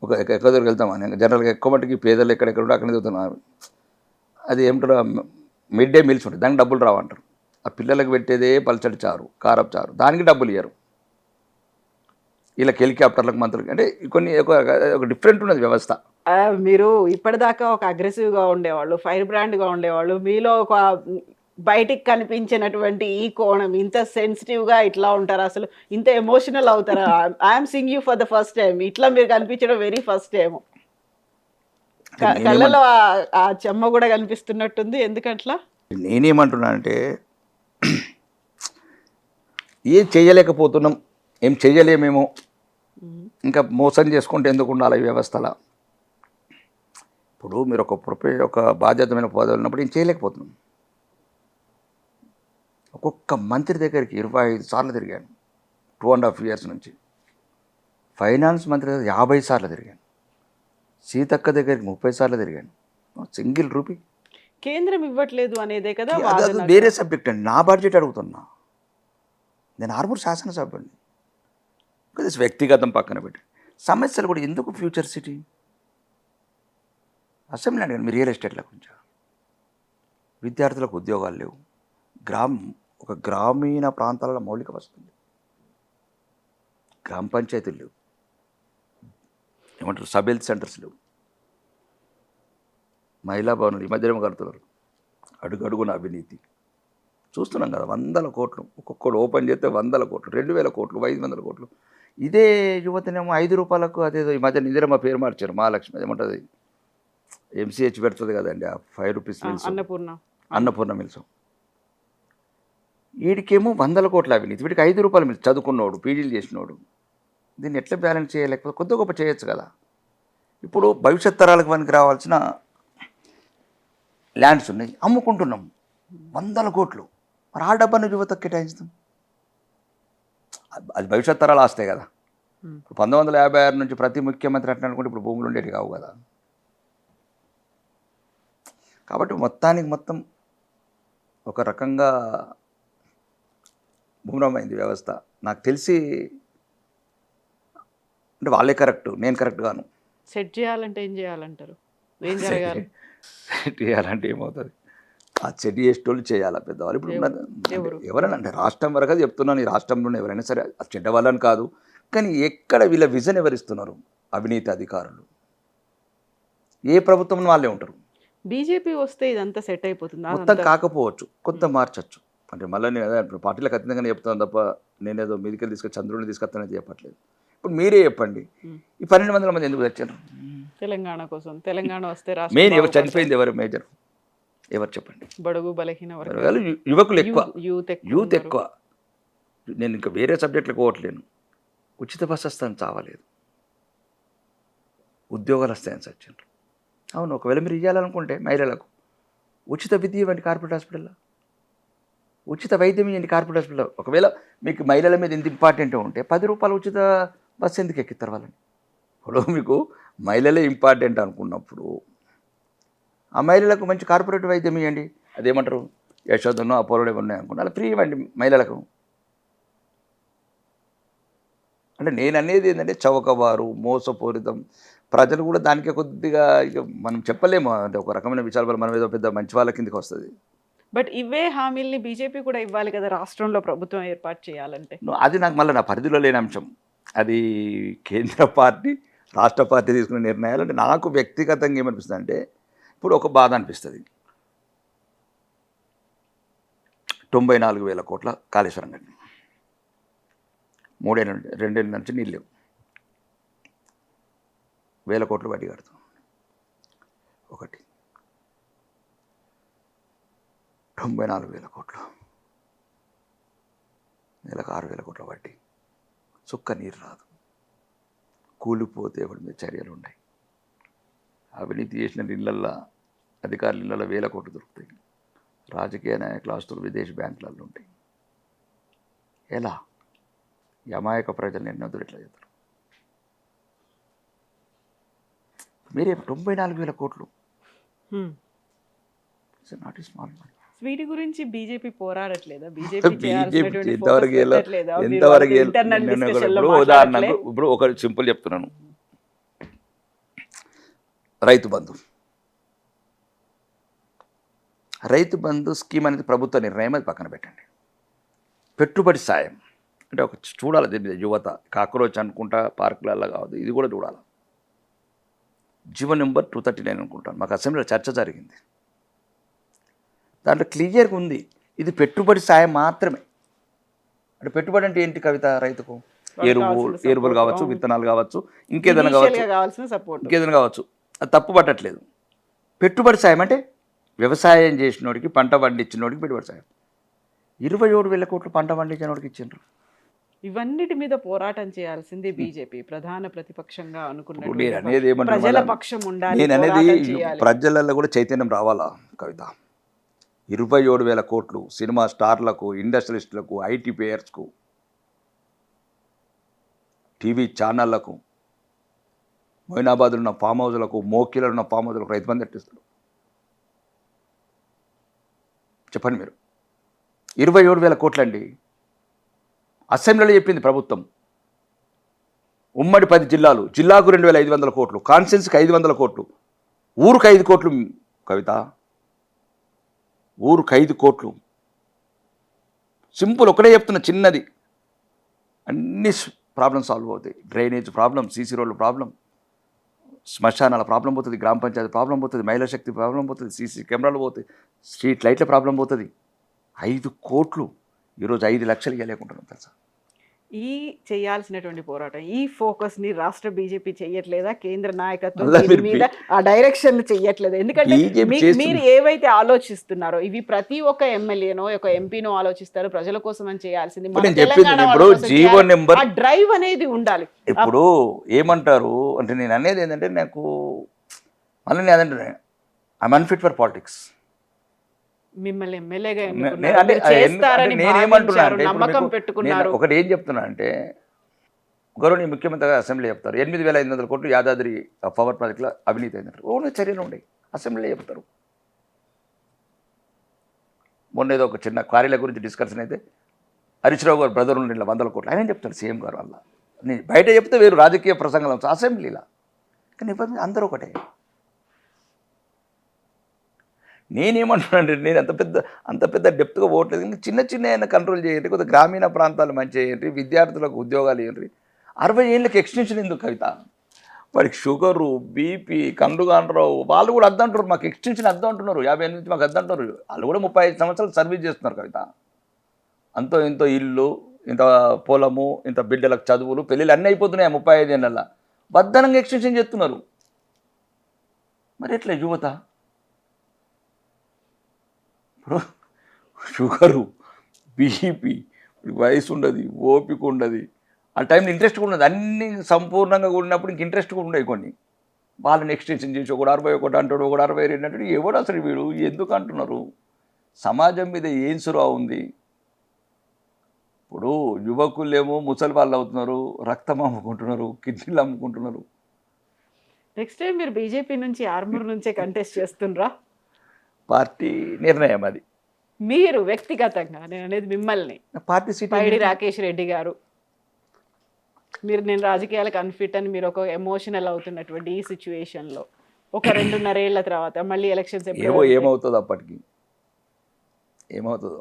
ఒక ఎక్కడ దగ్గరికి వెళ్తామని, జనరల్గా ఎక్కువ మట్టుకి పేదలు ఎక్కడెక్కడ ఉంటే అక్కడే చదువుతున్నారు. అది ఏమిటారు, మిడ్ డే మీల్స్ ఉంటాయి, దానికి డబ్బులు రావంటారు. ఆ పిల్లలకు పెట్టేదే పల్చడి చారు, కారపు చారు, దానికి డబ్బులు ఇయ్యరు. వీళ్ళకి హెలికాప్టర్లకు మంత్రులకి, అంటే కొన్ని ఒక డిఫరెంట్ ఉన్నది వ్యవస్థ. మీరు ఇప్పటిదాకా ఒక అగ్రెసివ్గా ఉండేవాళ్ళు, ఫైర్ బ్రాండ్గా ఉండేవాళ్ళు, మీలో ఒక బయటికి కనిపించినటువంటి ఈ కోణం ఇంత సెన్సిటివ్గా ఇట్లా ఉంటారా? అసలు ఇంత ఎమోషనల్ అవుతారా? I'm Singh you for the first time, ఇట్లా మీరు కనిపించడం వెరీ ఫస్ట్ టైం. కళ్ళలో ఆ చెమ్మ కూడా కనిపిస్తున్నట్టుంది, ఎందుకట్లా? నేనేమంటున్నానంటే ఏం చేయలేకపోతున్నాం, ఏం చెయ్యలేమేమో, ఇంకా మోసం చేసుకుంటే ఎందుకు ఉండాలి ఈ వ్యవస్థలో. ఇప్పుడు మీరు ఒక బాధ్యతమైన పదవి ఉన్నప్పుడు ఏం చేయలేకపోతున్నాం. ఒక్కొక్క మంత్రి దగ్గరికి 25 సార్లు తిరిగాను 2.5 years నుంచి. ఫైనాన్స్ మంత్రి దగ్గర 50 సార్లు తిరిగాను. సీతక్క దగ్గరికి 30 సార్లు తిరిగాను. సింగిల్ రూపీ కేంద్రం ఇవ్వట్లేదు అనేదే కదా అది వేరే సబ్జెక్ట్ అండి. నా బడ్జెట్ అడుగుతున్నా, నేను ఆర్మూర్ శాసనసభ్యుడిని. కొద్దిగా వ్యక్తిగతం పక్కన పెట్టి సమస్యలు కూడా ఎందుకు ఫ్యూచర్ సిటీ అసెంబ్లీ అడిగాను. మీ రియల్ ఎస్టేట్ల గురించి విద్యార్థులకు ఉద్యోగాలు లేవు. ఒక గ్రామీణ ప్రాంతాలలో మౌలిక వస్తుంది. గ్రామ పంచాయతీలు లేవు, ఏమంటారు సబ్ హెల్త్ సెంటర్స్ లేవు, మహిళా భవనాలు ఈ మధ్యలో కడుతున్నారు. అడుగడుగున అవినీతి చూస్తున్నాం కదా. 100 కోట్లు ఒక్కొక్కడు ఓపెన్ చేస్తే 100 కోట్లు, 2000 కోట్లు, 500 కోట్లు. ఇదే యువతనేమో 5 రూపాయలకు అదేదో ఈ మధ్య నిద్ర మా పేరు మార్చారు, మహాలక్ష్మి ఏమంటుంది ఎంసీహెచ్ పెడుతుంది కదండి, ఆ 5 రూపీస్ మిల్స్, అన్నపూర్ణ మిల్స్. వీడికేమో 100 కోట్ల అవినీతి, వీడికి 5 రూపాయల మిల్స్. చదువుకున్నోడు, పీజీలు చేసినోడు, దీన్ని ఎట్లా బ్యాలెన్స్ చేయలేకపోతే కొద్ది గొప్ప చేయొచ్చు కదా. ఇప్పుడు భవిష్యత్ తరాలకు మనకి రావాల్సిన ల్యాండ్స్ ఉన్నాయి, అమ్ముకుంటున్నాం 100 కోట్లు. మరి ఆ డబ్బాను యువతకు కేటాయిస్తాం. అది భవిష్యత్ తరాలు ఆస్తాయి కదా. ఇప్పుడు 1956 నుంచి ప్రతి ముఖ్యమంత్రి అట్లా అనుకుంటే ఇప్పుడు భూములు ఉండేవి కావు కదా. కాబట్టి మొత్తం ఒక రకంగా భూమ్రమైంది వ్యవస్థ. నాకు తెలిసి అంటే వాళ్ళే కరెక్ట్, నేను కరెక్ట్ గాను. సెట్ చేయాలంటే ఏం చేయాలంటారు? ఏం జరగాలి? సెట్ చేయాలంటే ఏమవుతుంది, ఆ సెట్ చేసేటోళ్ళు చేయాలా పెద్దవాళ్ళు. ఇప్పుడు ఎవరైనా అంటే రాష్ట్రం వరకు చెప్తున్నాను, ఈ రాష్ట్రంలోనే ఎవరైనా సరే చెడ్డ వాళ్ళని కాదు, కానీ ఎక్కడ వీళ్ళ విజన్ ఎవరిస్తున్నారు? అవినీతి అధికారులు. ఏ ప్రభుత్వం వాళ్ళే ఉంటారు. బీజేపీ వస్తే ఇదంతా సెట్ అయిపోతుంది. మొత్తం కాకపోవచ్చు, కొంత మార్చచ్చు. అంటే మళ్ళీ నేను పార్టీలకు అతీతంగానే చెప్తాను తప్ప నేనేదో మీదికెళ్ళి చంద్రుడిని తీసుకొస్తానని చెప్పట్లేదు. ఇప్పుడు మీరే చెప్పండి, ఈ 1200 మంది ఎందుకు తెచ్చారు తెలంగాణ కోసం? తెలంగాణ వస్తే మెయిన్ ఎవరు చనిపోయింది, ఎవరు మేజర్ ఎవరు చెప్పండి? బడుగు బలహీన యువకులు ఎక్కువ, యూత్ ఎక్కువ. నేను ఇంకా వేరే సబ్జెక్టులకు పోవట్లేను. ఉచిత బస్సు వస్తాను చావలేదు, ఉద్యోగాలు వస్తాయని సచ్చిండ్రు. అవును, ఒకవేళ మీరు ఇవ్వాలనుకుంటే మహిళలకు ఉచిత విద్య ఇవ్వండి కార్పొరేట్ హాస్పిటల్లో, ఉచిత వైద్యం ఇవ్వండి కార్పొరేట్ హాస్పిటల్లో. ఒకవేళ మీకు మహిళల మీద ఇంత ఇంపార్టెంట్ ఉంటే 10 రూపాయలు ఉచిత బస్సు ఎందుకు ఎక్కిస్తారు వాళ్ళని? ఇప్పుడు మీకు మహిళలే ఇంపార్టెంట్ అనుకున్నప్పుడు ఆ మహిళలకు మంచి కార్పొరేట్ వైద్యం ఇవ్వండి. అదేమంటారు యశోదను అపోలో ఉన్నాయి అనుకుంటే అలా ఫ్రీ ఇవ్వండి మహిళలకు. అంటే నేను అనేది ఏంటంటే చౌకబారు, మోసపూరితం. ప్రజలు కూడా దానికే కొద్దిగా ఇక మనం చెప్పలేము, అంటే ఒక రకమైన విచారాలు మనం ఏదో పెద్ద మంచి వాళ్ళ కిందకి వస్తుంది. బట్ ఇవే హామీల్ని బీజేపీ కూడా ఇవ్వాలి కదా రాష్ట్రంలో ప్రభుత్వం ఏర్పాటు చేయాలంటే. అది నాకు మళ్ళీ నా పరిధిలో లేని అంశం. అది కేంద్ర పార్టీ రాష్ట్ర పార్టీ తీసుకునే నిర్ణయాలు. అంటే నాకు వ్యక్తిగతంగా ఏమనిపిస్తుంది అంటే ఇప్పుడు ఒక బాధ అనిపిస్తుంది. 94,000 కోట్ల కాళేశ్వరం కట్టి 2 నుంచి నీళ్ళు లేవు, 1,000 కోట్లు వడ్డీ కడుతాం. ఒకటి 94,000 కోట్లు, నెలకు 6,000 కోట్ల వడ్డీ, చుక్క నీరు రాదు, కూలిపోతే ఎవరి మీద చర్యలు ఉన్నాయి. అవినీతి చేసిన ఇళ్ళల్లో, అధికారుల ఇళ్ళల్లో 1,000 కోట్లు దొరుకుతాయి. రాజకీయ నాయకుల ఆస్తులు విదేశీ బ్యాంకులలో ఉంటాయి. ఎలా ఈ అమాయక ప్రజలు ఎన్నో ఎట్లా చేస్తారు? మీరే 94,000 కోట్లు, నాట్ స్మాల్ మనీ. వీటి గురించి బీజేపీ పోరాడట్లేదా? ఎంతవరకు ఉదాహరణకు ఇప్పుడు ఒక సింపుల్ చెప్తున్నాను, రైతు బంధు స్కీమ్ అనేది ప్రభుత్వ నిర్ణయం, అది పక్కన పెట్టండి. పెట్టుబడి సాయం అంటే ఒక చూడాలి, దీని మీద యువత కాక్రోచ్ అనుకుంటా పార్కులలో కావద్దు, ఇది కూడా చూడాలి. జీవో నెంబర్ 239 అనుకుంటాను, మాకు అసెంబ్లీలో చర్చ జరిగింది. దాంట్లో క్లియర్గా ఉంది, ఇది పెట్టుబడి సాయం మాత్రమే. అంటే పెట్టుబడి అంటే ఏంటి కవిత? రైతుకు ఎరువులు కావచ్చు, విత్తనాలు కావచ్చు, ఇంకేదైనా కావచ్చు, అది తప్పు పట్టట్లేదు. పెట్టుబడి సాయం అంటే వ్యవసాయం చేసినోడికి, పంట పండించినోడికి పెట్టుబడి సాయం. 27,000 కోట్లు పంట పండించినోడికి ఇచ్చిండ్రు. ఇవన్నిటి మీద పోరాటం చేయాల్సింది బీజేపీ ప్రధాన ప్రతిపక్షంగా అనుకున్నాను. నేను అనేది ఏమంటే ప్రజల పక్షం ఉండాలి, నేను అనేది ప్రజలలో కూడా చైతన్యం రావాలా కవిత. 27,000 కోట్లు సినిమా స్టార్లకు, ఇండస్ట్రియలిస్టులకు, ఐటీ పేయర్స్కు, టీవీ ఛానళ్లకు, మొయినాబాద్లో ఉన్న ఫామ్ హౌస్లకు, మోకిలో ఉన్న ఫామ్ హౌస్లకు రైతు బంధు ఎట్టిస్తాడు చెప్పండి మీరు? 27,000 కోట్లు అండి. అసెంబ్లీలో చెప్పింది ప్రభుత్వం. ఉమ్మడి 10 జిల్లాలు, జిల్లాకు 2,500 కోట్లు, కాన్స్టిట్యున్సీకి 500 కోట్లు, ఊరుకు 5 కోట్లు. కవిత, ఊరుకు 5 కోట్లు. సింపుల్, ఒకటే చెప్తున్నా, చిన్నది. అన్ని ప్రాబ్లమ్ సాల్వ్ అవుతాయి. డ్రైనేజ్ ప్రాబ్లం, సీసీ రోడ్ల ప్రాబ్లం, శ్మశానాల ప్రాబ్లం పోతుంది, గ్రామ పంచాయతీ ప్రాబ్లం పోతుంది, మహిళా శక్తి ప్రాబ్లం పోతుంది, సీసీ కెమెరాలు పోతాయి, స్ట్రీట్ లైట్ల ప్రాబ్లం పోతుంది. 5 కోట్లు ఈరోజు 5 లక్షలు ఇవ్వలేకుంటున్నాం తెలుసా. ఈ చేయాల్సినటువంటి పోరాటం, ఈ ఫోకస్ ని రాష్ట్ర బీజేపీ చెయ్యట్లేదా? కేంద్ర నాయకత్వం అలా దీని మీరు మీద ఆ డైరెక్షన్ చెయ్యట్లేదు. ఎందుకంటే BJP చేస్తుంది. మీరు ఏవైతే ఆలోచిస్తున్నారో ఇవి ప్రతి ఒక్క ఎమ్మెల్యేనో ఒక ఎంపీనో ఆలోచిస్తారు. ప్రజల కోసం అని చేయాల్సింది మన నేను చెప్పింది తెలంగాణ ఇప్పుడు వాళ్ళ కోసం జీవో చేయాలి. నెంబర్ ఆ డ్రైవ్ అనేది ఉండాలి. ఇప్పుడు ఏమంటారు అంటే, నేను అనేది ఏంటంటే, నాకు మళ్ళీ నేను అదంటే ఐఎమ్ అన్ఫిట్ ఫర్ పాలిటిక్స్. మిమ్మల్ని ఎమ్మెల్యేగా అంటే చేస్తారని నేనేమంటున్నా భావించారు, అంటే, ఇప్పుడు నమ్మకం మీకు పెట్టుకున్నారు. నేను ఒకటి ఏం చెప్తున్నా అంటే, గౌరవనీయ ముఖ్యమంత్రి గారు అసెంబ్లీ చెప్తారు 8,500 కోట్లు యాదాద్రి పవర్ ప్రాజెక్టులో అవినీతి అయిందంటారు. ఓన్లీ చర్యలు ఉన్నాయి, అసెంబ్లీలో చెప్తారు. మొన్న ఏదో ఒక చిన్న క్వారీల గురించి డిస్కషన్ అయితే హరీష్ రావు గారు బ్రదర్ ఉండి 100 కోట్లు ఆయన చెప్తారు సీఎం గారు వల్ల. నేను బయట చెప్తే వేరు రాజకీయ ప్రసంగం, అసెంబ్లీలో కానీ ఎవరు అందరూ ఒకటే. నేనేమంటున్నానంటే, నేను అంత పెద్ద డెప్త్గా పోవట్లేదు. ఇంకా చిన్న చిన్న అయినా కంట్రోల్ చేయండి, కొద్దిగా గ్రామీణ ప్రాంతాలు మంచి చేయండి, విద్యార్థులకు ఉద్యోగాలు ఇవ్వండి. 60 ఏళ్ళకి ఎక్స్టెన్షన్ ఎందుకు కవిత? వాడికి షుగరు, బీపీ, కండ్లు కానరావు, వాళ్ళు కూడా అద్దంటారు. మాకు ఎక్స్టెన్షన్ అద్దం అంటున్నారు, 58 నుంచి మాకు అద్దంటారు. వాళ్ళు కూడా 35 సంవత్సరాలు సర్వీస్ చేస్తున్నారు కవిత. అంతో ఇంతో ఇల్లు, ఇంత పొలము, ఇంత బిడ్డలకు చదువులు, పెళ్ళిళ్ళు అన్నీ అయిపోతున్నాయి 35 ఏళ్ళల్లో. బద్దనంగా ఎక్స్టెన్షన్ చేస్తున్నారు. మరి ఎట్లా యువత? ఇప్పుడు షుగరు, బీపీ, వయసు ఉండదు, ఓపిక ఉండదు, ఆ టైంలో ఇంట్రెస్ట్ కూడా ఉండదు. అన్నీ సంపూర్ణంగా కూడినప్పుడు ఇంక ఇంట్రెస్ట్ కూడా ఉండవు కొన్ని. వాళ్ళని ఎక్స్టెన్షన్ చేసి ఒకడు 61 అంటాడు, ఒకడు 62 అంటాడు. ఎవడు అసలు వీడు ఎందుకు అంటున్నారు? సమాజం మీద ఏం సురా ఉంది? ఇప్పుడు యువకులేమో ముసలి వాళ్ళు అవుతున్నారు, రక్తం అమ్ముకుంటున్నారు, కిడ్నీలు అమ్ముకుంటున్నారు. నెక్స్ట్ టైం మీరు బీజేపీ నుంచి ఆర్మూర్ నుంచే కంటెస్ట్ చేస్తుండ్రా? పార్టీ నిర్ణయం అది. మీరు వ్యక్తిగతంగా, నేను అనేది మిమ్మల్ని, పార్టీ సీట్ పైడి రాకేష్ రెడ్డి గారు, మీరు నేను రాజకీయాలకు అన్ఫిట్ అని మీరు ఒక ఎమోషనల్ అవుతున్నటువంటి ఈ సిచ్యువేషన్లో ఒక 2.5 ఏళ్ల తర్వాత మళ్ళీ ఎలక్షన్స్ ఏమవుతుందో అప్పటికి ఏమవుతుందో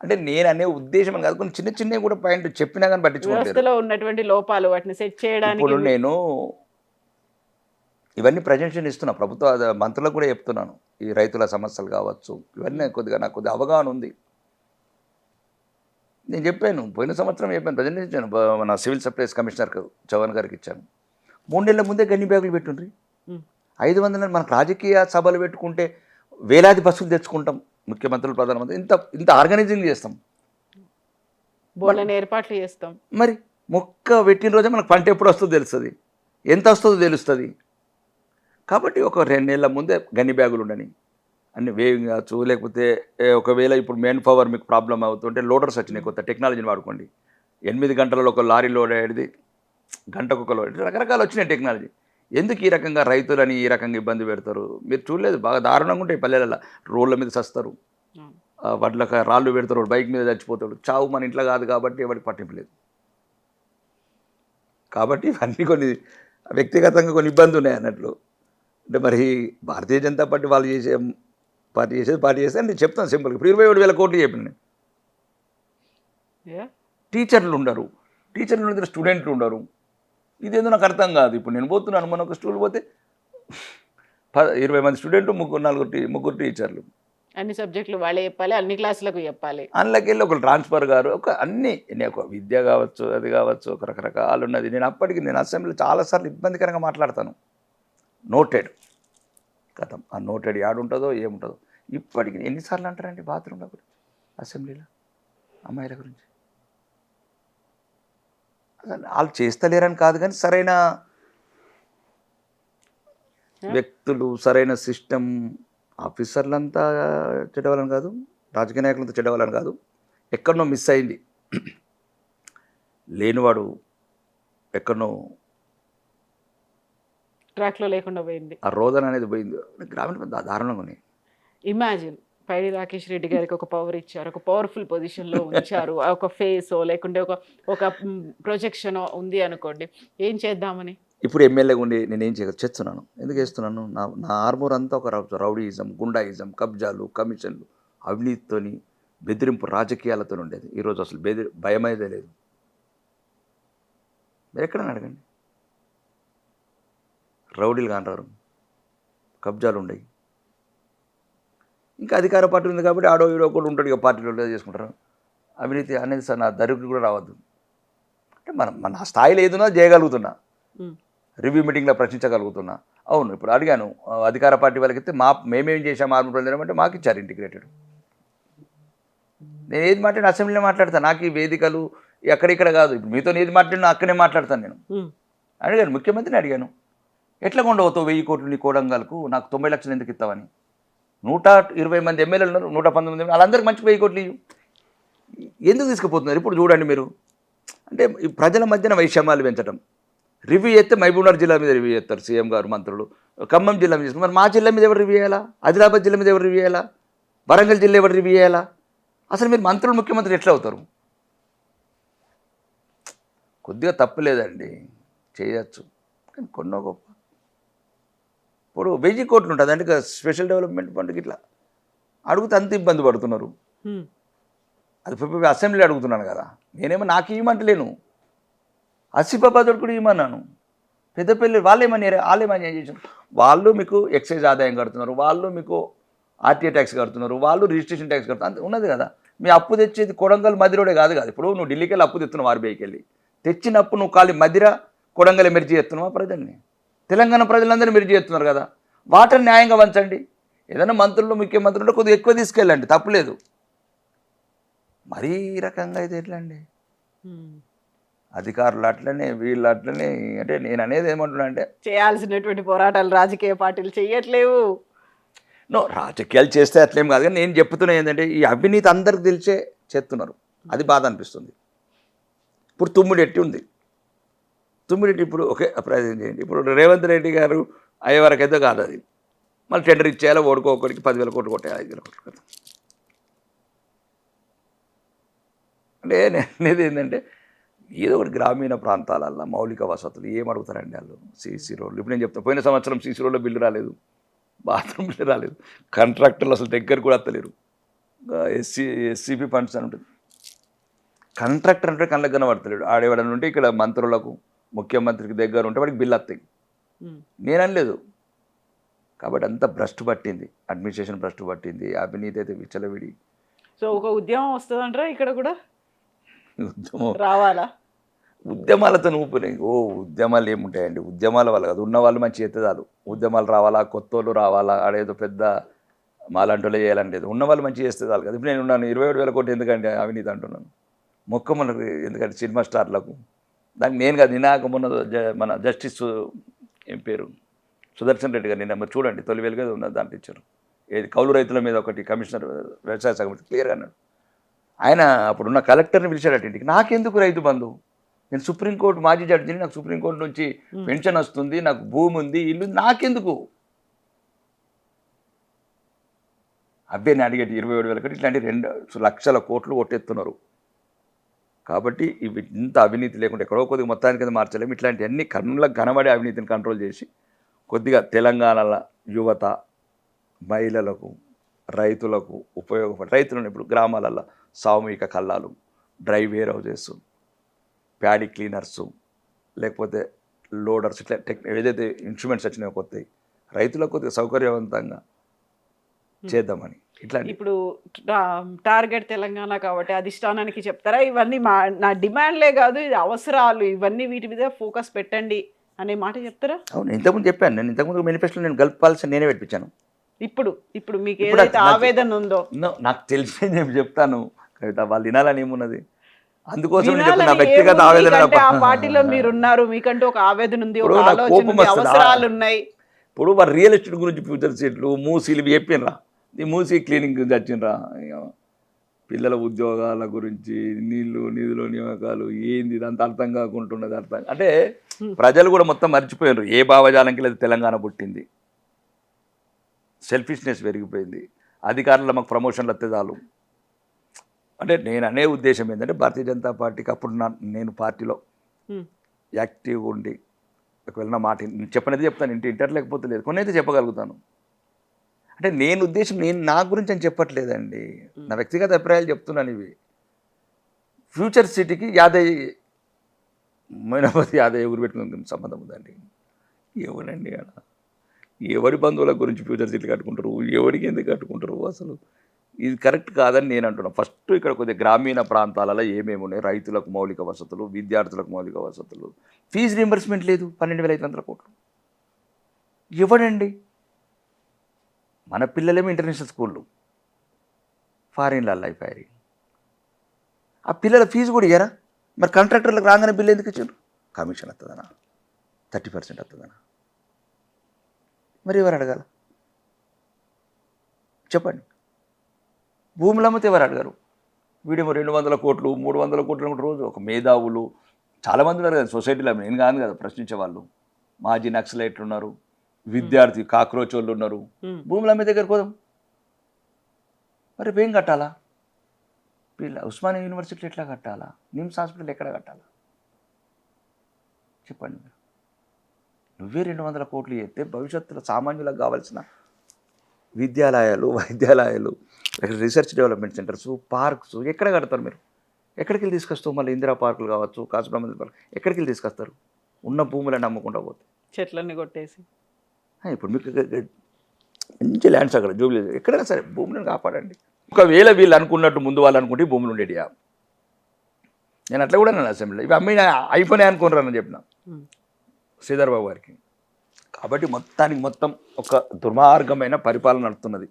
అంటే నేను అనే ఉద్దేశం కాదు. కొన్ని చిన్న చిన్నవి కూడా పాయింట్ చెప్పినా కానీ పట్టించుకోలేదు. వ్యవస్థలో ఉన్నటువంటి లోపాలు వాటిని సెట్ చేయడానికి ఇప్పుడు నేను ఇవన్నీ ప్రజెంటేషన్ ఇస్తున్నా, ప్రభుత్వ మంత్రులకు కూడా చెప్తున్నాను. ఈ రైతుల సమస్యలు కావచ్చు, ఇవన్నీ నాకు కొద్దిగా అవగాహన ఉంది. నేను చెప్పాను, పోయిన సంవత్సరం చెప్పాను, ప్రజెంటేషన్ ఇచ్చాను. మన సివిల్ సప్లైస్ కమిషనర్ చౌహాన్ గారికి ఇచ్చాను. 3 నెలల ముందే గన్ని బ్యాగులు పెట్టుండ్రి. 500 మనకు రాజకీయ సభలు పెట్టుకుంటే వేలాది బస్సులు తెచ్చుకుంటాం, ముఖ్యమంత్రులు, ప్రధానమంత్రి, ఇంత ఆర్గనైజింగ్ చేస్తాం, బోర్డులను ఏర్పాట్లు చేస్తాం. మరి మొక్క పెట్టిన రోజే మనకు పంట ఎప్పుడు వస్తుందో తెలుస్తుంది, ఎంత వస్తుందో తెలుస్తుంది. కాబట్టి ఒక 2 నెలల ముందే గన్ని బ్యాగులు ఉండని, అన్ని వేవింగ్ కావచ్చు, లేకపోతే ఒకవేళ ఇప్పుడు మెయిన్ పవర్ మీకు ప్రాబ్లం అవుతుంటే లోడర్స్ వచ్చినాయి, కొత్త టెక్నాలజీని వాడుకోండి. 8 గంటలలో ఒక లారీ లోడ్ అయ్యేది, గంటకు ఒక లోడ్, రకరకాలు వచ్చినాయి టెక్నాలజీ. ఎందుకు ఈ రకంగా రైతులని ఈ రకంగా ఇబ్బంది పెడతారు? మీరు చూడలేదు, బాగా దారుణంగా ఉంటాయి పల్లెలలో. రోడ్ల మీద సస్తారు, వడ్లకు రాళ్ళు పెడతారు, బైక్ మీద చచ్చిపోతాడు. చావు మన ఇంట్లో కాదు కాబట్టి ఎవరికి పట్టింపు లేదు. కాబట్టి ఇవన్నీ కొన్ని వ్యక్తిగతంగా కొన్ని ఇబ్బంది ఉన్నాయి అన్నట్లు. అంటే మరి భారతీయ జనతా పార్టీ వాళ్ళు పార్టీ చేస్తే నేను చెప్తాను సింపుల్గా. ఇప్పుడు 27,000 కోట్లు చెప్పిన నేను. టీచర్లు ఉండరు, టీచర్లు ఉండే స్టూడెంట్లు ఉండరు. ఇదేందో నాకు అర్థం కాదు. ఇప్పుడు నేను పోతున్నాను, మన ఒక స్కూల్ పోతే 20 మంది స్టూడెంట్లు, 3 టీచర్లు, అన్ని సబ్జెక్టులు వాళ్ళే చెప్పాలి, అన్ని క్లాసులకు చెప్పాలి. అందులోకి వెళ్ళి ఒక ట్రాన్స్ఫర్ గారు, ఒక అన్నీ, ఒక విద్య కావచ్చు, అది కావచ్చు, ఒక రకరకాలు ఉన్నది. నేను అసెంబ్లీలో చాలాసార్లు ఇబ్బందికరంగా మాట్లాడతాను. నోటెడ్ కథం, ఆ నోటెడ్ యాడుంటుందో ఏముంటుందో. ఇప్పటికి ఎన్నిసార్లు అంటారండి బాత్రూమ్ల గురించి, అసెంబ్లీలో అమ్మాయిల గురించి. అసలు వాళ్ళు చేస్తలేరని కాదు, కానీ సరైన వ్యక్తులు, సరైన సిస్టమ్, ఆఫీసర్లంతా చెడ్డవాళ్ళని కాదు, రాజకీయ నాయకులంతా చెడ్డవాళ్ళని కాదు. ఎక్కడనో మిస్ అయింది, లేనివాడు ఎక్కడనో ట్రాక్లో లేకుండా పోయింది, ఆ రోదన అనేది పోయింది. గ్రామీణ దారుణంగా ఉన్నాయి. ఇమాజిన్ పైడి రాకేష్ రెడ్డి గారికి ఒక పవర్ ఇచ్చారు, ఒక పవర్ఫుల్ పొజిషన్లో ఉంచారు, ఒక ఫేసో లేకుంటే ఒక ఒక ప్రొజెక్షన్ ఉంది అనుకోండి, ఏం చేద్దామని. ఇప్పుడు ఎమ్మెల్యేగా ఉండి నేనేం చేస్తున్నాను, ఎందుకు చేస్తున్నాను? నా ఆర్మూర్ అంతా ఒక రౌడీయిజం, గుండాయిజం, కబ్జాలు, కమిషన్లు, అవినీతితోని, బెదిరింపు రాజకీయాలతో ఉండేది. ఈరోజు అసలు భయం అయితే లేదు. మీరు ఎక్కడని అడగండి, రౌడీలు కాంటారు, కబ్జాలు ఉండయి. ఇంకా అధికార పార్టీ ఉంది కాబట్టి ఆడో ఈడో కూడా ఉంటాడు, ఇక పార్టీలో చేసుకుంటారు. అవినీతి అనేది సార్ నా దరికి కూడా రావద్దు. అంటే మన స్థాయిలో ఏదున్నా చేయగలుగుతున్నా, రివ్యూ మీటింగ్లో ప్రశ్నించగలుగుతున్నా. అవును, ఇప్పుడు అడిగాను అధికార పార్టీ వాళ్ళకి ఇస్తే మేమేం చేసాం ఆర్మూర్ ప్రజలు అంటే మాకు ఇచ్చారు ఇంటిగ్రేటెడ్. నేను ఏది మాట్లాడిన అసెంబ్లీలో మాట్లాడతాను, నాకు ఈ వేదికలు ఎక్కడిక్కడ కాదు. ఇప్పుడు మీతో ఏది మాట్లాడినా అక్కడే మాట్లాడతాను. నేను అడిగాను, ముఖ్యమంత్రిని అడిగాను, ఎట్లా కొండవుతావు 1000 కోట్లు నీ కోడంగల్కు, నాకు 90 లక్షలు ఎందుకు ఇస్తావని. 120 మంది ఎమ్మెల్యేలు ఉన్నారు, 119 వాళ్ళందరికీ మంచి 1000 కోట్లు ఎందుకు తీసుకుపోతున్నారు? ఇప్పుడు చూడండి మీరు, అంటే ఈ ప్రజల మధ్యన వైషమ్యాలు పెంచడం. రివ్యూ చేస్తే మహబూబ్నగర్ జిల్లా మీద రివ్యూ చేస్తారు సీఎం గారు, మంత్రులు. ఖమ్మం జిల్లా మీద చేసుకున్నారు, మరి మా జిల్లా మీద ఎవరు రివ్యూ చేయాలా? ఆదిలాబాద్ జిల్లా మీద ఎవరు రివ్యూ చేయాలా? వరంగల్ జిల్లా ఎవరు రివ్యూ చేయాలా? అసలు మీరు మంత్రులు ముఖ్యమంత్రి ఎట్లా అవుతారు? కొద్దిగా తప్పులేదండి, చేయొచ్చు, కానీ కొన్నో గొప్ప. ఇప్పుడు 1000 కోట్లు ఉంటుంది అంటే స్పెషల్ డెవలప్మెంట్ ఫండ్కి ఇట్లా అడిగితే అంత ఇబ్బంది పడుతున్నారు. అది అసెంబ్లీ అడుగుతున్నాను కదా, నేనేమో నాకు ఇవ్వమంటలేను, ఆసిఫాబాద్ కూడా ఇవ్వమన్నాను. పెద్దపల్లి వాళ్ళేమని చేశారు, వాళ్ళు మీకు ఎక్సైజ్ ఆదాయం కడుతున్నారు, వాళ్ళు మీకు ఆర్టీఏ ట్యాక్స్ కడుతున్నారు, వాళ్ళు రిజిస్ట్రేషన్ ట్యాక్స్ కడుతున్నారు, అంత ఉన్నది కదా. మీ అప్పు తెచ్చేది కొడంగల్ మదిరోడే కాదు కదా. ఇప్పుడు నువ్వు ఢిల్లీకి వెళ్ళి అప్పు తెస్తున్నావు, ఆర్బీఐకి వెళ్ళి తెచ్చినప్పుడు నువ్వు ఖాళీ మదిర కొడంగల్ మెర్జీ చేస్తున్నావా ప్రజల్ని? తెలంగాణ ప్రజలందరూ మెర్జీ చేస్తున్నారు కదా, వాటిని న్యాయంగా వంచండి. ఏదైనా మంత్రులు ముఖ్యమంత్రులు కొద్దిగా ఎక్కువ తీసుకెళ్ళండి, తప్పులేదు. మరీ ఈ రకంగా అయితే ఎట్లా అండి? అధికారులు అట్లనే, వీళ్ళు అట్లనే. అంటే నేను అనేది ఏమంటున్నా అంటే, చేయాల్సినటువంటి పోరాటాలు రాజకీయ పార్టీలు చేయట్లేవు. రాజకీయాలు చేస్తే అట్లేం కాదు, కానీ నేను చెప్తున్నా ఏంటంటే ఈ అవినీతి అందరికి తెలిసే చేస్తున్నారు, అది బాధ అనిపిస్తుంది. ఇప్పుడు తుమ్మిడెట్టి ఉంది, తుమ్మిడెట్టి ఇప్పుడు ఓకే ప్రయత్నం చేయండి. ఇప్పుడు రేవంత్ రెడ్డి గారు అయ్యే వరకు అయితే కాదు, అది మళ్ళీ టెండర్ ఇచ్చేయాలి, ఓడుకోకరికి 10,000 కోట్లు కొట్టాలి, 5,000 కోట్లు కదా. అంటే నేను అనేది ఏంటంటే ఏదో ఒకటి గ్రామీణ ప్రాంతాలల్లో మౌలిక వసతులు ఏం అడుగుతారండి వాళ్ళు? సీసీ రోడ్లు. ఇప్పుడు నేను చెప్తాను, పోయిన సంవత్సరం సీసీ రోడ్లో బిల్లు రాలేదు, బాత్రూమ్ బిల్లు రాలేదు, కాంట్రాక్టర్లు అసలు దగ్గర కూడా వస్తలేరు. ఎస్సీపీ ఫండ్స్ అని ఉంటుంది, కాంట్రాక్టర్ అంటే కళ్ళకు కనబడతలేడు. ఆడేవాడని ఉంటే ఇక్కడ మంత్రులకు ముఖ్యమంత్రికి దగ్గర ఉంటే వాడికి బిల్లు వస్తాయి, నేను అనలేదు. కాబట్టి అంత భ్రష్టు పట్టింది, అడ్మినిస్ట్రేషన్ భ్రష్టు పట్టింది, అవినీతి అయితే విచ్చలవిడి. సో ఒక ఉద్యమం వస్తుందంటారా ఇక్కడ కూడా? ఉద్యమం రావాలా? ఉద్యమాలతో ఊపినాయి. ఉద్యమాలు ఏముంటాయండి? ఉద్యమాల వల్ల కాదు, ఉన్న వాళ్ళు మంచి చేస్తే చాలు. ఉద్యమాలు రావాలా, కొత్త వాళ్ళు రావాలా, ఆడేదో పెద్ద మాలాంటి చేయాలని లేదు. ఉన్న వాళ్ళు మంచి చేస్తే చాలు కదా. ఇప్పుడు నేను ఉన్నాను, 27,000 కోట్లు ఎందుకంటే అవినీతి అంటున్నాను, మొక్కమ్మలకు ఎందుకంటే సినిమా స్టార్లకు. దానికి నేను కాదు, నినాక మొన్న మన జస్టిస్ ఏం పేరు సుదర్శన్ రెడ్డి గారు నిన్న మరి చూడండి, తొలి వెలుగు ఉన్నది దాంట్లో ఇచ్చారు. ఏది కౌలు రైతుల మీద ఒకటి కమిషనర్ వ్యవసాయ శాఖ క్లియర్గా అన్నాడు. ఆయన అప్పుడున్న కలెక్టర్ని పిలిచాడట ఇంటికి, నాకెందుకు రైతు బంధు, నేను సుప్రీంకోర్టు మాజీ జడ్జిని, నాకు సుప్రీంకోర్టు నుంచి పెన్షన్ వస్తుంది, నాకు భూమి ఉంది, ఇల్లు, నాకెందుకు? అబ్బాయిని అడిగేటి 27,000 కోట్లు, ఇట్లాంటి 2 లక్షల కోట్లు కొట్టేస్తున్నారు. కాబట్టి ఇవి ఇంత అవినీతి లేకుండా ఎక్కడో కొద్దిగా మొత్తానికి అది మార్చలేము. ఇట్లాంటివన్నీ కన్నులకు కనబడే అవినీతిని కంట్రోల్ చేసి కొద్దిగా తెలంగాణలో యువత, మహిళలకు, రైతులకు ఉపయోగపడే రైతులను ఇప్పుడు గ్రామాలలో సామూహిక కల్లాలు, dry warehouses, paddy cleaners, లేకపోతే లోడర్స్, ఇట్లా ఏదైతే ఇన్స్ట్రుమెంట్స్ వచ్చినాయో కొత్తవి రైతులకు కొద్దిగా సౌకర్యవంతంగా చేద్దామని. ఇట్లా ఇప్పుడు టార్గెట్ తెలంగాణ కాబట్టి అధిష్టానానికి చెప్తారా ఇవన్నీ నా డిమాండ్లే కాదు, ఇది అవసరాలు, ఇవన్నీ వీటి మీద ఫోకస్ పెట్టండి అనే మాట చెప్తారా? అవును, ఇంతకుముందు చెప్పాను నేను, ఇంతకుముందు మేనిఫెస్టోలో నేను గల్పాల్సి నేనే పెట్టించాను. ఇప్పుడు మీకు ఏదైతే ఆవేదన ఉందో, నాకు తెలిసి నేను చెప్తాను కవిత, వాళ్ళు వినాలని ఏమున్నది, అందుకోసం నా వ్యక్తిగత ఆవేదన. ఆ పార్టీలో మీరున్నారు, మీకంటూ ఒక ఆవేదన ఉంది, ఒక ఆలోచన ఉంది, అవసరాలు ఉన్నాయి. ఇప్పుడు వారు రియల్ ఎస్టేట్ గురించి ఫ్యూచర్ సీట్లు, మూసీలు చెప్పినరా, ఈ మూసీ క్లీనింగ్ గురించి వచ్చినరా, పిల్లల ఉద్యోగాల గురించి, నిధులు నియామకాలు ఏంది, ఇదంతా అర్థం కాకుంటున్నది. అర్థం అంటే ప్రజలు కూడా మొత్తం మర్చిపోయారు. ఏ భావజాలంకి లేదు తెలంగాణ పుట్టింది, సెల్ఫిష్నెస్ పెరిగిపోయింది. అధికారులు మాకు ప్రమోషన్లు వస్తే చాలు. అంటే నేను అనే ఉద్దేశం ఏంటంటే భారతీయ జనతా పార్టీకి అప్పుడు నేను పార్టీలో యాక్టివ్గా ఉండి ఒకవేళ నా మాట చెప్పనేది చెప్తాను, ఇంటర్ లేకపోతే లేదు, కొన్ని అయితే చెప్పగలుగుతాను. అంటే నేను ఉద్దేశం నేను నా గురించి అని చెప్పట్లేదండి, నా వ్యక్తిగత అభిప్రాయాలు చెప్తున్నాను. ఇవి ఫ్యూచర్ సిటీకి యాదయ్య మైనాపతి యాదయ్య ఊరు పెట్టుకుని సంబంధం ఉందండి. ఎవరండి అలా ఎవరి బంధువుల గురించి ఫ్యూచర్ సిటీ కట్టుకుంటారు, ఎవరికి ఎందుకు కట్టుకుంటారు, అసలు ఇది కరెక్ట్ కాదని నేను అంటున్నాను. ఫస్ట్ ఇక్కడ కొద్దిగా గ్రామీణ ప్రాంతాలలో ఏమేమి ఉన్నాయి, రైతులకు మౌలిక వసతులు, విద్యార్థులకు మౌలిక వసతులు, ఫీజు రీంబర్స్మెంట్ లేదు 12,500 కోట్లు. ఇవ్వడండి. మన పిల్లలేమో ఇంటర్నేషనల్ స్కూళ్ళు, ఫారిన్లలో అయిపోయారు. ఆ పిల్లల ఫీజు కూడా ఇయ్యరా? మరి కాంట్రాక్టర్లకు రాగానే బిల్లు ఎందుకు ఇచ్చారు? కమిషన్ వస్తుందనా, 30% వస్తుందనా? మరి ఎవరు అడగాల చెప్పండి? భూములు అమ్మితే ఎవరు అడగారు? వీడేమో 200 కోట్లు 300 కోట్లు అనుకుంటే రోజు ఒక మేధావులు చాలామంది ఉన్నారు కదా సొసైటీలో, నేను కాదు కదా ప్రశ్నించే వాళ్ళు, మాజీ నక్సలైట్లు ఉన్నారు, విద్యార్థి కాక్రోచ్ వాళ్ళు ఉన్నారు. భూములు అమ్మే దగ్గర పోదాం. మరి ఏం కట్టాలా? ఉస్మానియా యూనివర్సిటీ ఎట్లా కట్టాలా? నిమ్స్ హాస్పిటల్ ఎక్కడ కట్టాలా? చెప్పండి. నువ్వే 200 కోట్లు చేస్తే భవిష్యత్తులో సామాన్యులకు కావాల్సిన విద్యాలయాలు, వైద్యాలయాలు, రీసెర్చ్ డెవలప్మెంట్ సెంటర్స్, పార్క్స్ ఎక్కడ కడతారు మీరు? ఎక్కడికి వెళ్ళి తీసుకొస్తావు? మళ్ళీ ఇందిరా పార్కులు కావచ్చు, కాసుబ్రహ్మణ్య పార్క్ ఎక్కడికి వెళ్ళి తీసుకొస్తారు? ఉన్న భూములను అమ్ముకుంటా పోతే, చెట్లన్నీ కొట్టేసి. ఇప్పుడు మీకు మంచి ల్యాండ్స్ అక్కడ జూబ్లీ ఎక్కడైనా సరే భూములను కాపాడండి. ఒకవేళ వీళ్ళు అనుకున్నట్టు ముందు వాళ్ళు అనుకుంటే భూములు ఉండేటియా? నేను అట్లా కూడా నేను అసెంబ్లీలో ఇవి అమ్మి అయిపోయినాయి అనుకున్నారని చెప్పిన శ్రీధర్ బాబు గారికి. కాబట్టి మొత్తానికి మొత్తం ఒక దుర్మార్గమైన పరిపాలన నడుస్తున్నది.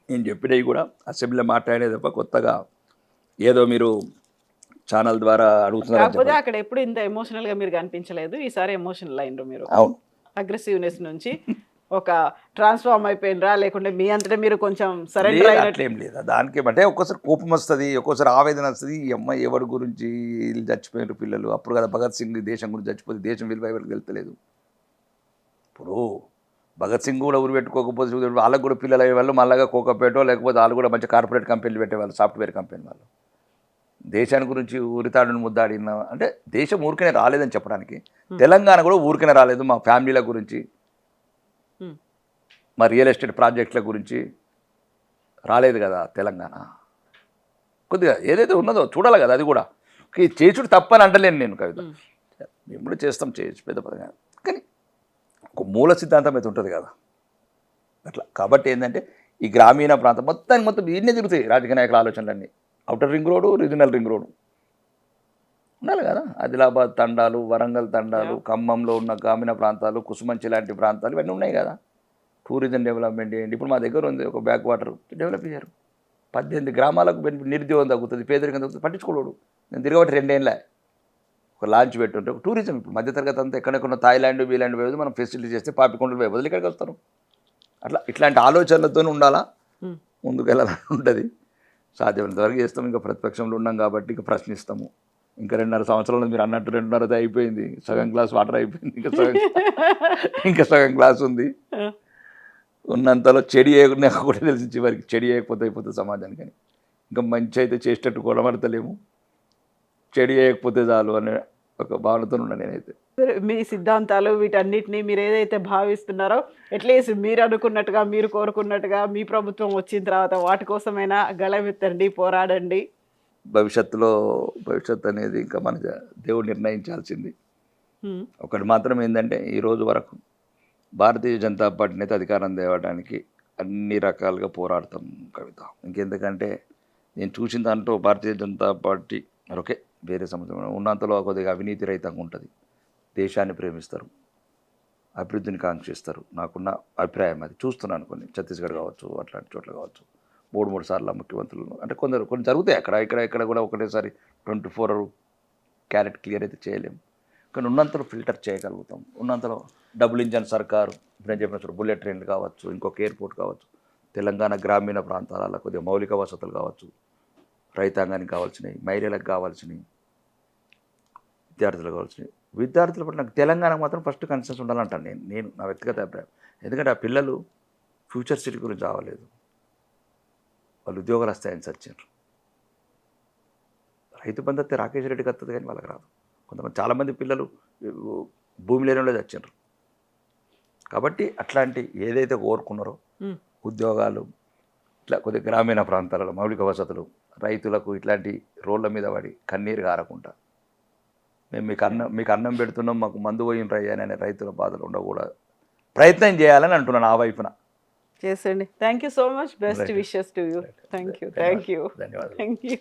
నేను చెప్పినవి కూడా అసెంబ్లీలో మాట్లాడేది తప్ప కొత్తగా ఏదో మీరు ఛానల్ ద్వారా అడుగుతున్నారు. కాకపోతే అక్కడ ఎప్పుడు ఇంత ఎమోషనల్ గా మీరు కనిపించలేదు, ఈసారి ఎమోషనల్ అయినరు మీరు. అవును, అగ్రెసివ్నెస్ నుంచి ఒక ట్రాన్స్ఫార్మ్ అయిపోయినరా, లేకుంటే మీ అంతటా మీరు కొంచెం సరెండర్ అయినట్టు? ఏం లేదా, దానికి అంటే ఒక్కోసారి కోపం వస్తుంది, ఒక్కోసారి ఆవేదన వస్తుంది. ఈ అమ్మాయి ఎవరి గురించి వీళ్ళు చచ్చిపోయినారు పిల్లలు, అప్పుడు కదా భగత్ సింగ్ దేశం గురించి చచ్చిపోతే దేశం విలువ ఎవరికి వెళ్తలేదు. ఇప్పుడు భగత్ సింగ్ కూడా ఊరు పెట్టుకోకపోతే వాళ్ళకు కూడా పిల్లలు అయ్యే వాళ్ళు మళ్ళీ కోకపోయేటో, లేకపోతే వాళ్ళు కూడా మంచి కార్పొరేట్ కంపెనీలు పెట్టేవాళ్ళు, సాఫ్ట్వేర్ కంపెనీ వాళ్ళు. దేశాన్ని గురించి ఊరితాడుని ముద్దాడిన అంటే దేశం ఊరికనే రాలేదని చెప్పడానికి, తెలంగాణ కూడా ఊరికనే రాలేదు. మా ఫ్యామిలీల గురించి, మా రియల్ ఎస్టేట్ ప్రాజెక్టుల గురించి రాలేదు కదా తెలంగాణ. కొద్దిగా ఏదైతే ఉన్నదో చూడాలి కదా, అది కూడా చేసుడు తప్పని అంటలేను నేను. కవిత మేము కూడా చేస్తాం, చేయొచ్చు పెద్ద పదంగా, కానీ ఒక మూల సిద్ధాంతం అయితే ఉంటుంది కదా అట్లా. కాబట్టి ఏంటంటే ఈ గ్రామీణ ప్రాంతం మొత్తానికి మొత్తం ఇన్నే తిరుగుతాయి రాజకీయ నాయకుల ఆలోచనలన్నీ. Outer ring road, regional ring road ఉండాలి కదా. ఆదిలాబాద్ తండాలు, వరంగల్ తండాలు, ఖమ్మంలో ఉన్న గ్రామీణ ప్రాంతాలు, కుసుమంచి లాంటి ప్రాంతాలు ఇవన్నీ ఉన్నాయి కదా. టూరిజం డెవలప్మెంట్ చేయండి. ఇప్పుడు మా దగ్గర ఉంది ఒక బ్యాక్ వాటర్ డెవలప్ చేశారు. 18 గ్రామాలకు నిరుద్యోగం తగ్గుతుంది, పేదరికం తగ్గుతుంది, పట్టించుకోడు. నేను తిరగబట్టి 2 ఏళ్ళ ఒక లాంచ్ పెట్టుంటే ఒక టూరిజం. ఇప్పుడు మధ్యతరగతి అంతా ఎక్కడెక్కడ థాయిలాండ్ వీలాండ్ పోయేది మనం ఫెసిలిటీ చేస్తే పాపికొండలు పోయి వదిలి ఇక్కడికి వస్తారు. అట్లా ఇట్లాంటి ఆలోచనలతో ఉండాలా, ముందుకు వెళ్ళాలని ఉంటుంది. సాధ్యమైనంత వరకు చేస్తాం. ఇంకా ప్రతిపక్షంలో ఉన్నాం కాబట్టి ఇంకా ప్రశ్నిస్తాము. ఇంకా 2.5 సంవత్సరాలు మీరు అన్నట్టు 2.5 అయిపోయింది, సగం గ్లాస్ వాటర్ అయిపోయింది, ఇంకా సగం గ్లాస్ ఉంది. ఉన్నంతలో చెడి వేయకుండా కూడా తెలిసి చివరికి చెడి వేయకపోతే అయిపోతుంది సమాజానికి. అని ఇంకా మంచి అయితే చేసేటట్టు కొడమడతలేము, చెడి వేయకపోతే చాలు అనే ఒక భావనతో ఉన్నా నేనైతే. మీ సిద్ధాంతాలు వీటన్నిటిని మీరు ఏదైతే భావిస్తున్నారో అట్లీస్ట్ మీరు అనుకున్నట్టుగా, మీరు కోరుకున్నట్టుగా మీ ప్రభుత్వం వచ్చిన తర్వాత వాటి కోసమైనా గళమెత్తండి, పోరాడండి. భవిష్యత్తు అనేది ఇంకా మన దేవుడు నిర్ణయించాల్సింది. ఒకటి మాత్రం ఏంటంటే ఈ రోజు వరకు భారతీయ జనతా పార్టీని అయితే అధికారం తేవడానికి అన్ని రకాలుగా పోరాడతాం కవిత. ఇంకెందుకంటే నేను చూసిన దాంట్లో భారతీయ జనతా పార్టీ ఓకే వేరే సంవత్సరం ఉన్నంతలో కొద్దిగా అవినీతి రహితంగా ఉంటుంది, దేశాన్ని ప్రేమిస్తారు, అభివృద్ధిని కాంక్షిస్తారు. నాకున్న అభిప్రాయం అది. చూస్తున్నాను కొన్ని ఛత్తీస్గఢ్ కావచ్చు, అట్లాంటి చోట్ల కావచ్చు 3 సార్లు ముఖ్యమంత్రులు అంటే కొన్ని జరుగుతాయి ఇక్కడ కూడా ఒకటేసారి 24 క్యారెట్ క్లియర్ అయితే చేయలేము. కానీ ఉన్నంతలో ఫిల్టర్ చేయగలుగుతాం. ఉన్నంతలో డబుల్ ఇంజన్ సర్కారు, నేను చెప్పిన బుల్లెట్ ట్రైన్లు కావచ్చు, ఇంకొక ఎయిర్పోర్ట్ కావచ్చు, తెలంగాణ గ్రామీణ ప్రాంతాలలో కొద్దిగా మౌలిక వసతులు కావచ్చు, రైతాంగానికి కావాల్సినవి, మహిళలకు కావాల్సినవి, విద్యార్థులకు కావాల్సినవి. విద్యార్థుల పట్ల నాకు తెలంగాణకు మాత్రం ఫస్ట్ కన్సెన్స్ ఉండాలంటాను నేను నా వ్యక్తిగత అభిప్రాయం. ఎందుకంటే ఆ పిల్లలు ఫ్యూచర్ సిటీ గురించి రావలేదు. వాళ్ళు ఉద్యోగాలు వస్తాయని చచ్చిండ్రు. రైతు బంధు వస్తే రాకేష్ రెడ్డికి వస్తుంది కానీ వాళ్ళకి రాదు. కొంతమంది చాలామంది పిల్లలు భూమి లేని వాళ్ళే చచ్చిండ్రు. కాబట్టి అట్లాంటి ఏదైతే కోరుకున్నారో ఉద్యోగాలు, ఇట్లా కొద్దిగా గ్రామీణ ప్రాంతాలలో మౌలిక వసతులు, రైతులకు ఇట్లాంటి రోడ్ల మీద పడి కన్నీరు కారకుండా మేము మీకు అన్నం పెడుతున్నాం, మాకు మందు పోయిన అనే రైతుల బాధలు ఉండకూడదు, ప్రయత్నం చేయాలని అంటున్నాను ఆ వైపున. చేసండి. Thank you so much. Best wishes to you. Thank you. ధన్యవాదాలు. Thank you.